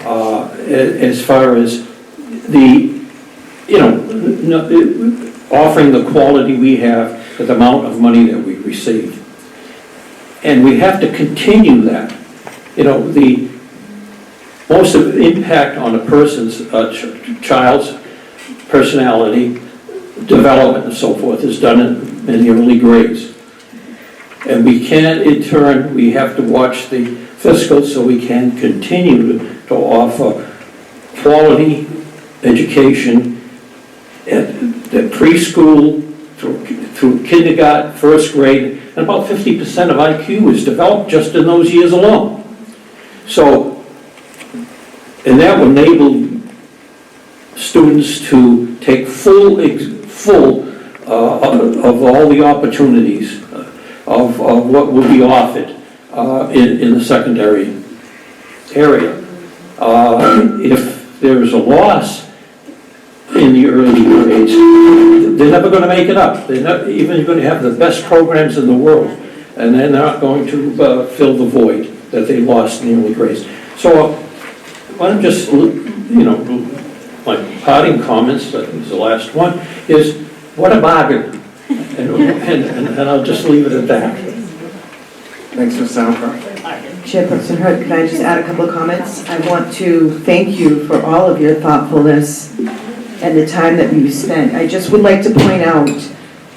as far as offering the quality we have for the amount of money that we receive. And we have to continue that. The most of the impact on a person's, child's personality, development and so forth is done in the early grades. And we can, in turn, we have to watch the fiscal so we can continue to offer quality education at the preschool through kindergarten, first grade, and about 50% of IQ is developed just in those years alone. So, and that will enable students to take full of all the opportunities of what will be offered in the secondary area. If there is a loss in the early grades, they're never going to make it up. They're not even going to have the best programs in the world, and they're not going to fill the void that they lost in the early grades. So I'm just, my parting comments, that was the last one, is what a bargain. And I'll just leave it at that. Thanks, Ms. Sauerkraut. Chairperson Hurd, can I just add a couple of comments? I want to thank you for all of your thoughtfulness and the time that you've spent. I just would like to point out,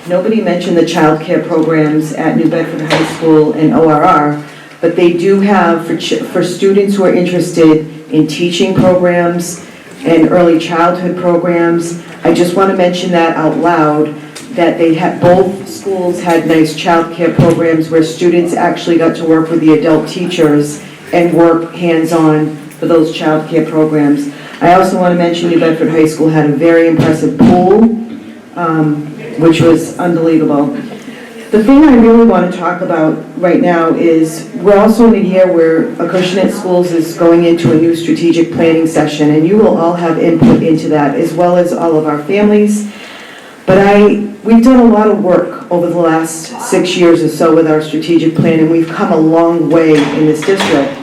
nobody mentioned the child care programs at New Bedford High School and ORR, but they do have, for students who are interested in teaching programs and early childhood programs, I just want to mention that out loud, that they had, both schools had nice child care programs where students actually got to work with the adult teachers and work hands-on for those child care programs. I also want to mention New Bedford High School had a very impressive pool, which was unbelievable. The thing I really want to talk about right now is we're also in a year where Acushnet Schools is going into a new strategic planning session, and you will all have input into that, as well as all of our families. But we've done a lot of work over the last 6 years or so with our strategic plan, and we've come a long way in this district.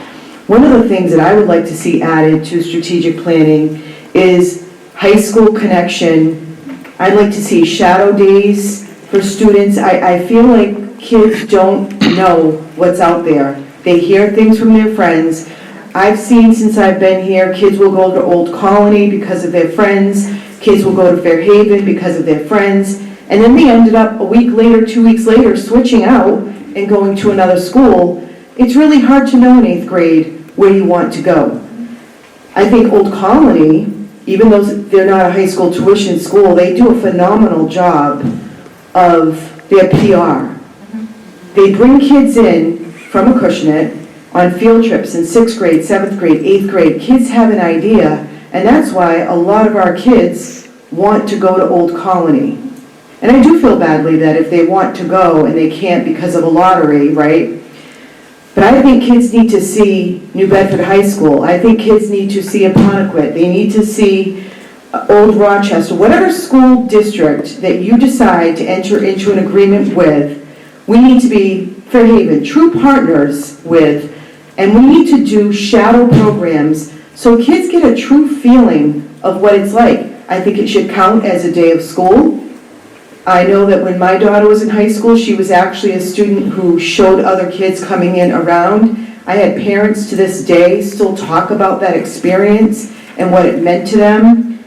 One of the things that I would like to see added to strategic planning is high school connection. I'd like to see shadow days for students. I feel like kids don't know what's out there. They hear things from their friends. I've seen since I've been here, kids will go to Old Colony because of their friends. Kids will go to Fairhaven because of their friends. And then they ended up a week later, 2 weeks later, switching out and going to another school. It's really hard to know in 8th grade where you want to go. I think Old Colony, even though they're not a high school tuition school, they do a phenomenal job of their PR. They bring kids in from Acushnet on field trips in 6th grade, 7th grade, 8th grade. Kids have an idea, and that's why a lot of our kids want to go to Old Colony. And I do feel badly that if they want to go and they can't because of a lottery, right? But I think kids need to see New Bedford High School. I think kids need to see Aponequid. They need to see Old Rochester. Whatever school district that you decide to enter into an agreement with, we need to be, Fairhaven, true partners with, and we need to do shadow programs so kids get a true feeling of what it's like. I think it should count as a day of school. I know that when my daughter was in high school, she was actually a student who showed other kids coming in around. I had parents to this day still talk about that experience and what it meant to them.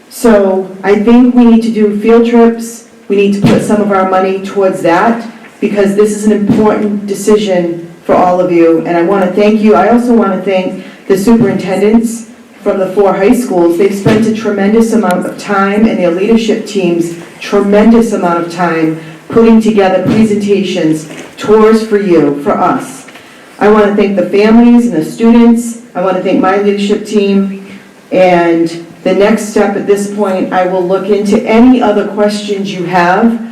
So I think we need to do field trips. We need to put some of our money towards that because this is an important decision for all of you. And I want to thank you. I also want to thank the superintendents from the 4 high schools. They've spent a tremendous amount of time, and their leadership teams, tremendous amount of time putting together presentations, tours for you, for us. I want to thank the families and the students. I want to thank my leadership team. And the next step at this point, I will look into any other questions you have,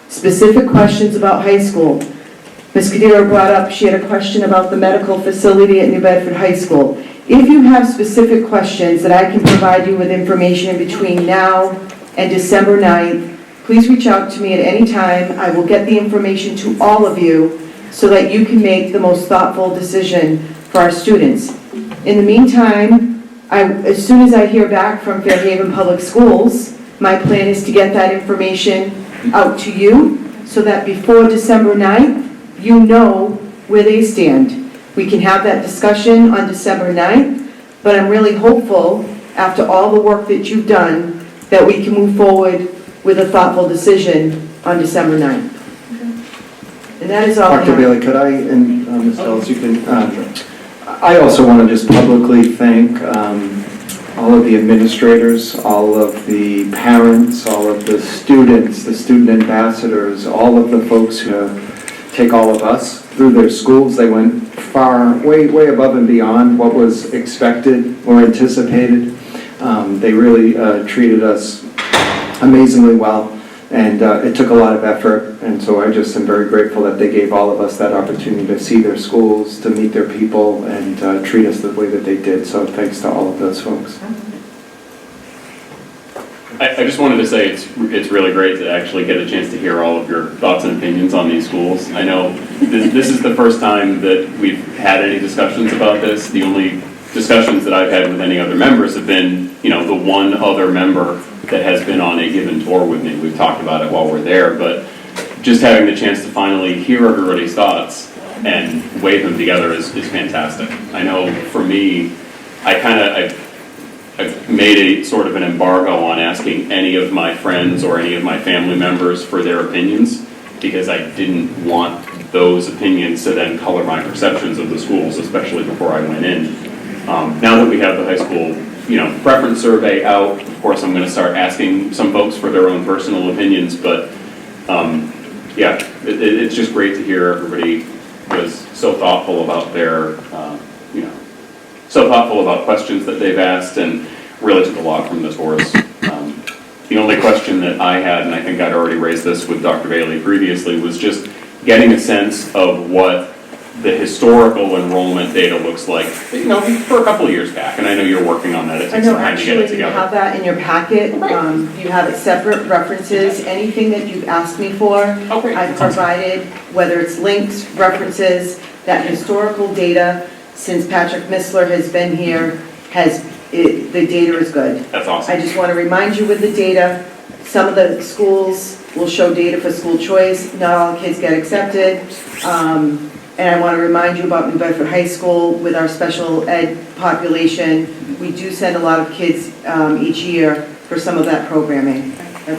specific questions about high school. Ms. Kadira brought up, she had a question about the medical facility at New Bedford High School. If you have specific questions that I can provide you with information in between now and December 9th, please reach out to me at any time. I will get the information to all of you so that you can make the most thoughtful decision for our students. In the meantime, as soon as I hear back from Fairhaven Public Schools, my plan is to get that information out to you so that before December 9th, you know where they stand. We can have that discussion on December 9th, but I'm really hopeful, after all the work that you've done, that we can move forward with a thoughtful decision on December 9th. And that is all I have. Dr. Bailey, could I, and Ms. Ellis, you can, I also want to just publicly thank all of the administrators, all of the parents, all of the students, the student ambassadors, all of the folks who take all of us through their schools. They went far, way above and beyond what was expected or anticipated. They really treated us amazingly well, and it took a lot of effort, and so I just am very grateful that they gave all of us that opportunity to see their schools, to meet their people, and treat us the way that they did. So thanks to all of those folks. I just wanted to say it's really great to actually get a chance to hear all of your thoughts and opinions on these schools. I know this is the first time that we've had any discussions about this. The only discussions that I've had with any other members have been, the one other member that has been on a given tour with me. We've talked about it while we're there, but just having the chance to finally hear everybody's thoughts and weigh them together is fantastic. I know for me, I've made a sort of an embargo on asking any of my friends or any of my family members for their opinions because I didn't want those opinions to then color my perceptions of the schools, especially before I went in. Now that we have the high school, preference survey out, of course I'm going to start asking some folks for their own personal opinions, but it's just great to hear everybody was so thoughtful about their, so thoughtful about questions that they've asked and really took a lot from the tours. The only question that I had, and I think I'd already raised this with Dr. Bailey previously, was just getting a sense of what the historical enrollment data looks like, for a couple of years back. And I know you're working on that. It takes some time to get it Actually, you together. have that in your packet. You have it separate references. Anything that you've asked me for, I've provided, whether it's links, references, that historical data. Since Patrick Missler has been here, the data is good. That's awesome. I just want to remind you with the data, some of the schools will show data for school choice. Not all kids get accepted. And I want to remind you about New Bedford High School with our special ed population. We do send a lot of kids each year for some of that programming. I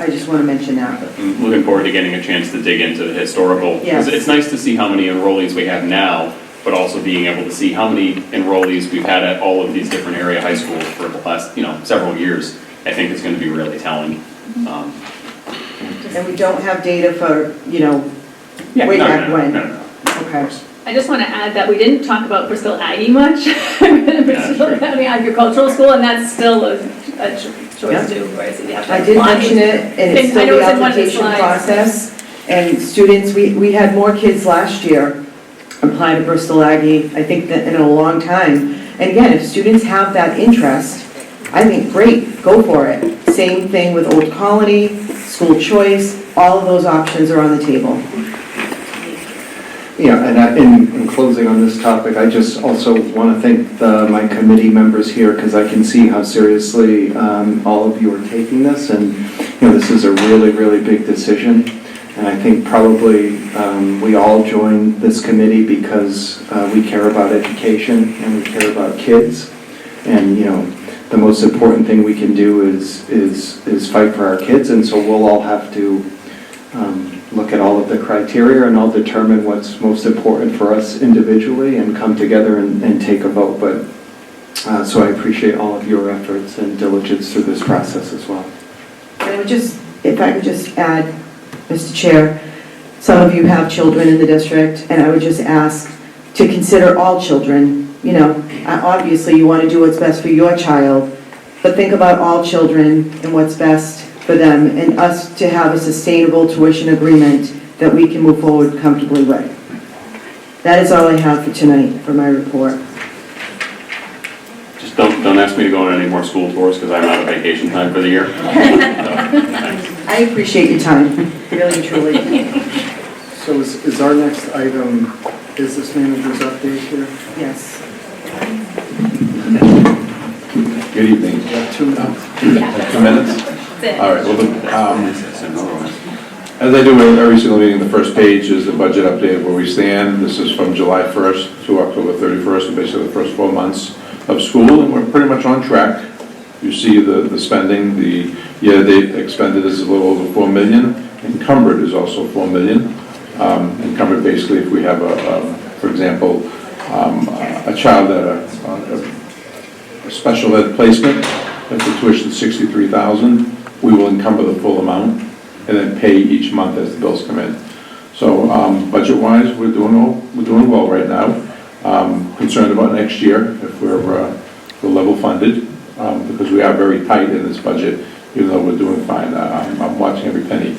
just want to mention that. I'm looking forward to getting a chance to dig into the historical. Yes. It's nice to see how many enrollees we have now, but also being able to see how many enrollees we've had at all of these different area high schools for the last, several years. I think it's going to be really telling. And we don't have data for, way back when. No. Okay. I just want to add that we didn't talk about Bristol Aggie much, Bristol County Agricultural School, and that's still a choice too, right? So you have to I did apply. mention it, and it's I know still the it's in one of the application slides. process. And students, we had more kids last year apply to Bristol Aggie, I think that in a long time. And again, if students have that interest, I think, great, go for it. Same thing with Old Colony, school choice, all of those options are on the table. Yeah, and in closing on this topic, I just also want to thank my committee members here because I can see how seriously all of you are taking this, and this is a really, really big decision. And I think probably we all joined this committee because we care about education and we care about kids. And the most important thing we can do is fight for our kids, and so we'll all have to look at all of the criteria, and I'll determine what's most important for us individually and come together and take a vote. But so I appreciate all of your efforts and diligence through this process as well. And I would just, if I could just add, Mr. Chair, some of you have children in the district, and I would just ask to consider all children. Obviously you want to do what's best for your child, but think about all children and what's best for them, and us to have a sustainable tuition agreement that we can move forward comfortably with. That is all I have for tonight for my report. Just don't ask me to go on any more school tours because I'm out of vacation time for the year. I appreciate your time, really, truly. So is our next item business manager's update here? Yes. Good evening. You have 2 minutes. 2 minutes? That's it. All right, well, as I do with every single meeting, the first page is the budget update of where we stand. This is from July 1st to October 31st, basically the first 4 months of school, and we're pretty much on track. You see the spending, the year-to-date expended is a little over $4 million. Encumbered is also $4 million. Encumbered basically if we have for example, a child at a special ed placement, if the tuition is $63,000, we will encumber the full amount and then pay each month as the bills come in. So budget-wise, we're doing well right now. Concerned about next year if we're level funded because we are very tight in this budget, even though we're doing fine. I'm watching every penny.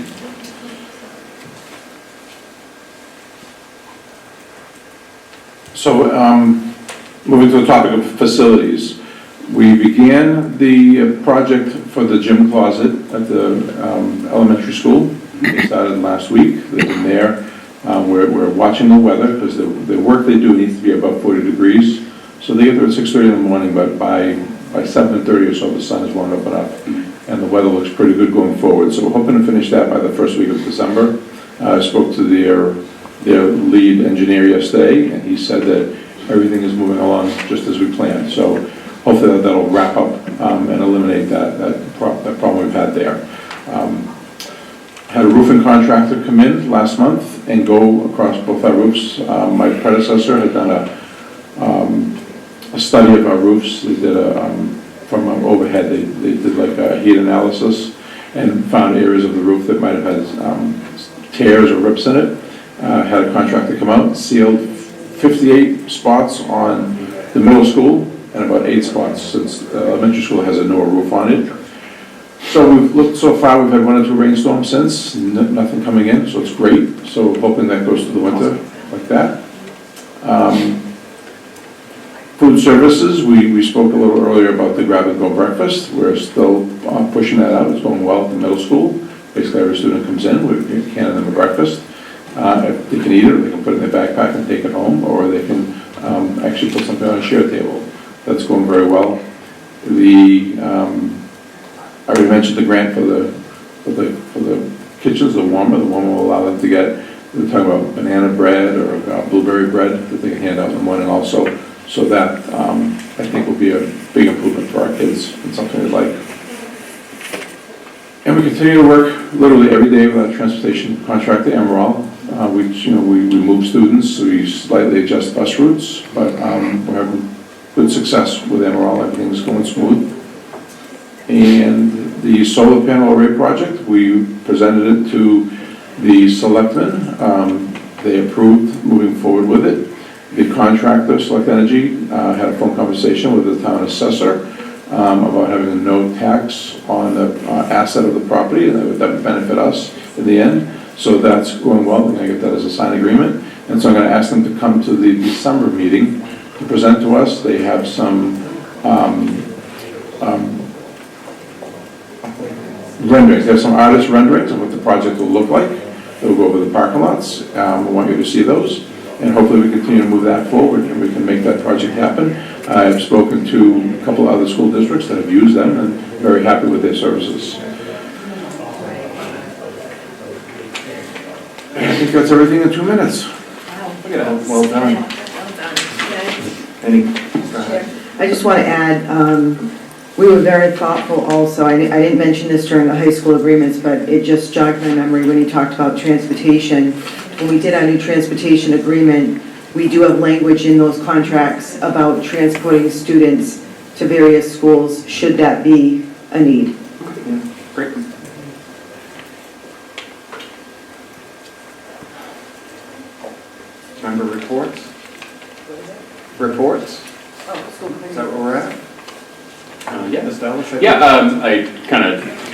So moving to the topic of facilities. We began the project for the gym closet at the elementary school. It started last week. They've been there. We're watching the weather because the work they do needs to be above 40 degrees. So they get there at 6:30 in the morning, but by 7:30 or so the sun is warmed up enough and the weather looks pretty good going forward. So we're hoping to finish that by the first week of December. I spoke to their lead engineer yesterday, and he said that everything is moving along just as we planned. So hopefully that'll wrap up and eliminate that problem we've had there. Had a roofing contractor come in last month and go across both our roofs. My predecessor had done a study of our roofs. They did from overhead, they did like a heat analysis and found areas of the roof that might have had tears or rips in it. Had a contractor come out, sealed 58 spots on the middle school and about 8 spots since elementary school has a newer roof on it. So we've looked so far, we've had 1 or 2 rainstorms since, nothing coming in, so it's great. So hoping that goes through the winter like that. Food services, we spoke a little earlier about the grab-and-go breakfast. We're still pushing that out. It's going well at the middle school. Basically, every student comes in, we're handing them a breakfast. If they can eat it, or they can put it in their backpack and take it home, or they can actually put something on a share table. That's going very well. I already mentioned the grant for the kitchens, the warmer. The warmer will allow them to get, we're talking about banana bread or blueberry bread that they can hand out in the morning also. So that, I think, will be a big improvement for our kids and something they like. And we continue to work literally every day with our transportation contractor, Emerald. We move students, so we slightly adjust bus routes, but we're having good success with Emerald. Everything's going smooth. And the solar panel array project, we presented it to the selectmen. They approved moving forward with it. The contractor, Select Energy, had a phone conversation with the town assessor about having a no tax on the asset of the property, and that would benefit us in the end. So that's going well. We're going to get that as a signed agreement. And so I'm going to ask them to come to the December meeting to present to us. They have some renderings. They have some artist renderings of what the project will look like. They'll go over the parking lots. We want you to see those. And hopefully we continue to move that forward and we can make that project happen. I've spoken to a couple of other school districts that have used them and very happy with their services. I think that's everything in 2 minutes. Look at that. Well done. Any? Go ahead. I just want to add, we were very thoughtful also. I didn't mention this during the high school agreements, but it just jogged my memory when he talked about transportation. When we did our new transportation agreement, we do have language in those contracts about transporting students to various schools, should that be a need. Yeah, great. Member reports? Reports? Is that where we're at? Yeah. Establish it?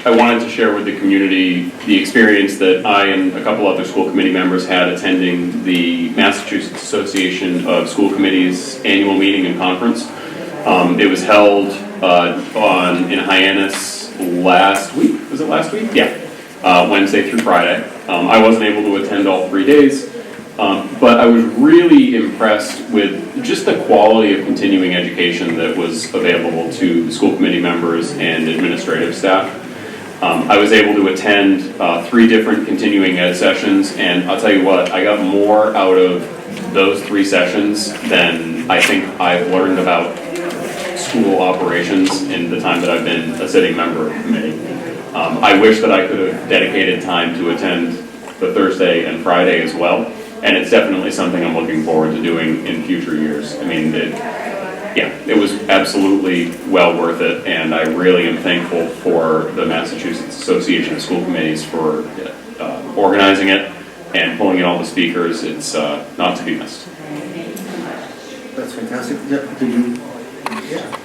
I wanted to share with the community the experience that I and a couple other school committee members had attending the Massachusetts Association of School Committees annual meeting and conference. It was held in Hyannis last week. Was it last week? Yeah. Wednesday through Friday. I wasn't able to attend all 3 days. But I was really impressed with just the quality of continuing education that was available to school committee members and administrative staff. I was able to attend 3 different continuing ed sessions, and I'll tell you what, I got more out of those 3 sessions than I think I've learned about school operations in the time that I've been a sitting member of the committee. I wish that I could have dedicated time to attend the Thursday and Friday as well. And it's definitely something I'm looking forward to doing in future years. I mean, it was absolutely well worth it, and I really am thankful for the Massachusetts Association of School Committees for organizing it and pulling in all the speakers. It's not to be missed. That's fantastic. Did you? Yeah.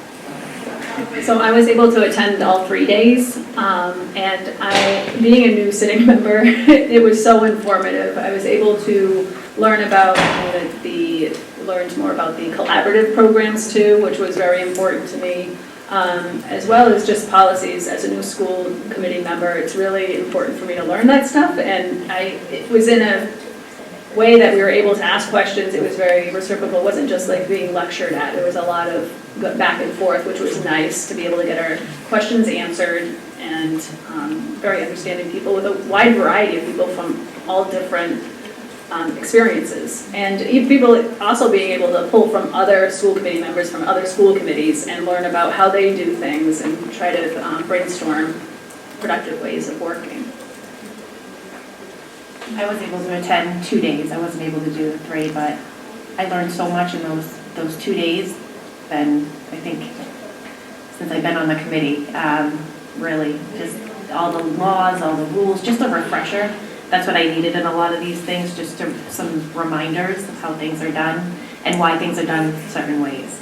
So I was able to attend all 3 days, and being a new sitting member, it was so informative. I was able to learn about learned more about the collaborative programs too, which was very important to me, as well as just policies. As a new school committee member, it's really important for me to learn that stuff, and it was in a way that we were able to ask questions. It was very reciprocal. It wasn't just like being lectured at. There was a lot of back and forth, which was nice to be able to get our questions answered, and very understanding people with a wide variety of people from all different experiences. And people also being able to pull from other school committee members from other school committees and learn about how they do things and try to brainstorm productive ways of working. I was able to attend 2 days. I wasn't able to do the 3, but I learned so much in those 2 days. And I think since I've been on the committee, really just all the laws, all the rules, just a refresher. That's what I needed in a lot of these things, just some reminders of how things are done and why things are done certain ways.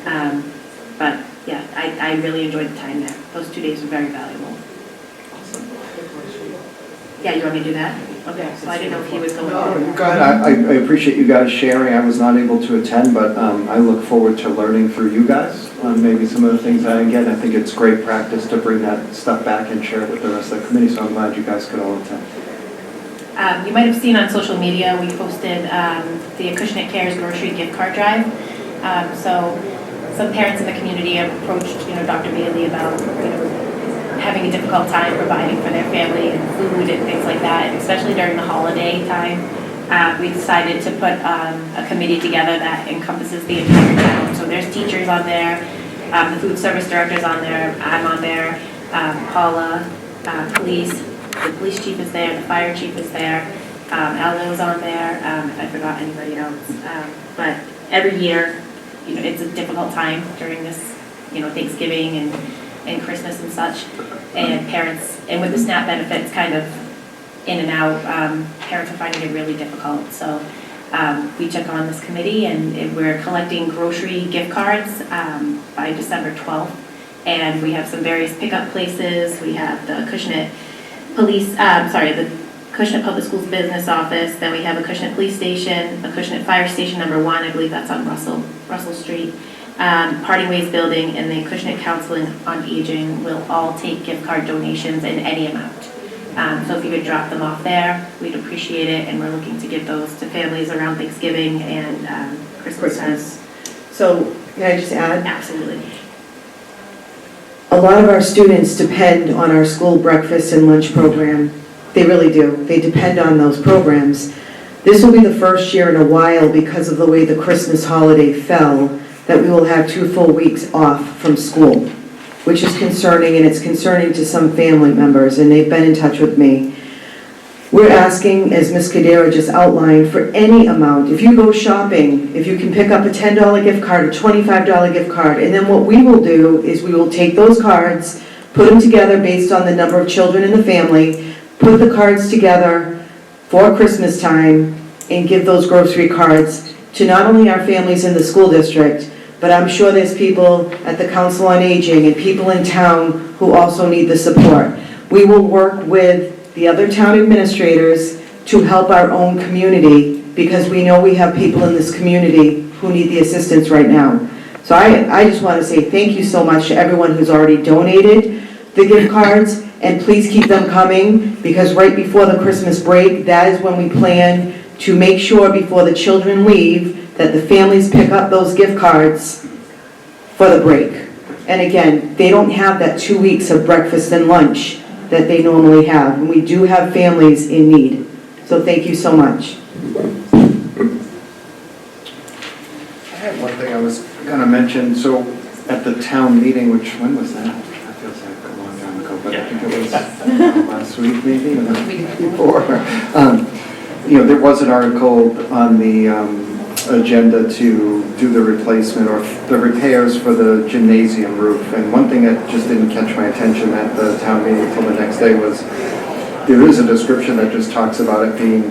But yeah, I really enjoyed the time there. Those 2 days were very valuable. Yeah, you want me to do that? Okay, so I didn't know if he was going to. Go ahead. I appreciate you guys sharing. I was not able to attend, but I look forward to learning through you guys on maybe some of the things I didn't get. I think it's great practice to bring that stuff back and share it with the rest of the committee, so I'm glad you guys could all attend. You might have seen on social media, we posted the Acushnet Cares grocery gift card drive. So some parents in the community have approached, Dr. Bailey about, having a difficult time providing for their family and food and things like that, and especially during the holiday time. We decided to put a committee together that encompasses the entire town. So there's teachers on there, the food service director's on there, I'm on there, Paula, police, the police chief is there, the fire chief is there, Aldo's on there, if I forgot anybody else. But every year, it's a difficult time during this, Thanksgiving and Christmas and such, and parents, and with the SNAP benefits kind of in and out, parents are finding it really difficult. So we took on this committee, and we're collecting grocery gift cards by December 12th. And we have some various pickup places. We have the Acushnet the Acushnet Public Schools Business Office. Then we have Acushnet Police Station, Acushnet Fire Station number 1, I believe that's on Russell Street. Parting Ways Building and the Acushnet Counseling on Aging will all take gift card donations in any amount. So if you could drop them off there, we'd appreciate it. And we're looking to give those to families around Thanksgiving and Christmas. So, can I just add? Absolutely. A lot of our students depend on our school breakfast and lunch program. They really do. They depend on those programs. This will be the first year in a while, because of the way the Christmas holiday fell, that we will have 2 full weeks off from school, which is concerning, and it's concerning to some family members, and they've been in touch with me. We're asking, as Ms. Cadera just outlined, for any amount. If you go shopping, if you can pick up a $10 gift card, a $25 gift card, and then what we will do is we will take those cards, put them together based on the number of children in the family, put the cards together for Christmas time, and give those grocery cards to not only our families in the school district, but I'm sure there's people at the Council on Aging and people in town who also need the support. We will work with the other town administrators to help our own community, because we know we have people in this community who need the assistance right now. So I just want to say thank you so much to everyone who's already donated the gift cards, and please keep them coming, because right before the Christmas break, that is when we plan to make sure before the children leave that the families pick up those gift cards for the break. And again, they don't have that 2 weeks of breakfast and lunch that they normally have, and we do have families in need. So thank you so much. I had one thing I was going to mention. So at the town meeting, which, when was that? That feels like a long time ago, but I think it was last week maybe, or the week before. There was an article on the agenda to do the replacement or the repairs for the gymnasium roof. And one thing that just didn't catch my attention at the town meeting until the next day was there is a description that just talks about it being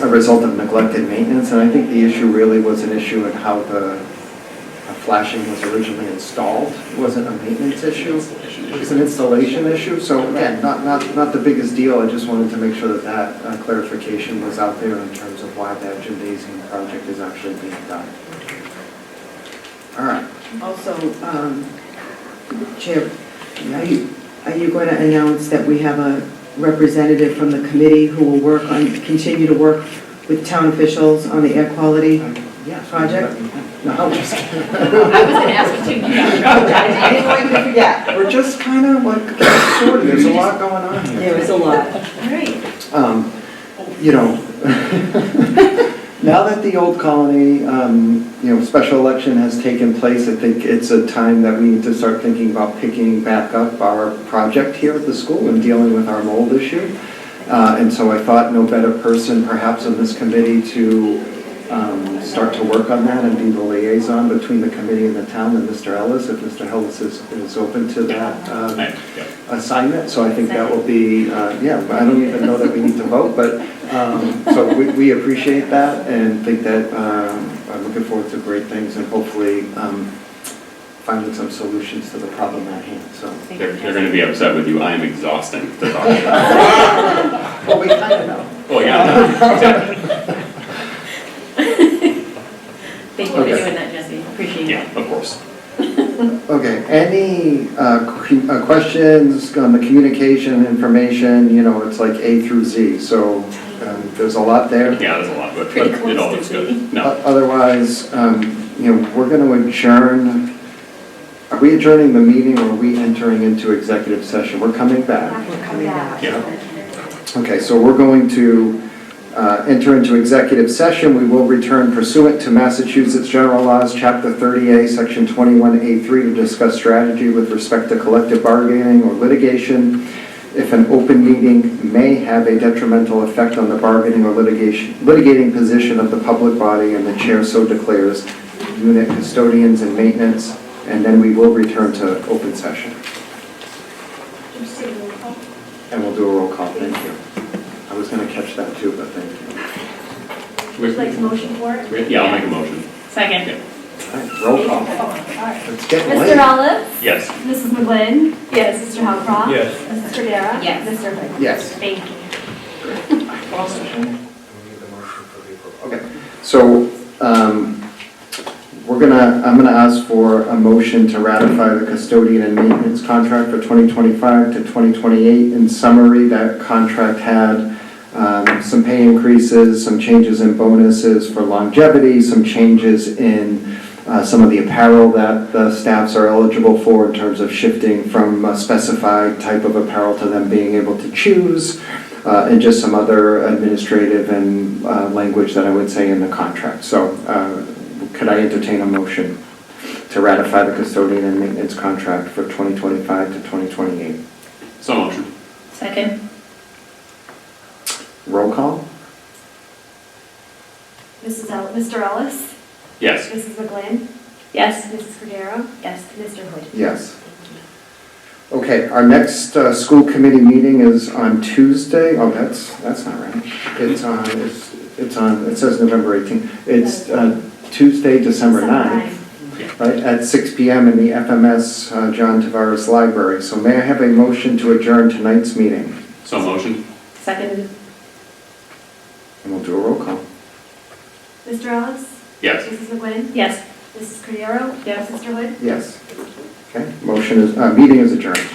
a result of neglected maintenance. And I think the issue really was an issue in how the flashing was originally installed. It wasn't a maintenance issue. It was an installation issue. So again, not the biggest deal. I just wanted to make sure that clarification was out there in terms of why that gymnasium project is actually being done. All right. Also, Chair, are you going to announce that we have a representative from the committee who will continue to work with town officials on the air quality project? No, I'm just kidding. I was going to ask you too. I didn't want you to forget. We're just kind of like sorted. There's a lot going on here. There is a lot. All right. Now that the Old Colony, special election has taken place, I think it's a time that we need to start thinking about picking back up our project here at the school and dealing with our mold issue. And so I thought no better person perhaps on this committee to start to work on that and be the liaison between the committee and the town than Mr. Ellis, if Mr. Ellis is open to that assignment. So I think that will be, I don't even know that we need to vote, but so we appreciate that and think that I'm looking forward to great things and hopefully finding some solutions to the problem at hand. So they're going to be upset with you. I am exhausting to talk to you. Well, we kind of know. Oh yeah, exactly. Thank you for doing that, Jesse. Appreciate it. Yeah, of course. Okay, any questions on the communication information? It's like A through Z, so there's a lot there. Yeah, there's a lot, but it all looks good. No. Otherwise, we're going to adjourn. Are we adjourning the meeting or are we entering into executive session? We're coming back. We're coming back. Yeah. Okay, so we're going to enter into executive session. We will return pursuant to Massachusetts General Laws, Chapter 30A, Section 21A3, to discuss strategy with respect to collective bargaining or litigation. If an open meeting may have a detrimental effect on the bargaining or litigating position of the public body and the chair so declares, unit custodians and maintenance, and then we will return to open session. And we'll do a roll call. Thank you. I was going to catch that too, but thank you. Would you like to motion for it? Yeah, I'll make a motion. Second. All right, roll call. Let's get Mr. late. Ellis? Yes. Mrs. McGlynn? Yes. Mr. Howcroft? Yes. Mrs. Cordero? Yes. Mr. Hood? Yes. Thank you. Okay, so I'm gonna ask for a motion to ratify the custodian and maintenance contract for 2025 to 2028. In summary, that contract had some pay increases, some changes in bonuses for longevity, some changes in some of the apparel that the staffs are eligible for in terms of shifting from a specified type of apparel to them being able to choose, and just some other administrative and language that I would say in the contract. So could I entertain a motion to ratify the custodian and maintenance contract for 2025 to 2028? So motion. Second. Roll call? Mr. Ellis? Yes. Mrs. McGlynn? Yes. Mrs. Cordero? Yes. Mr. Hood? Yes. Okay, our next school committee meeting is on Tuesday. Oh, that's not right. It's on, it says November 18th. It's Tuesday, December 9th, right, at 6 p.m. in the FMS John Tavares Library. So may I have a motion to adjourn tonight's meeting? So motion. Second. And we'll do a roll call. Mr. Ellis? Yes. Mrs. McGlynn? Yes. Mrs. Cordero? Yes. Mr. Hood? Yes. Okay, meeting is adjourned.